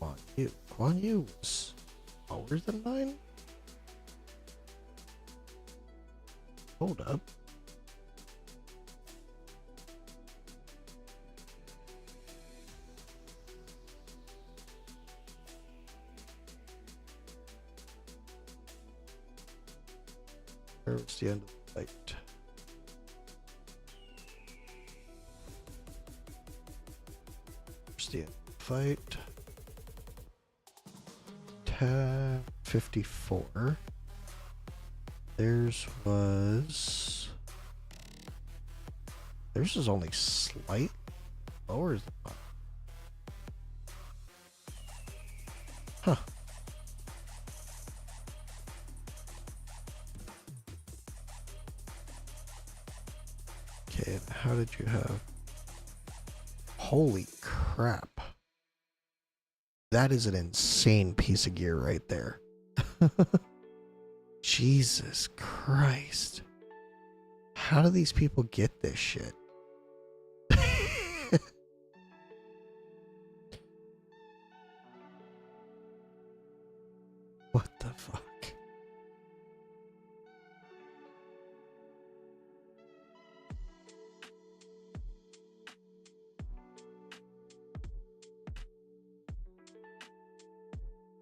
Guan Yu? Guan Yu was lower than mine? Hold up. Where was the end of the fight? Where's the end of the fight? Tab 54. Theirs is only slightly lower than mine. Huh. Okay, and how did you have... Holy crap. That is an insane piece of gear right there. Jesus Christ. How do these people get this shit? What the fuck?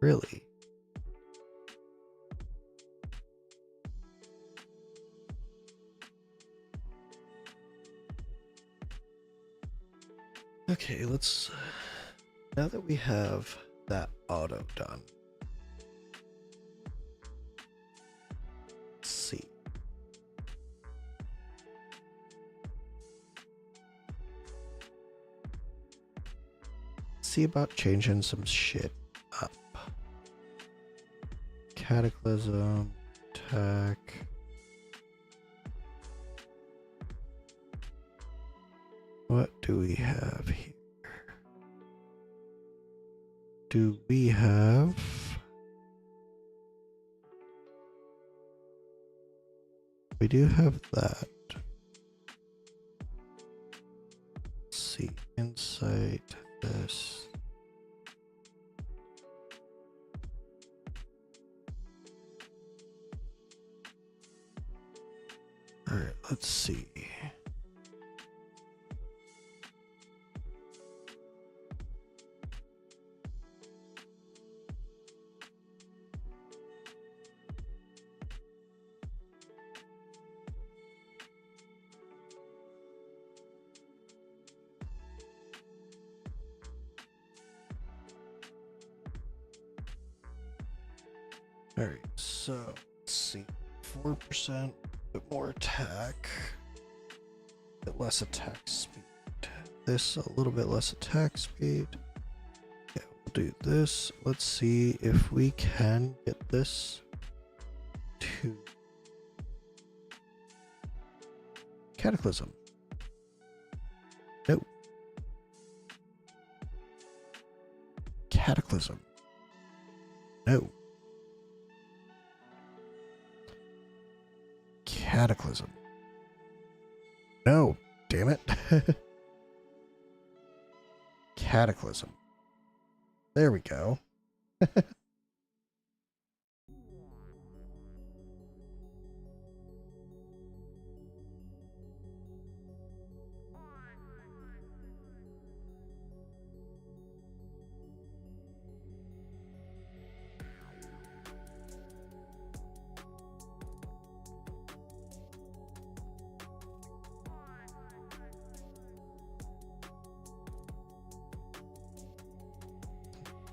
Really? Okay, let's... now that we have that auto done, let's see. See about changing some shit up. Cataclysm, attack. What do we have here? Do we have... we do have that. Let's see. Insight, this. Alright, let's see. Alright, so let's see. 4%, bit more attack, a bit less attack speed. This a little bit less attack speed. Yeah, we'll do this. Let's see if we can get this to Cataclysm. No. Cataclysm. No. Cataclysm. No, damn it. Cataclysm. There we go.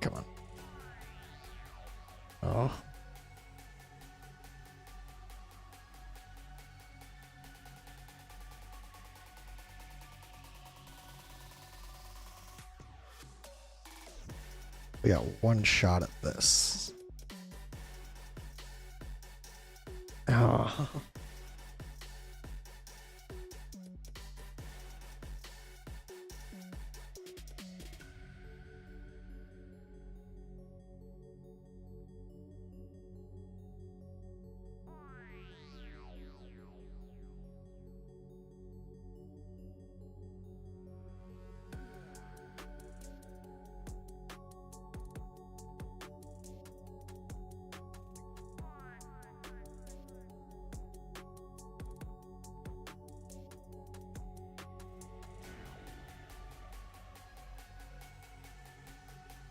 Come on. Oh. We got one shot at this. Oh.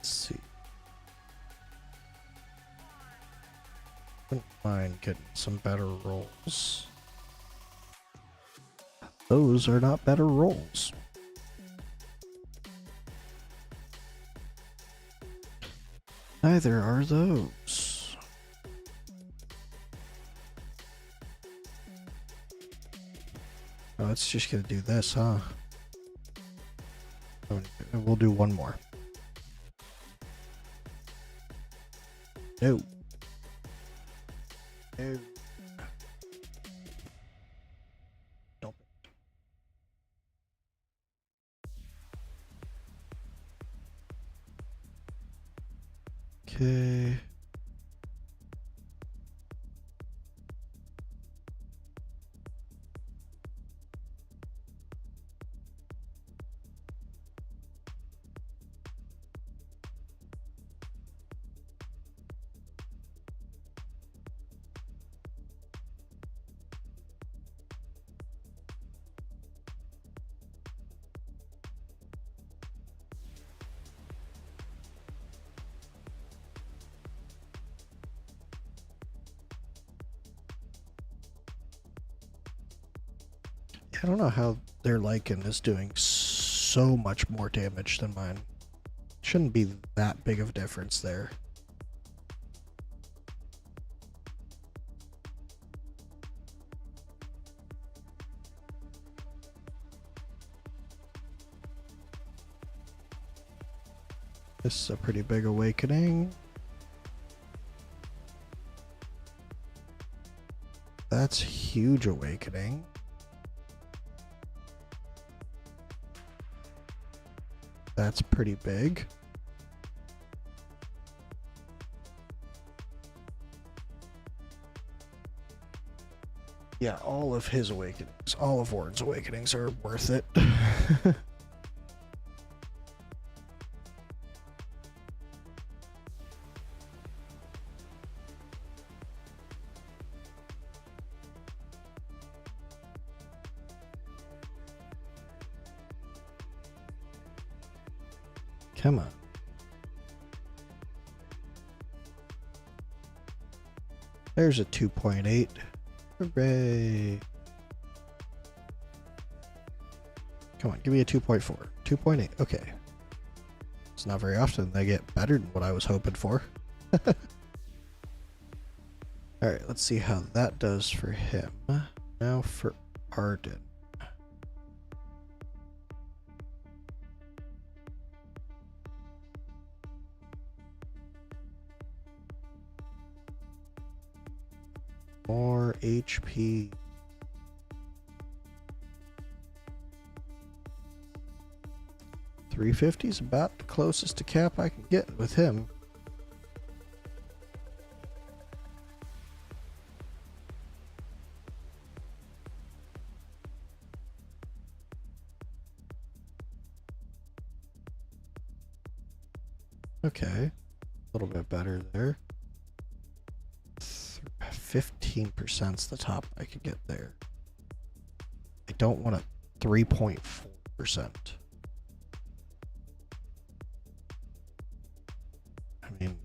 Let's see. Wouldn't mind getting some better rolls. Those are not better rolls. Neither are those. Oh, it's just gonna do this, huh? Oh, we'll do one more. No. No. Don't. Okay. I don't know how their Lycan is doing so much more damage than mine. Shouldn't be that big of a difference there. This is a pretty big awakening. That's huge awakening. That's pretty big. Yeah, all of his awakenings, all of Warren's awakenings are worth it. Come on. There's a 2.8. Hooray. Come on, give me a 2.4. 2.8. Okay. It's not very often they get better than what I was hoping for. Alright, let's see how that does for him. Now for Arden. More HP. $350 is about the closest to cap I can get with him. Okay, a little bit better there. 15% is the top I could get there. I don't want a 3.4%. I mean,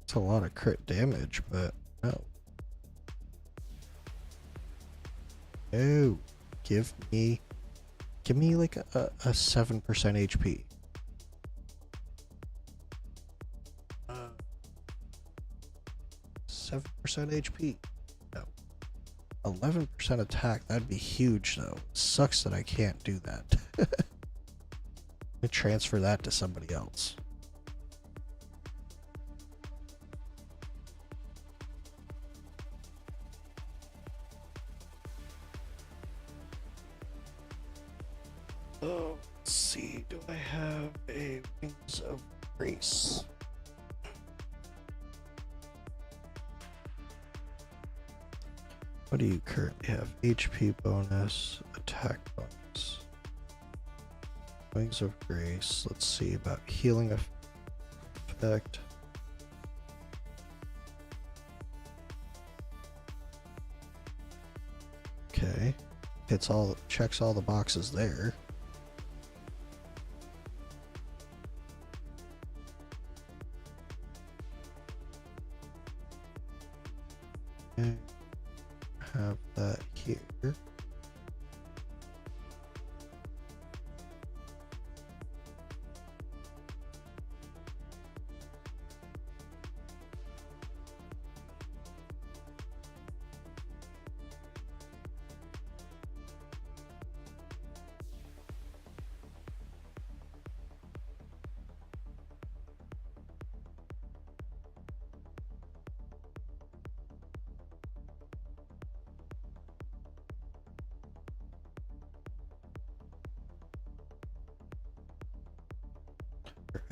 it's a lot of crit damage, but no. Oh, give me like a 7% HP. 7% HP. No. 11% attack. That'd be huge, though. Sucks that I can't do that. Transfer that to somebody else. Oh, let's see. Do I have a Wings of Grace? What do you currently have? HP bonus, attack bonus. Wings of Grace. Let's see about healing effect. Okay. Checks all the boxes there. Okay. Have that here.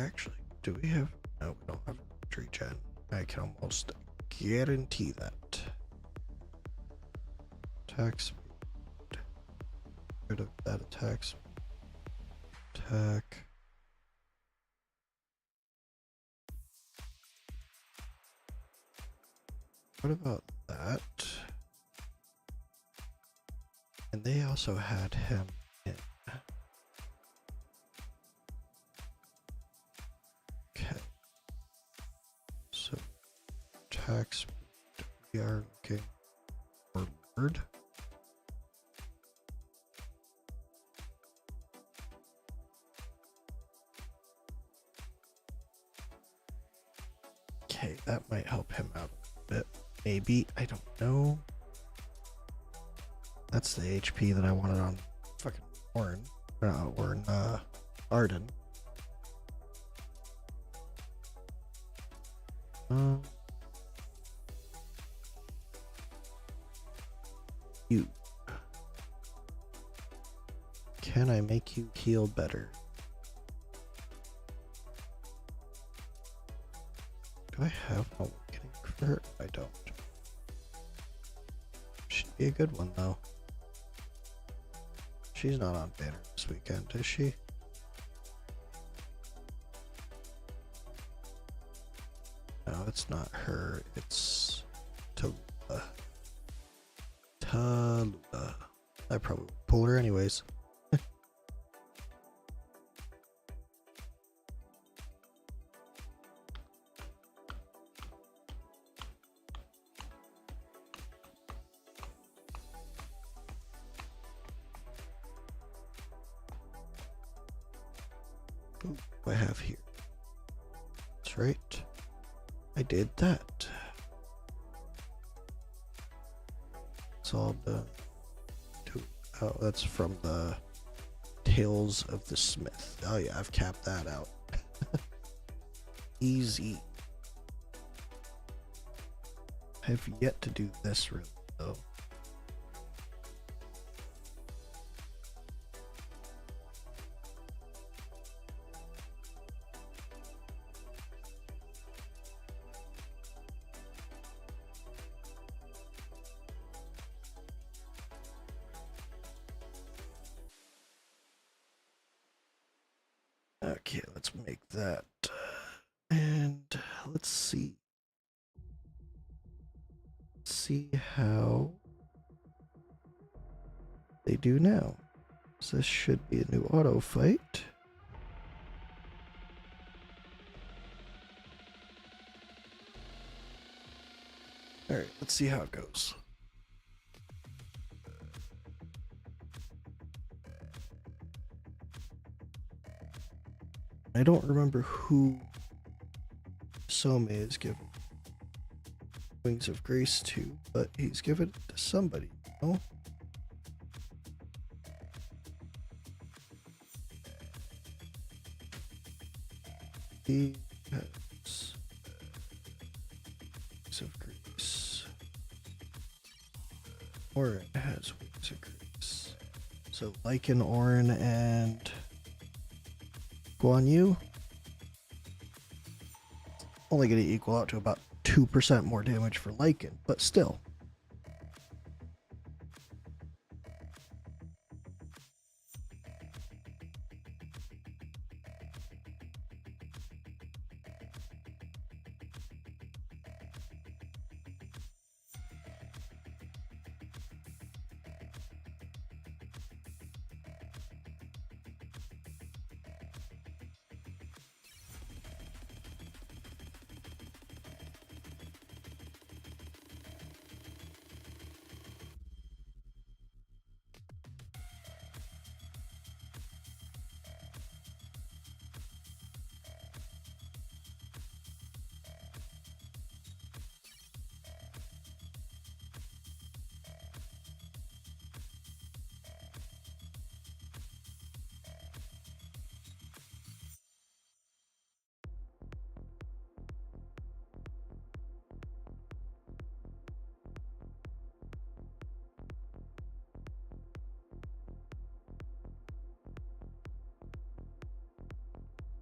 Actually, do we have... No, we don't have regen. I can almost guarantee that. Attack speed. Rid of that attack speed. Attack. What about that? And they also had him in. Okay. So, attack speed. We are looking for Lord. Okay, that might help him out a bit. Maybe, I don't know. That's the HP that I wanted on fucking Warren. Warren, Arden. You. Can I make you heal better? Do I have Awakening for her? I don't. Should be a good one, though. She's not on banner this weekend, is she? No, it's not her. It's Tallulah. Tallulah. I probably would pull her anyways. What do I have here? That's right. I did that. It's all done. Oh, that's from the Tales of the Smith. Oh yeah, I've capped that out. Easy. I've yet to do this really though. Okay, let's make that. And let's see. See how they do now. So this should be a new auto fight. Alright, let's see how it goes. I don't remember who Some is given Wings of Grace to, but he's given it to somebody, you know? He has Wings of Grace. Orin has Wings of Grace. So Lycan, Orin, and Guan Yu only going to equal out to about 2% more damage for Lycan, but still.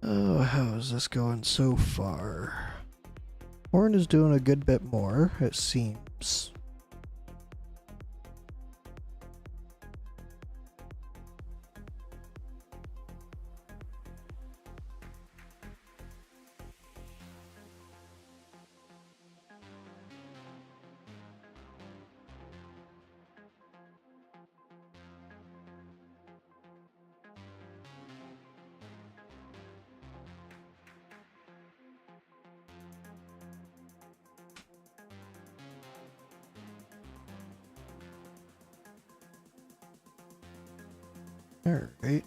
Oh, how is this going so far? Orin is doing a good bit more, it seems. Alright.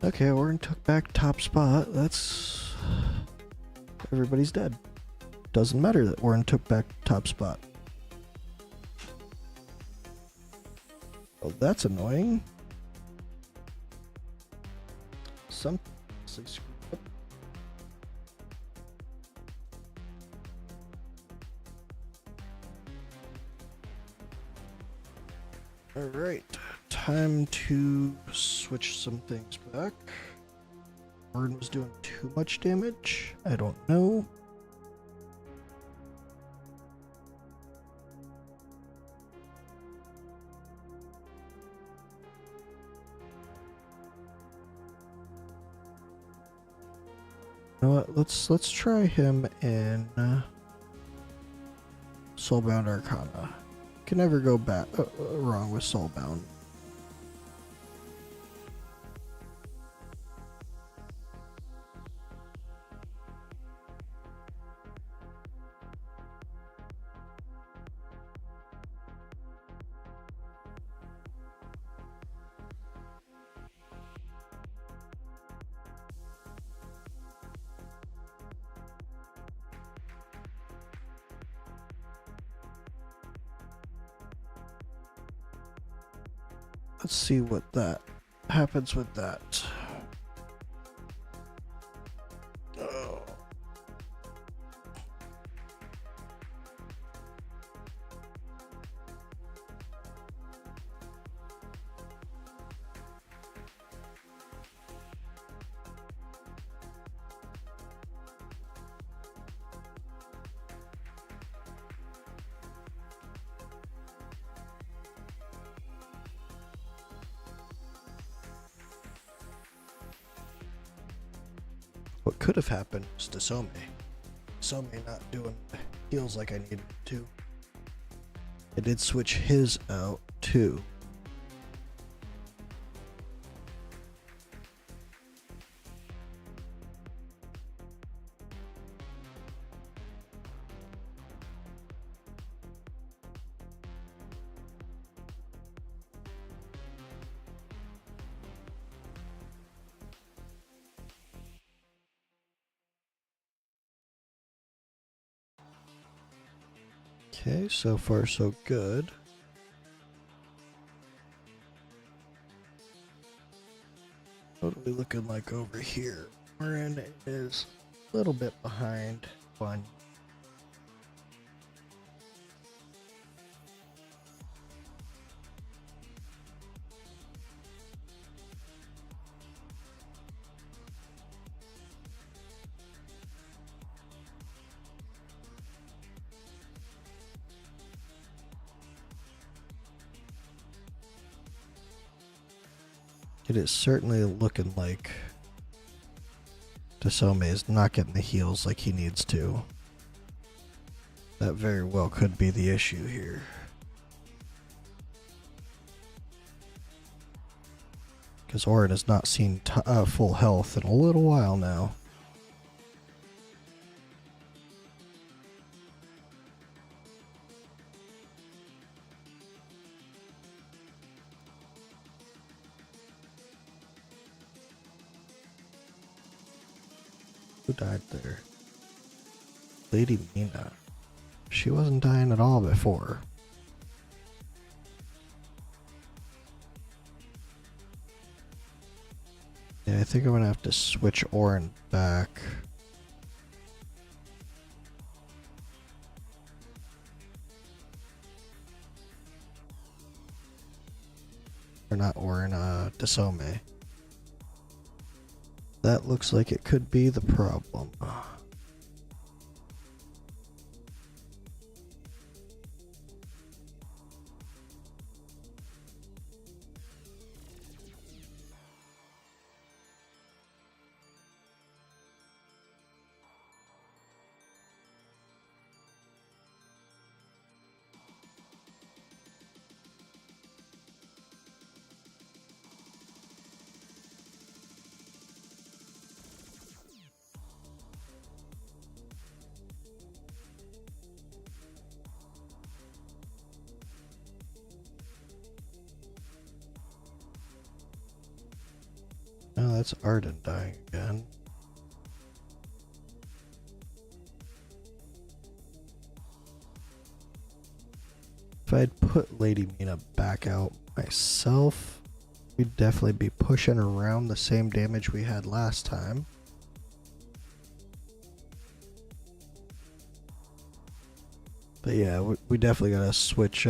Okay, Orin took back top spot. That's... Everybody's dead. Doesn't matter that Orin took back top spot. Oh, that's annoying. Some... Alright, time to switch some things back. Orin was doing too much damage? I don't know. You know what? Let's try him in Soulbound Arcana. Can never go back wrong with Soulbound. let's see what that happens with that. Oh. What could have happened was Dasome. Dasome not doing heals like I needed to. I did switch his out too. Okay, so far so good. What are we looking like over here? Orin is a little bit behind on. It is certainly looking like Dasome is not getting the heals like he needs to. That very well could be the issue here. Because Orin has not seen full health in a little while now. Who died there? Lady Mina. She wasn't dying at all before. Yeah, I think I'm gonna have to switch Orin back. Or not Orin, Dasome. That looks like it could be the problem. Oh, that's Arden dying again. If I'd put Lady Mina back out myself, we'd definitely be pushing around the same damage we had last time. But yeah, we definitely gotta switch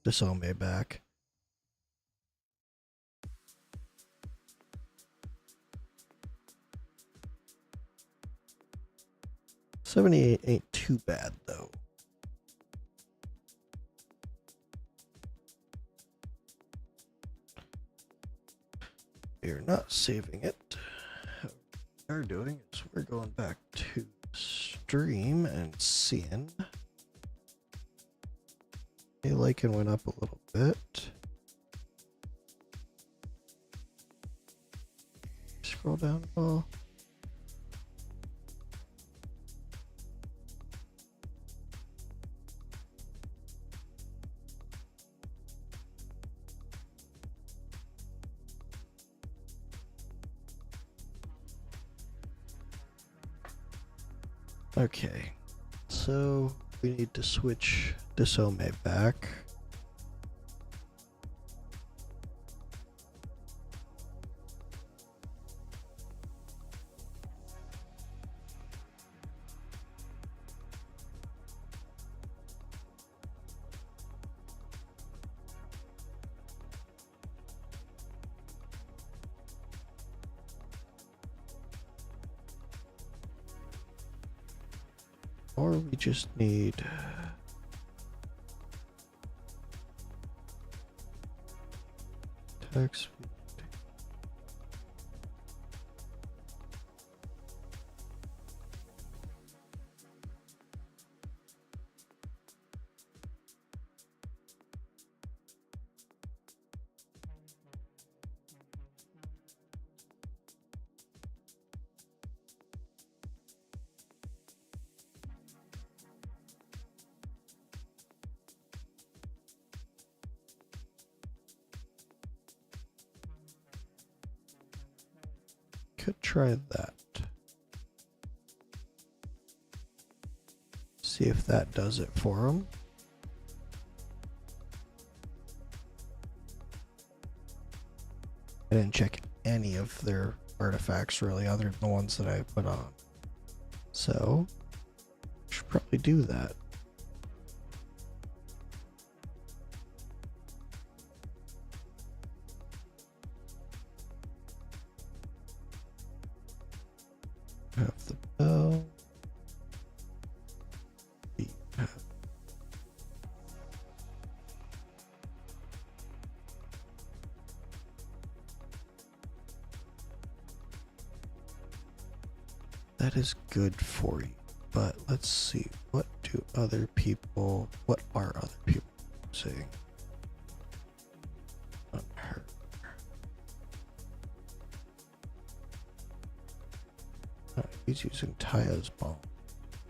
Dasome back. $78 ain't too bad though. We're not saving it. What we are doing is we're going back to stream and seeing. Hey, Lycan went up a little bit. Scroll down a little. Okay, so we need to switch Dasome back. Or we just need text. Could try that. See if that does it for them. I didn't check any of their artifacts really other than the ones that I put on. So, should probably do that. Have the bell. That is good for you, but let's see, what are other people saying on her? He's using Taya's bomb.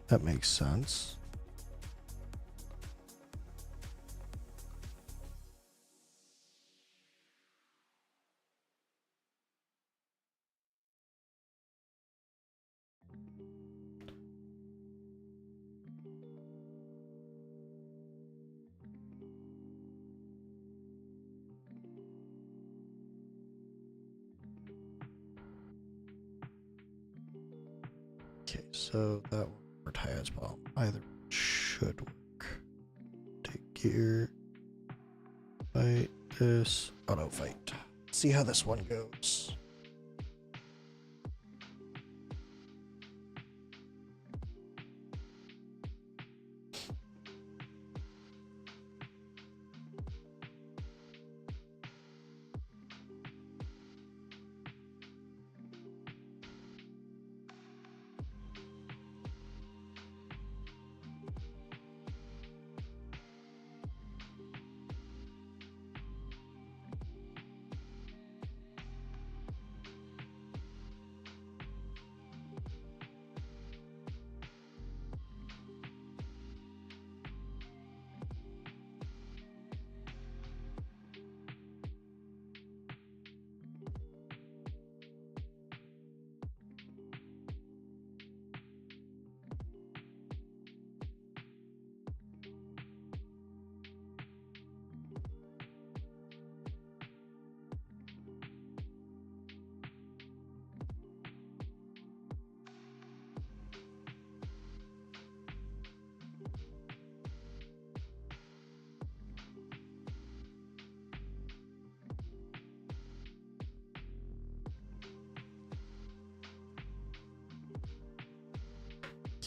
That makes sense. Okay, so that one for Taya's bomb. Either should work. Take gear. Fight this. Auto fight. See how this one goes.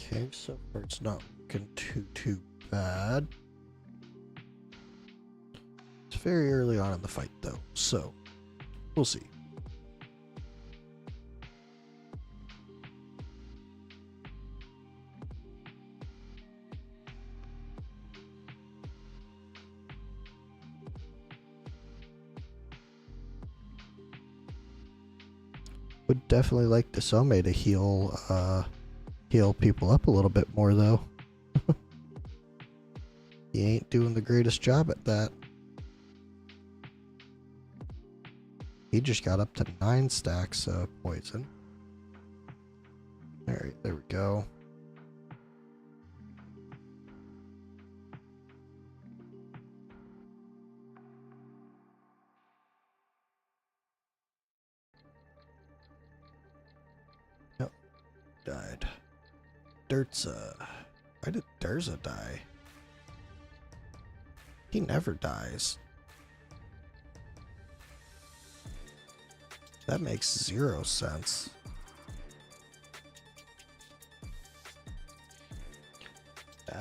Okay, so far it's not looking too bad. It's very early on in the fight though, so we'll see. Would definitely like Desome to heal people up a little bit more though. He ain't doing the greatest job at that. He just got up to 9 stacks of poison. Alright, there we go. Yep, died. Dirtza. Why did Durza die? He never dies. That makes 0 sense.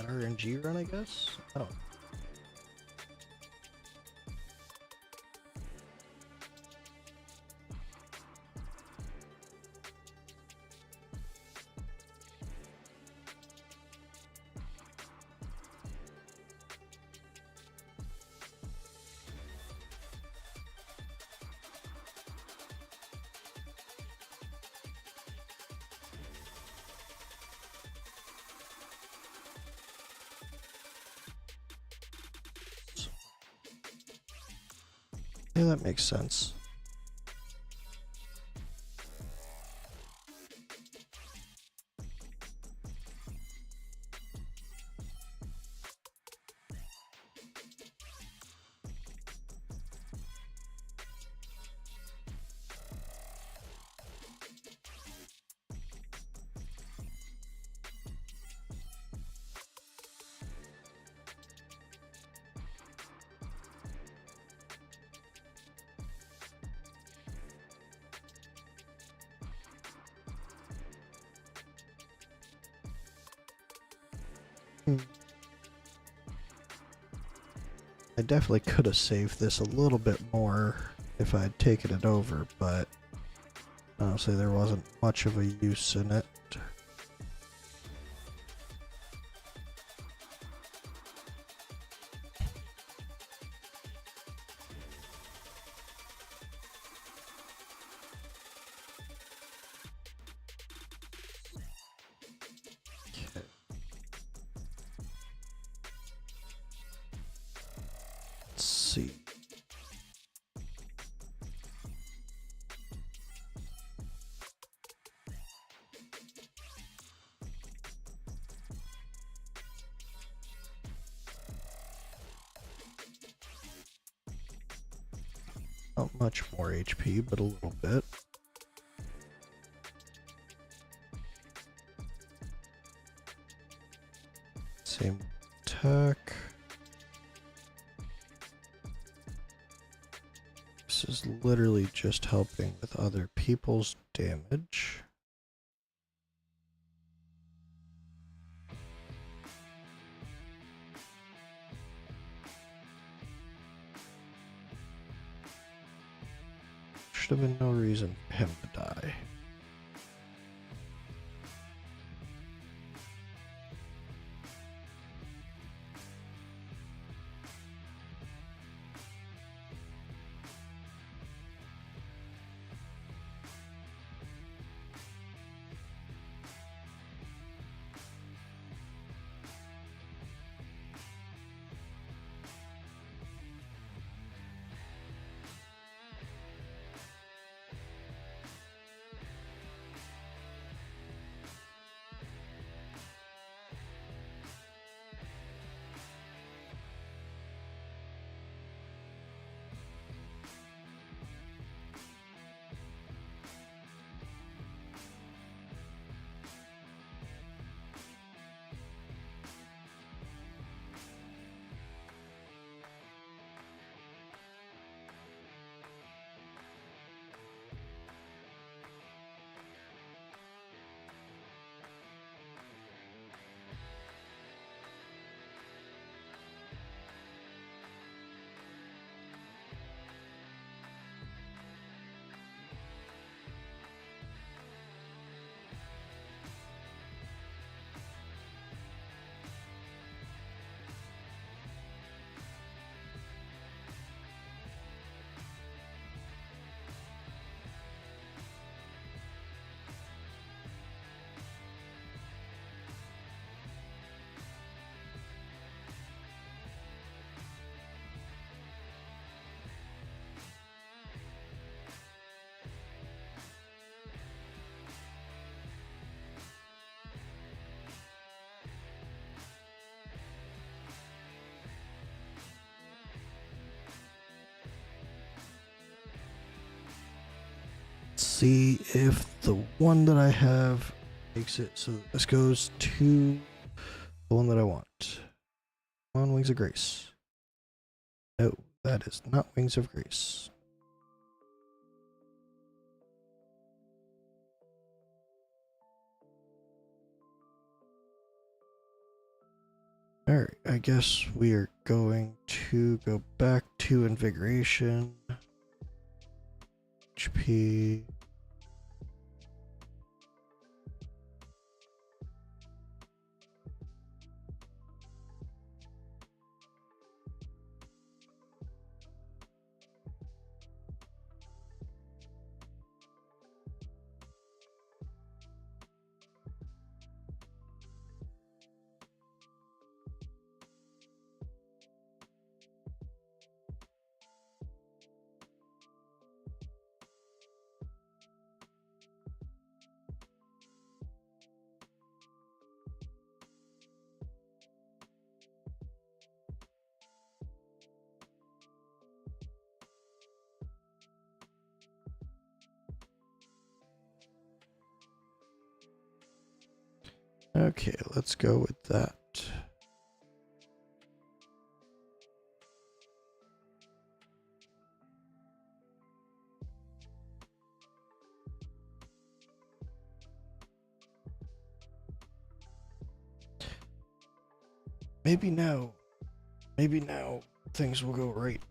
RNG run, I guess? I don't know. Yeah, that makes sense. I definitely could have saved this a little bit more if I had taken it over, but honestly there wasn't much of a use in it. Okay. Let's see. Not much more HP, but a little bit. Same attack. This is literally just helping with other people's damage. Should have been no reason for him to die. See if the one that I have makes it so that this goes to the one that I want. Come on, Wings of Grace. No, that is not Wings of Grace. Alright, I guess we are going to go back to invigoration. HP. Okay, let's go with that. Maybe now things will go right.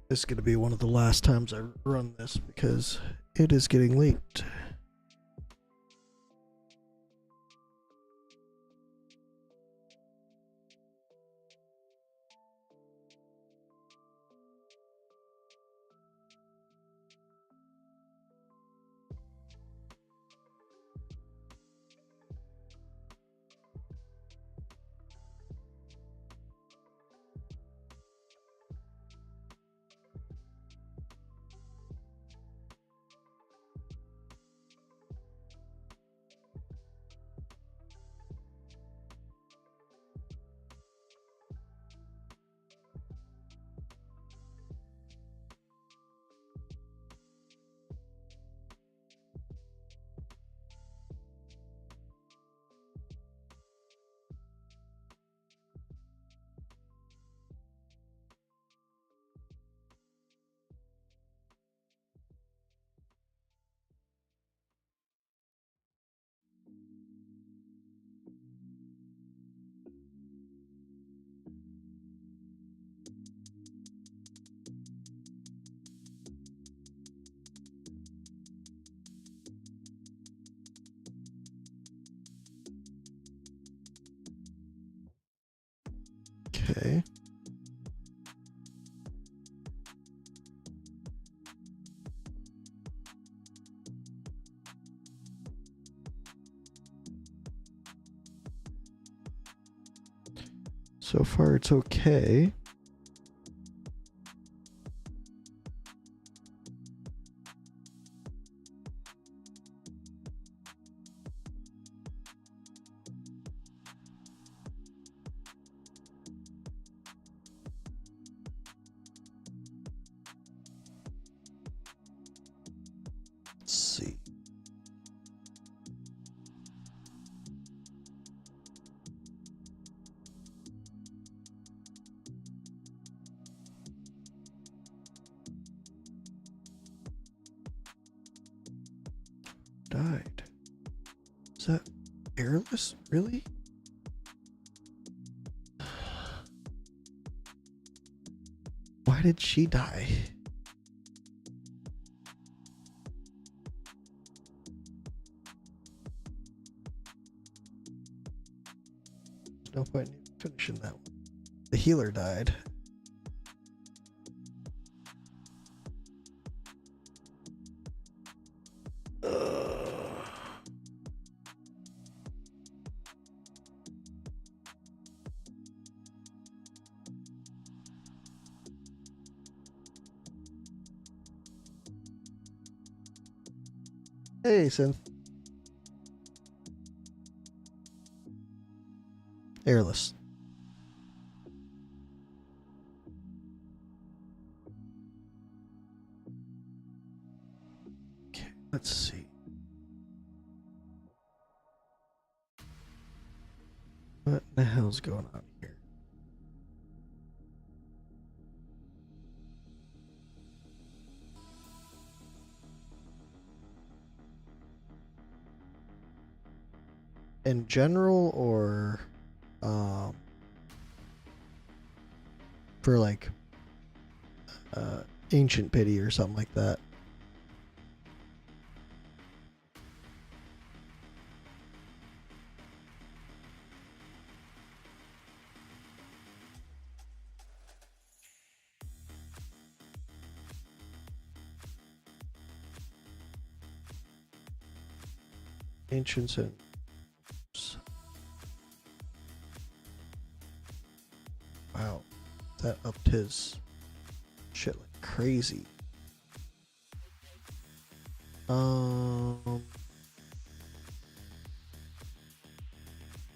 This is going to be one of the last times I run this because it is getting late. Okay. So far it's okay. Let's see. Died. Is that airless? Really? Why did she die? There's no point in finishing that one. The healer died. Hey, Synth. Airless. Okay, let's see. the hell's going on here? In general, or for like ancient pity or something like that? Ancients and wow, that upped his shit like crazy.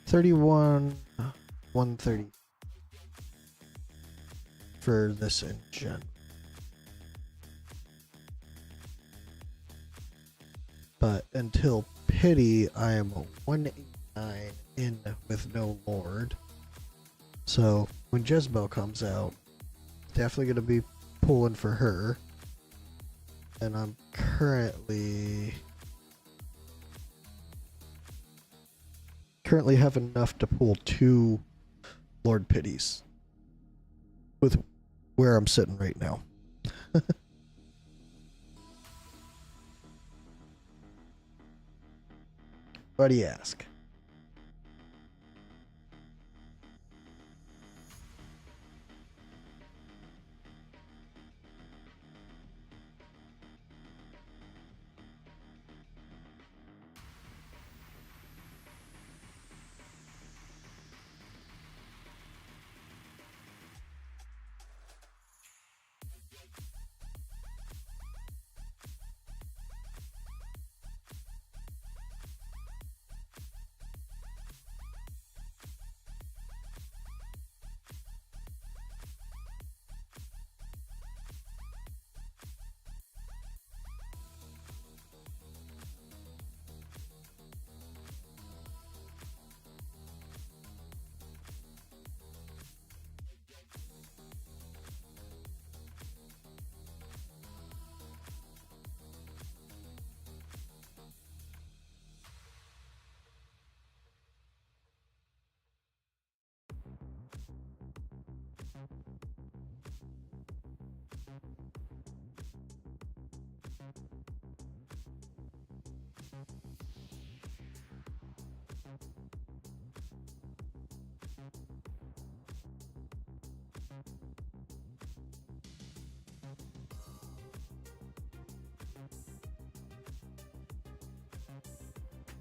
31 130 for this engine. But until pity, I am a 189 in with no lord. So when Jezebel comes out, definitely gonna be pulling for her. And I'm currently have enough to pull 2 Lord Pities with where I'm sitting right now. Why do you ask?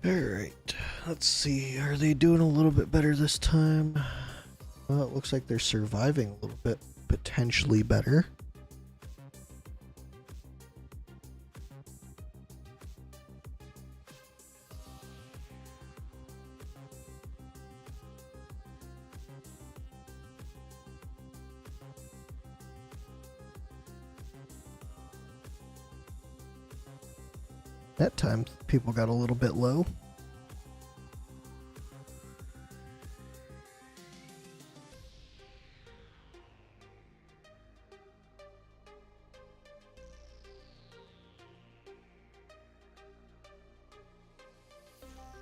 Alright, let's see. Are they doing a little bit better this time? Well, it looks like they're surviving a little bit, potentially better. That time, people got a little bit low.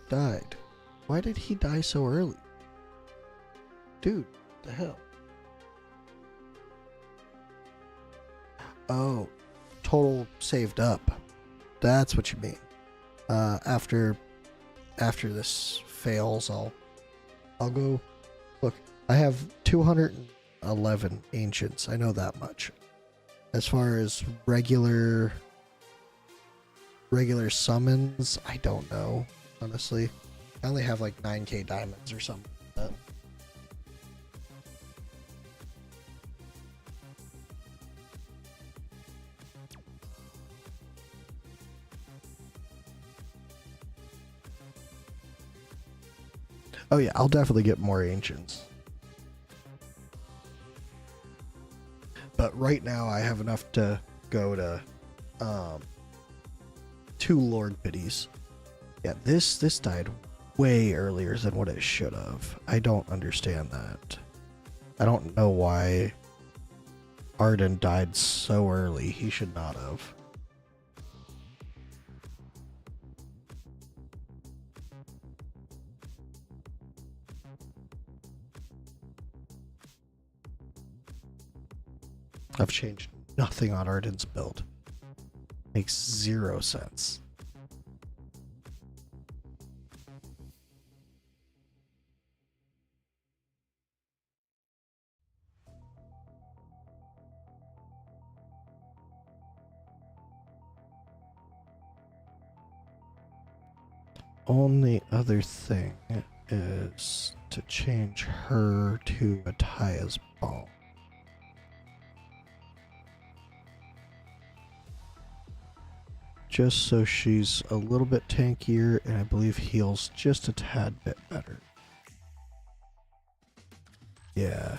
Died. Why did he die so early? Dude, the hell? Oh, total saved up. That's what you mean. After this fails, I'll go. Look, I have 211 ancients. I know that much. As far as regular summons, I don't know. Honestly, I only have like 9k diamonds or something like that. Oh yeah, I'll definitely get more ancients. But right now I have enough to go to 2 Lord Pities. Yeah, this died way earlier than what it should have. I don't understand that. I don't know why Arden died so early. He should not have. I've changed nothing on Arden's build. Makes zero sense. Only other thing is to change her to Ataya's ball. Just so she's a little bit tankier and I believe heals just a tad bit better. Yeah.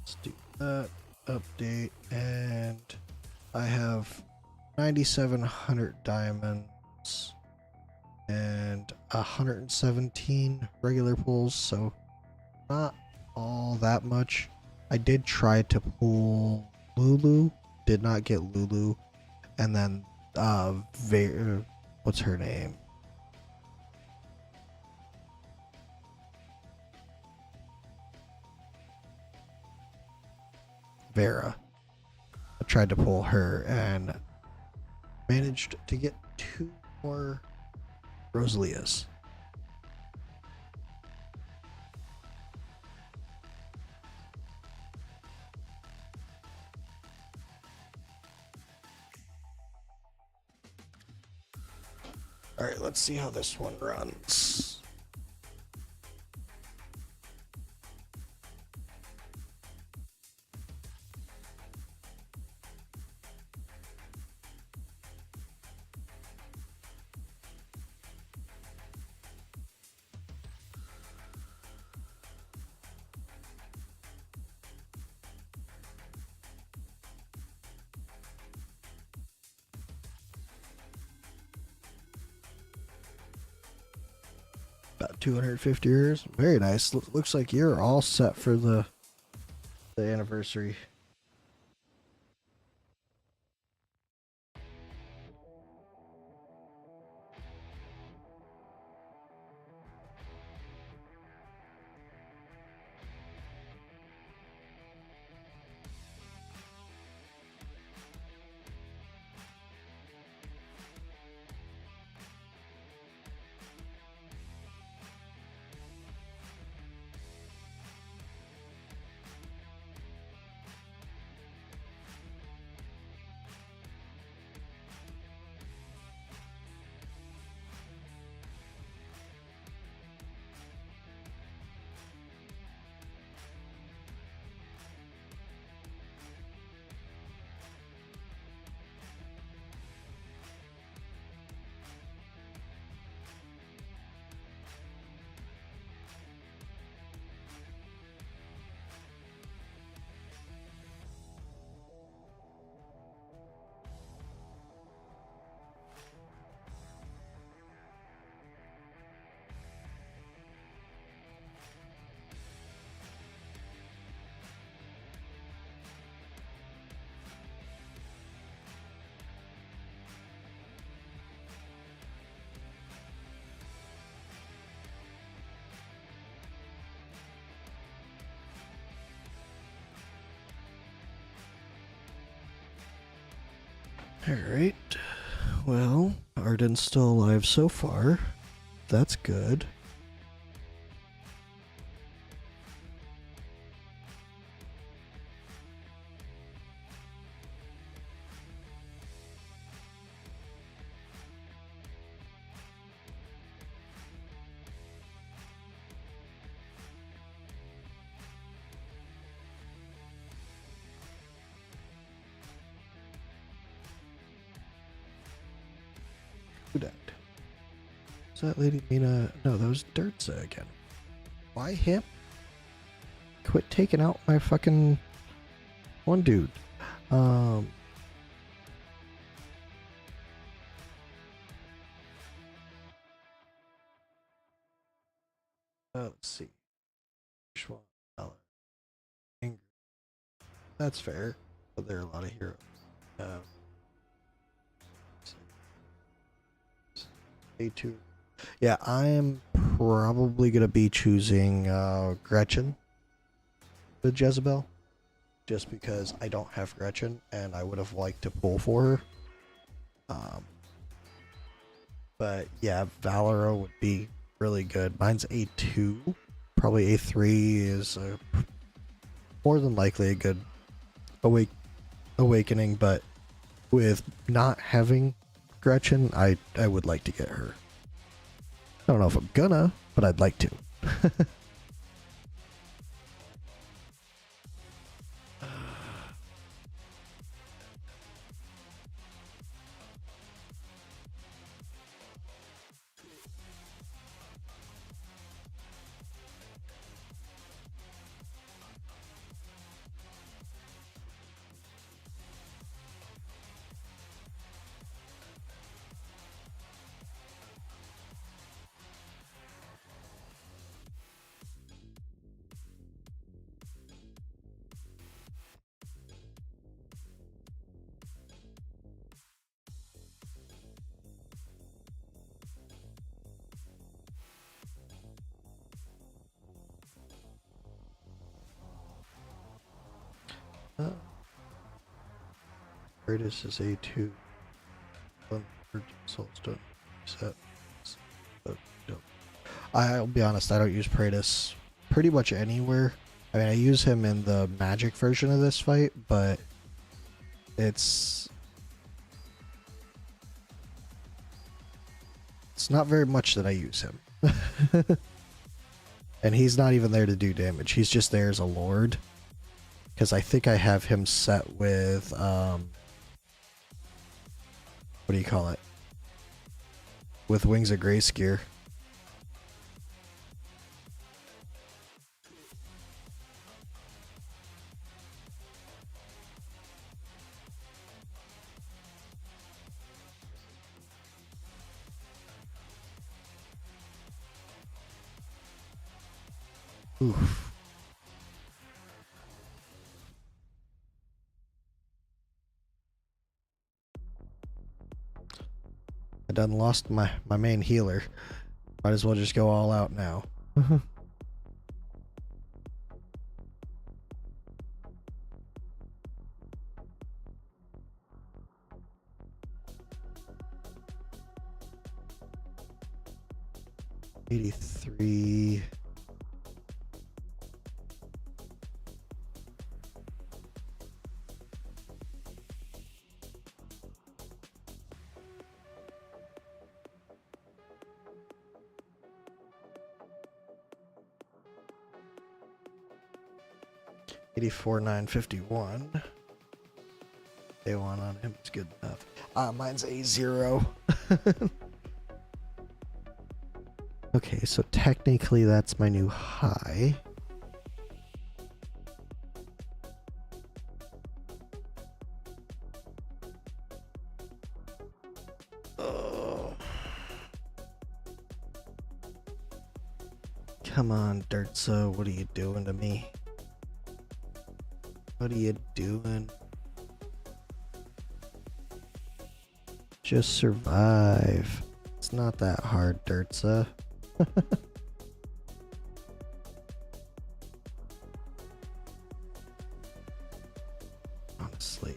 Let's do that update, and I have 9,700 diamonds and 117 regular pulls, so not all that much. I did try to pull Lulu, did not get Lulu, and then what's her name? Vera. I tried to pull her and managed to get 2 more Rosalias. Alright, let's see how this one runs. About 250 years. Very nice. Looks like you're all set for the anniversary. Alright. Well, Arden's still alive so far. That's good. Who died? Was that Lady Mina? No, that was Dirtza again. Why him? Quit taking out my fucking one dude. Let's see. That's fair, but there are a lot of heroes. A2. Yeah, I'm probably gonna be choosing Gretchen with Jezebel, just because I don't have Gretchen and I would have liked to pull for her. But yeah, Valero would be really good. Mine's A2. Probably A3 is more than likely a good awakening, but with not having Gretchen, I would like to get her. I don't know if I'm gonna, but I'd like to. Kratos is A2. Soulstone set. I'll be honest, I don't use Kratos pretty much anywhere. I mean, I use him in the magic version of this fight, but it's not very much that I use him. And he's not even there to do damage. He's just there as a lord. Because I think I have him set with, what do you call it? With Wings of Grayskear. Oof. I done lost my main healer. Might as well just go all out now. $83. 84,951. A1 on him is good enough. Mine's A0. Okay, so technically that's my new high. Come on, Dirtza, what are you doing to me? What are you doing? Just survive. It's not that hard, Dirtza. Honestly.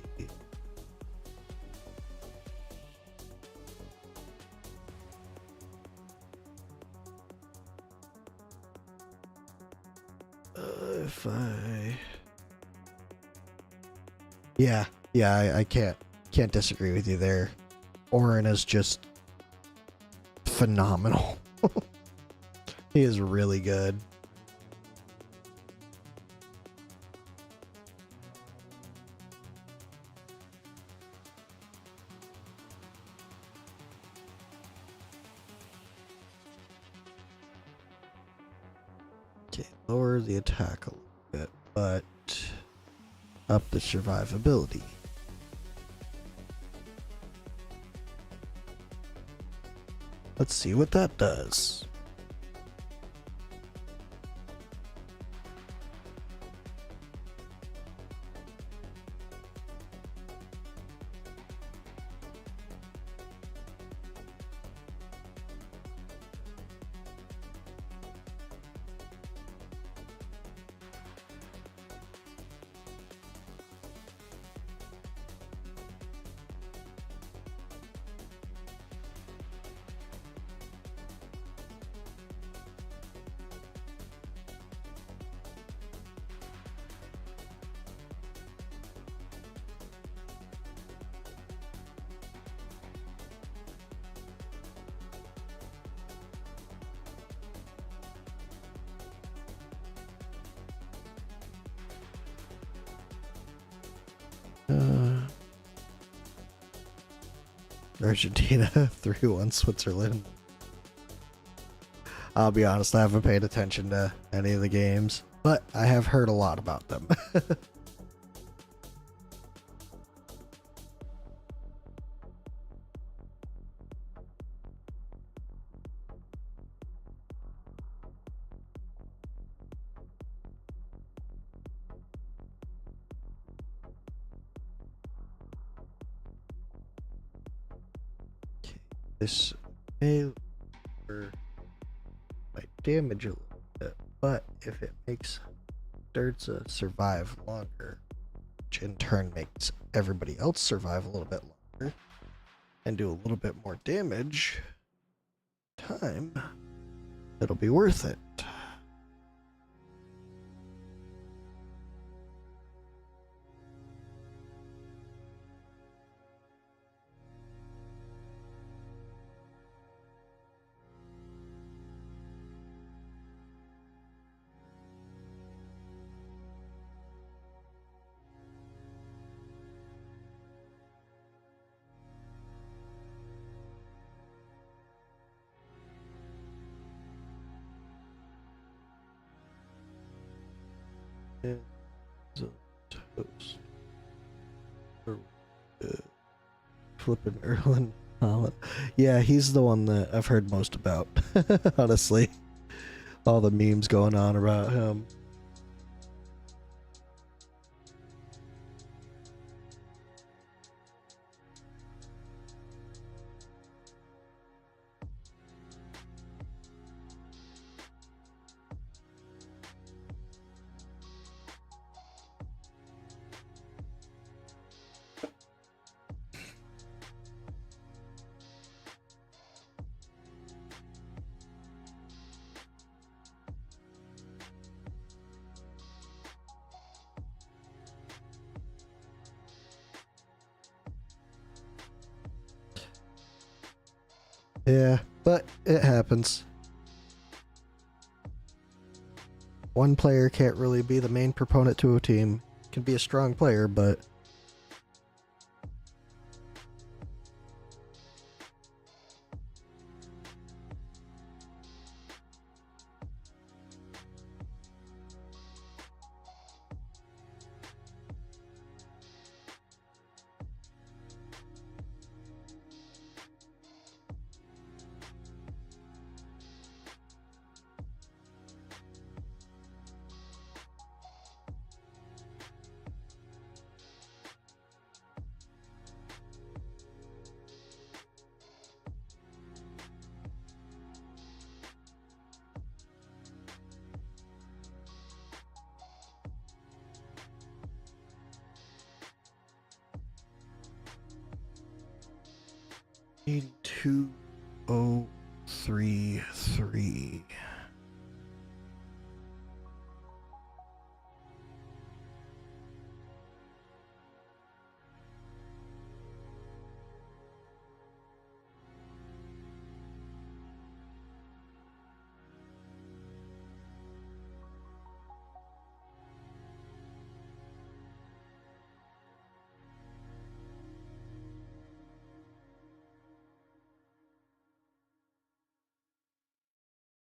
If I... Yeah, I can't disagree with you there. Orin is just phenomenal. He is really good. Okay, lower the attack a little bit, but up the survivability. Let's see what that does. Argentina 3-1 Switzerland. I'll be honest, I haven't paid attention to any of the games, but I have heard a lot about them. This may lower my damage a little bit, but if it makes Dirtza survive longer, which in turn makes everybody else survive a little bit longer and do a little bit more damage, time, it'll be worth it. Toast. Flippin' Erlen Haaland. Yeah, he's the one that I've heard most about. Honestly, all the memes going on about him. Yeah, but it happens. One player can't really be the main proponent to a team. Can be a strong player, but need 2033.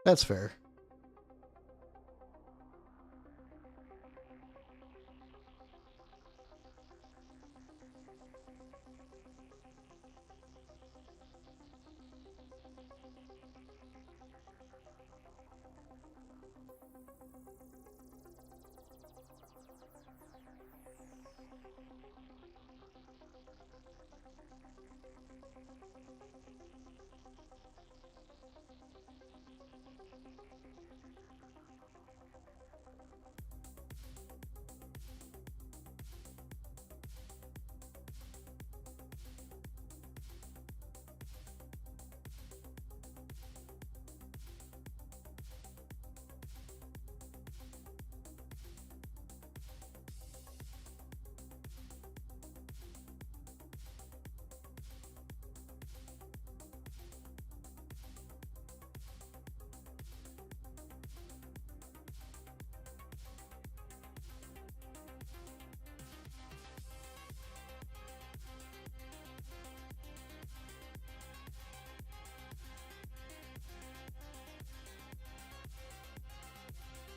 That's fair.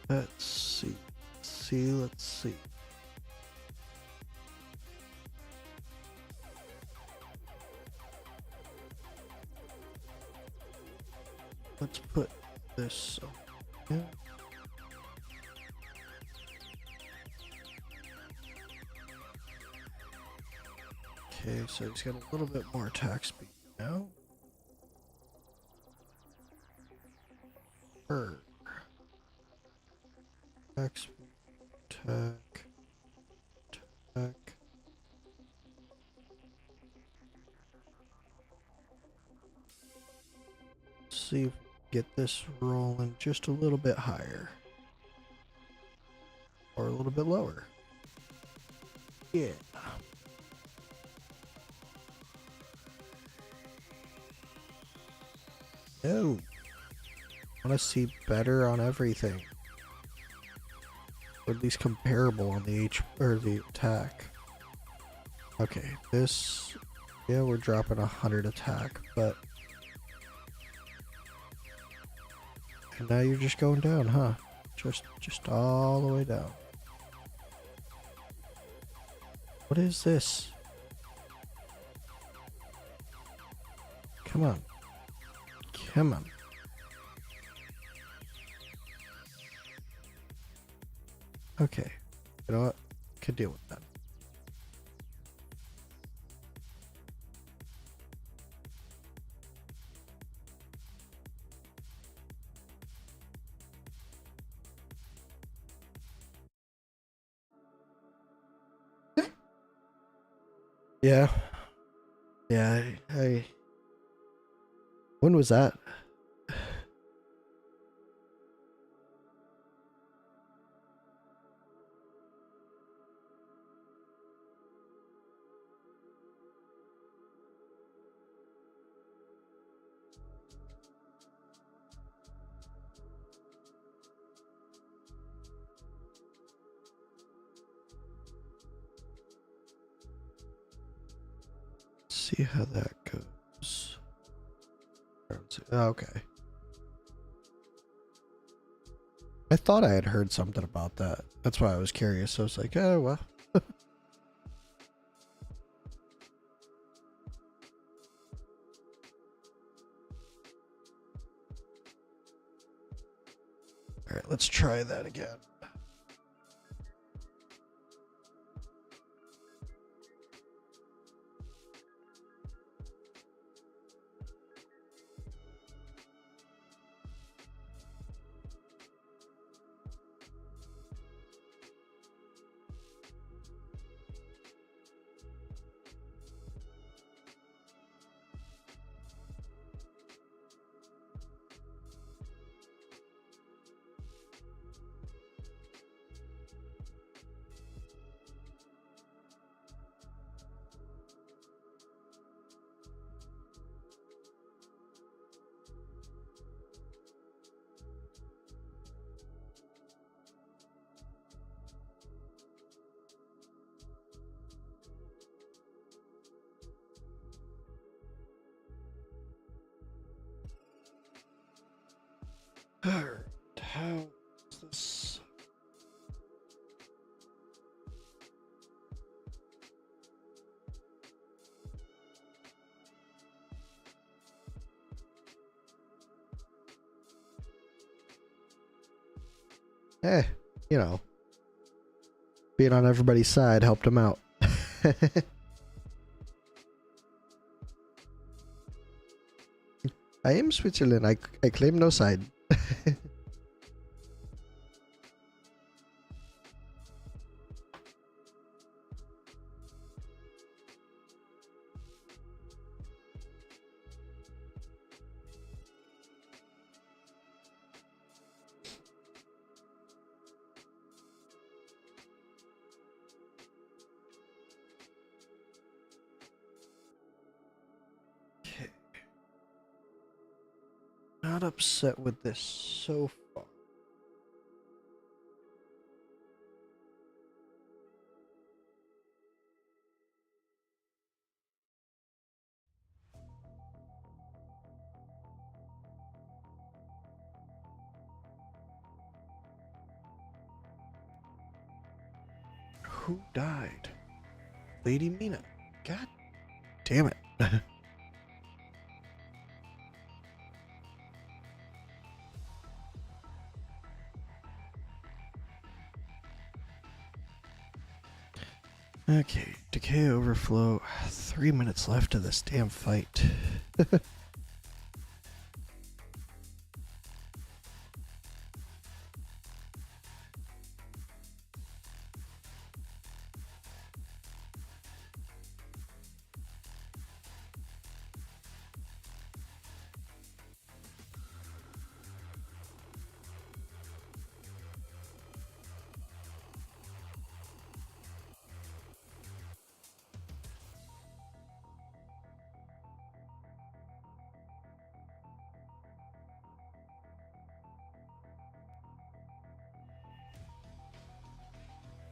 Let's see. Let's see. Let's put this up. Yeah. Okay, so he's got a little bit more attack speed now. Attack speed, attack. See if we can get this rolling just a little bit higher. Or a little bit lower. Yeah. No. I want to see better on everything. Or at least comparable on the the attack. Okay, this, yeah, we're dropping 100 attack, but and now you're just going down, huh? Just all the way down. What is this? Come on. Come on. Okay. You know what? Could deal with that. Yeah. Yeah, I when was that? See how that goes. Okay. I thought I had heard something about that. That's why I was curious. I was like, oh, well. Alright, let's try that again. Alright, how is this? You know, being on everybody's side helped him out. I am Switzerland. I claim no side. Not upset with this so far. Who died? Lady Mina. God damn it. Okay, decay overflow. 3 minutes left of this damn fight.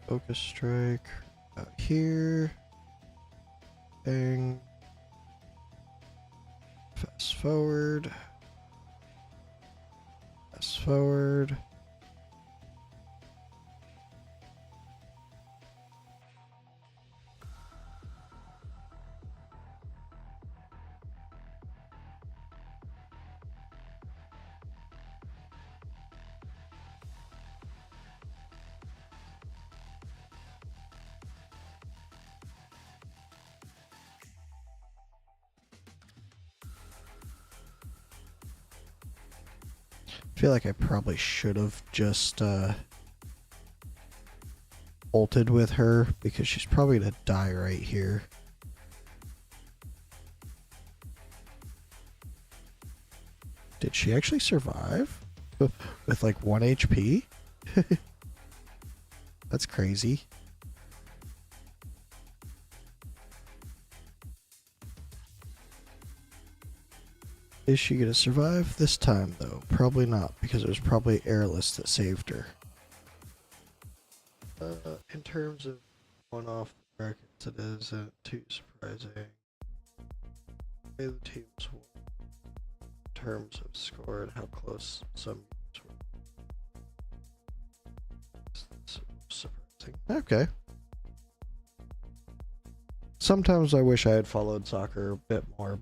Focus strike out here. Bang. Fast forward. Fast forward. I feel like I probably should have just ulted with her because she's probably gonna die right here. Did she actually survive? With like 1 HP? That's crazy. Is she gonna survive this time though? Probably not, because it was probably Airless that saved her. In terms of one off the brackets, it isn't too surprising. The teams won in terms of score and how close some games were. It's surprising. Okay. Sometimes I wish I had followed soccer a bit more,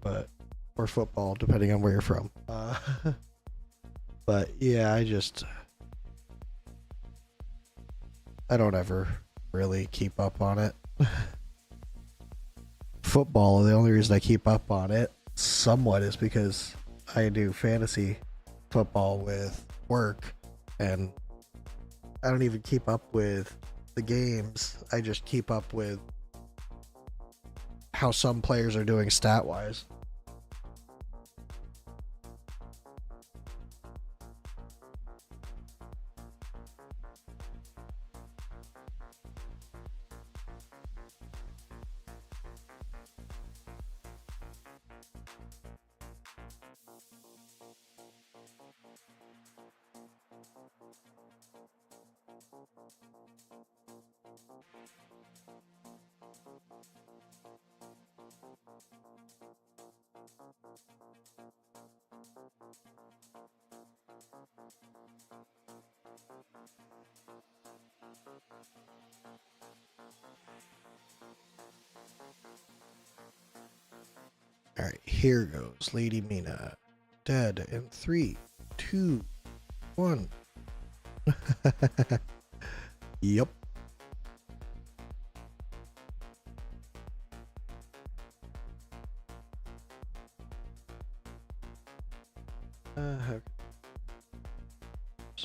or football, depending on where you're from. But yeah, I don't ever really keep up on it. Football, the only reason I keep up on it somewhat is because I do fantasy football with work, and I don't even keep up with the games. I just keep up with how some players are doing stat-wise. Alright, here goes Lady Mina. Dead in 3, 2, 1. Yep.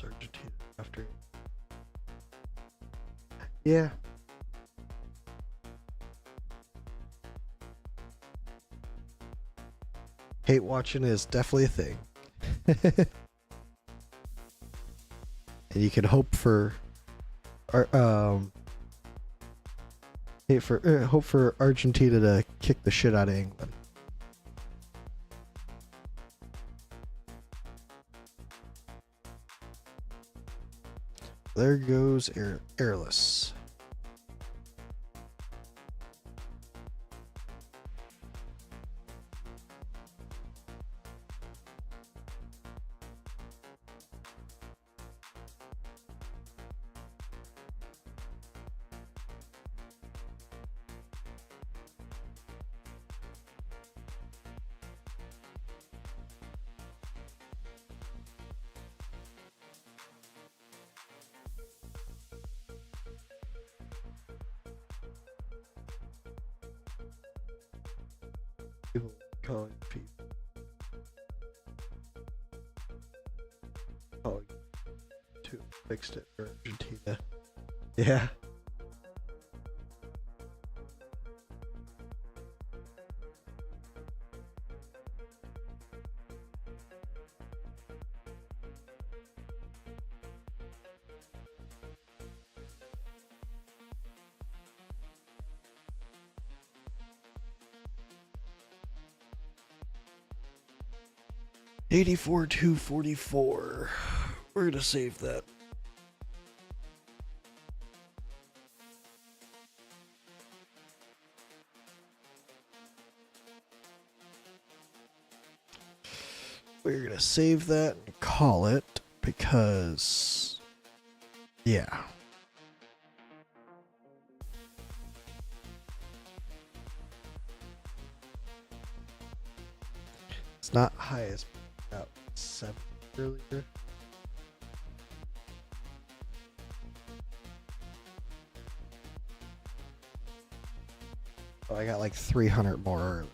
Argentina after. Yeah. Hate watching is definitely a thing. And you can hope for hope for Argentina to kick the shit out of England. There goes Airless. People calling people. Oh, to fixed it for Argentina. Yeah. $84 $244. We're gonna save that. We're gonna save that and call it because, yeah. It's not high as about 7 earlier. Oh, I got like 300 more early.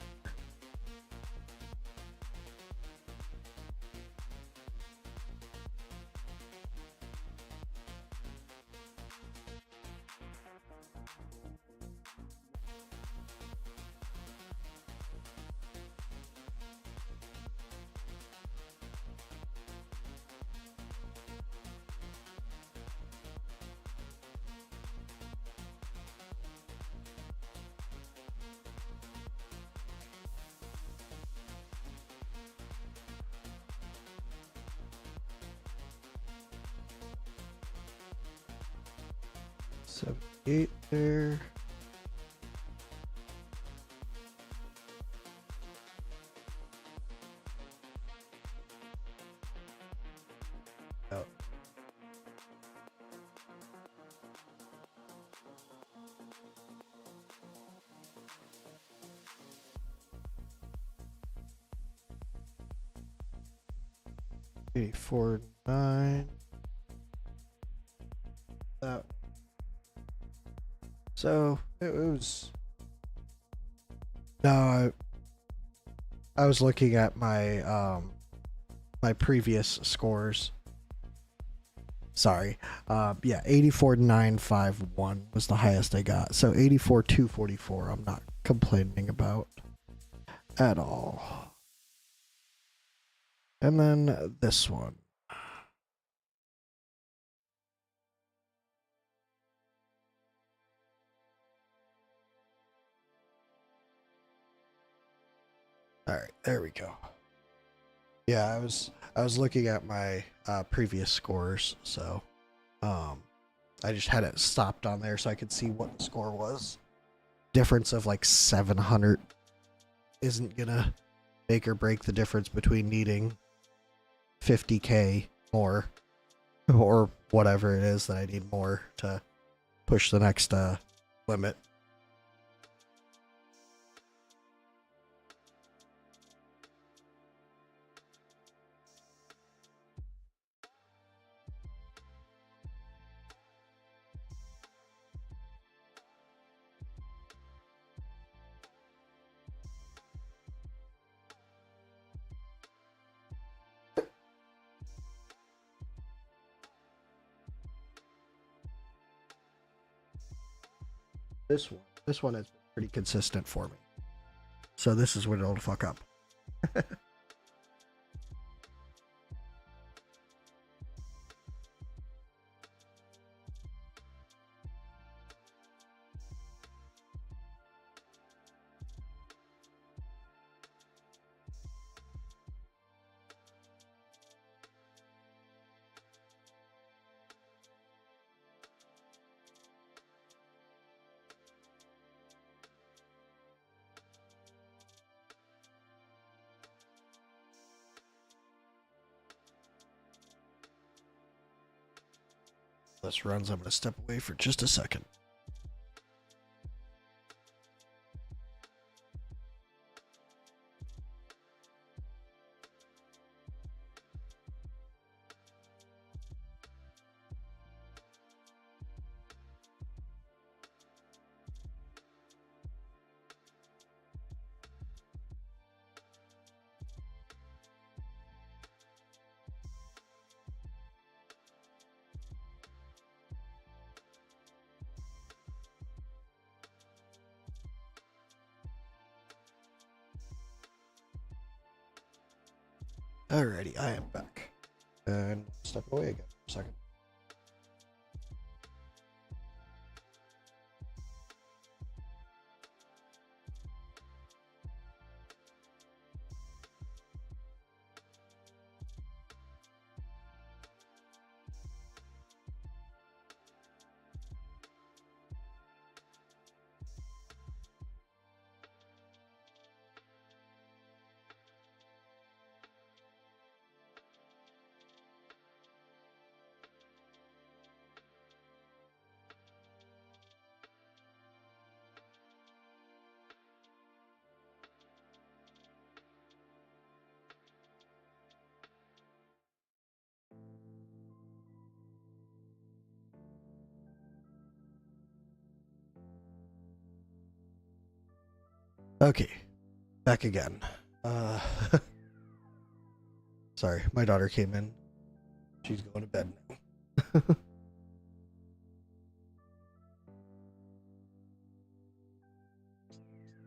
$78 there. Oh. $84.9. That. So it was. No, I was looking at my my previous scores. Sorry. Yeah, 84,951 was the highest I got. So 84,244 I'm not complaining about at all. And then this one. All right, there we go. Yeah, I was looking at my previous scores, so I just had it stopped on there so I could see what the score was. Difference of like 700 isn't gonna make or break the difference between needing 50k more or whatever it is that I need more to push the next limit. This one has been pretty consistent for me. So this is when it'll fuck up. This runs, I'm going to step away for just a second. Alrighty, I am back. And step away again for a second. Okay, back again. Sorry, my daughter came in. She's going to bed now.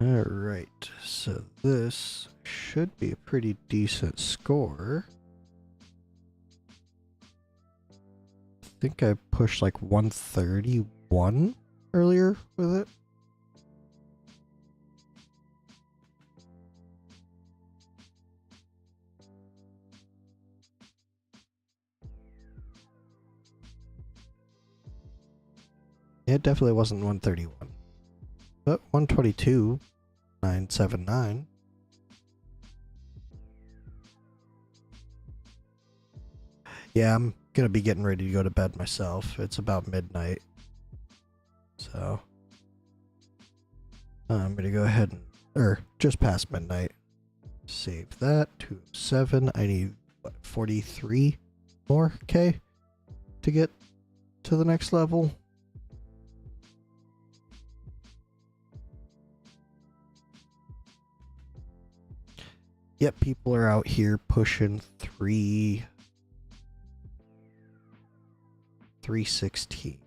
Alright, so this should be a pretty decent score. I think I pushed like 131 earlier with it. It definitely wasn't 131. But 122,979. Yeah, I'm gonna be getting ready to go to bed myself. It's about midnight. So I'm gonna go ahead and, or just past midnight. Save that to 7. I need what, 43 more K to get to the next level. Yep, people are out here pushing 316.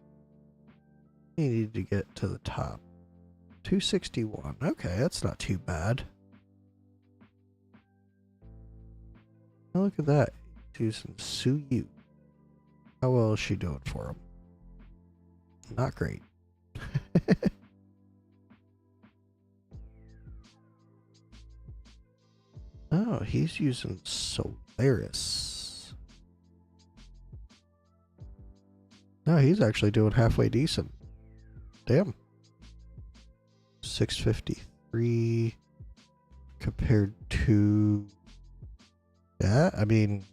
You need to get to the top. 261. Okay, that's not too bad. Oh, look at that. Using Suyu. How well is she doing for him? Not great. Oh, he's using Solaris. No, he's actually doing halfway decent. Damn. 653 compared to... Yeah, I mean...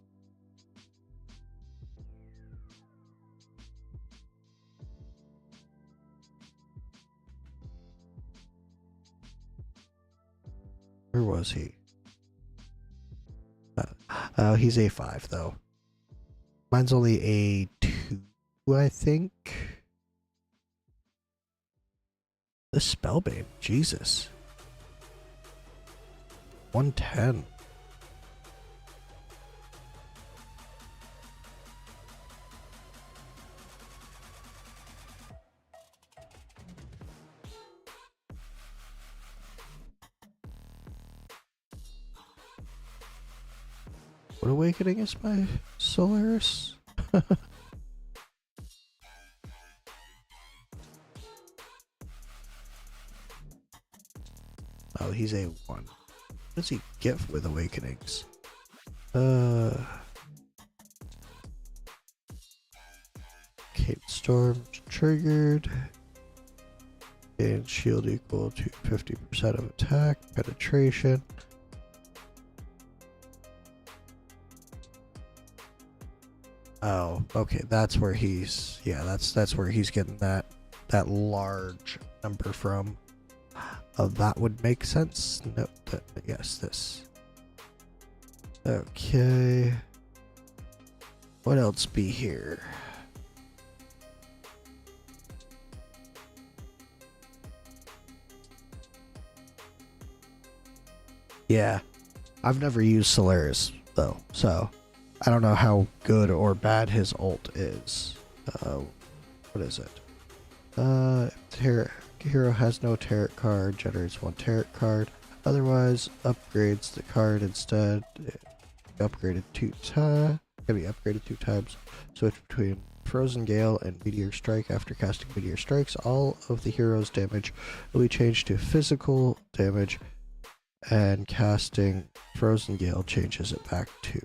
Where was he? He's A5 though. Mine's only A2, I think. The Spellbane, Jesus. 110. What awakening is my Solaris? Oh, he's A1. What does he get with awakenings? Cape Storm triggered. And shield equal to 50% of attack, penetration. Oh, okay, that's where he's, yeah, that's where he's getting that large number from. Oh, that would make sense. No, yes, this. Okay. What else be here? Yeah, I've never used Solaris though, so I don't know how good or bad his ult is. What is it? Hero has no tarot card, generates one tarot card. Otherwise, upgrades the card instead. upgraded 2 times. Switch between Frozen Gale and Meteor Strike. After casting Meteor Strikes, all of the hero's damage will be changed to physical damage, and casting Frozen Gale changes it back to.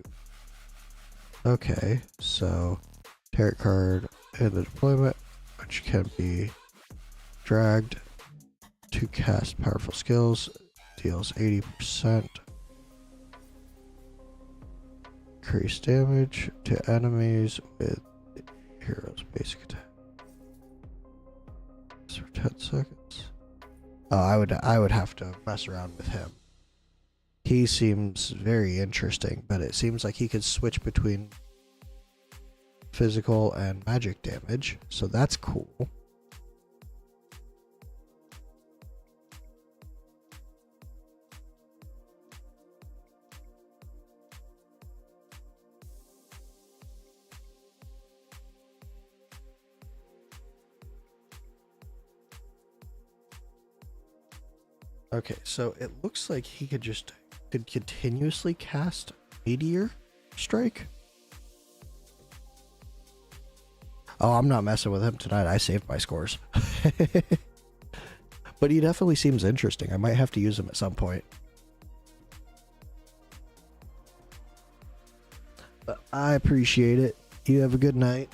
Okay, so tarot card in the deployment, which can be dragged to cast powerful skills, deals 80%. Increase damage to enemies with hero's basic attack. For 10 seconds. Oh, I would have to mess around with him. He seems very interesting, but it seems like he could switch between physical and magic damage, so that's cool. Okay, so it looks like he could continuously cast Meteor Strike. Oh, I'm not messing with him tonight. I saved my scores. But he definitely seems interesting. I might have to use him at some point. But I appreciate it. You have a good night.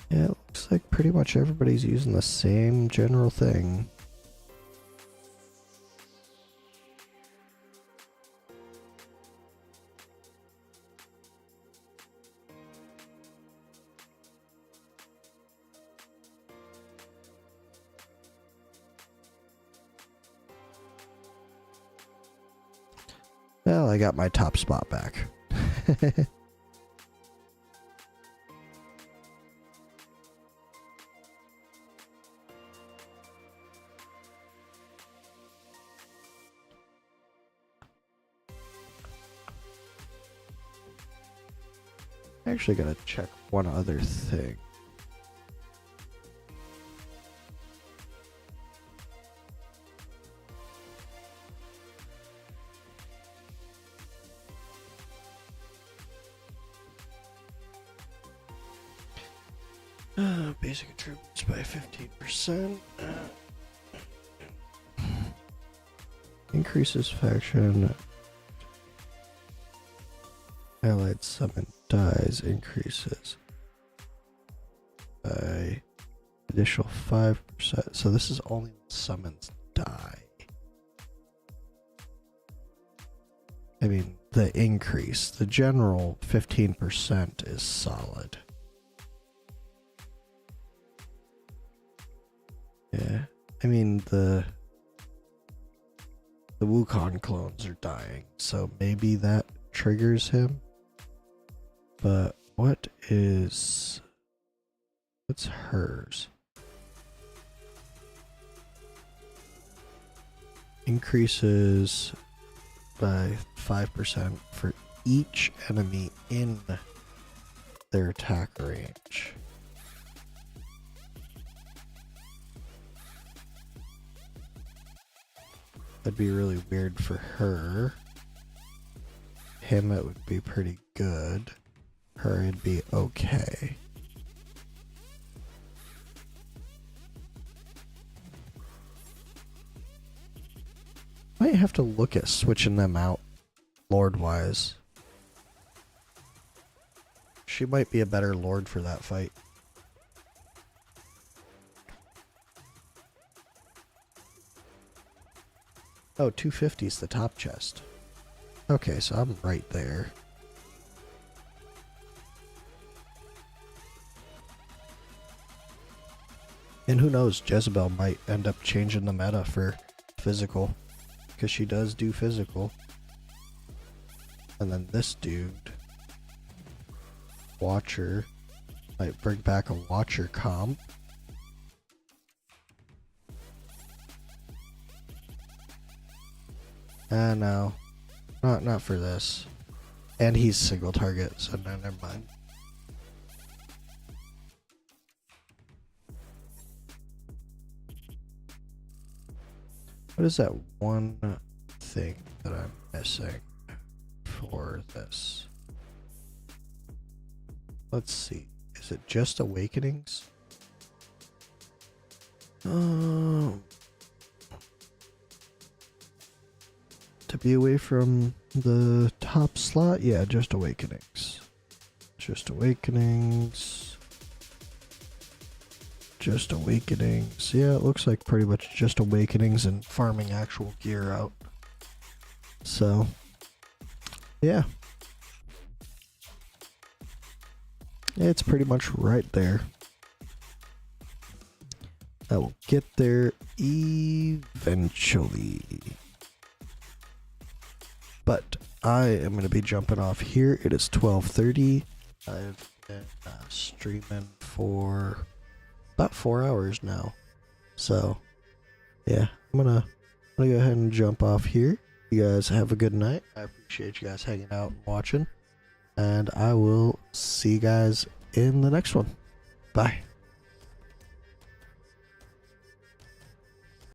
Yeah, it looks like pretty much everybody's using the same general thing. Well, I got my top spot back. I actually gotta check one other thing. Basic attributes by 15%. Increases faction. Allied summon dies increases by additional 5%. So this is only when summons die. I mean, the increase, the general 15% is solid. Yeah, I mean, the Wukong clones are dying, so maybe that triggers him. But what's hers? Increases by 5% for each enemy in their attack range. That'd be really weird for her. Him, it would be pretty good. Her, it'd be okay. Might have to look at switching them out Lord-wise. She might be a better Lord for that fight. Oh, 250 is the top chest. Okay, so I'm right there. And who knows, Jezebel might end up changing the meta for physical. Because she does do physical. And then this dude, Watcher, might bring back a Watcher comp. No. Not for this. And he's single target, so no, never mind. What is that one thing that I'm missing for this? Let's see. Is it just awakenings? To be away from the top slot? Yeah, just awakenings. Just awakenings. Just awakenings. Yeah, it looks like pretty much just awakenings and farming actual gear out. So, yeah. It's pretty much right there. I will get there eventually. But I am going to be jumping off here. It is 12:30. I've been streaming for about 4 hours now. So, yeah, I'm gonna go ahead and jump off here. You guys have a good night. I appreciate you guys hanging out and watching. And I will see you guys in the next one. Bye.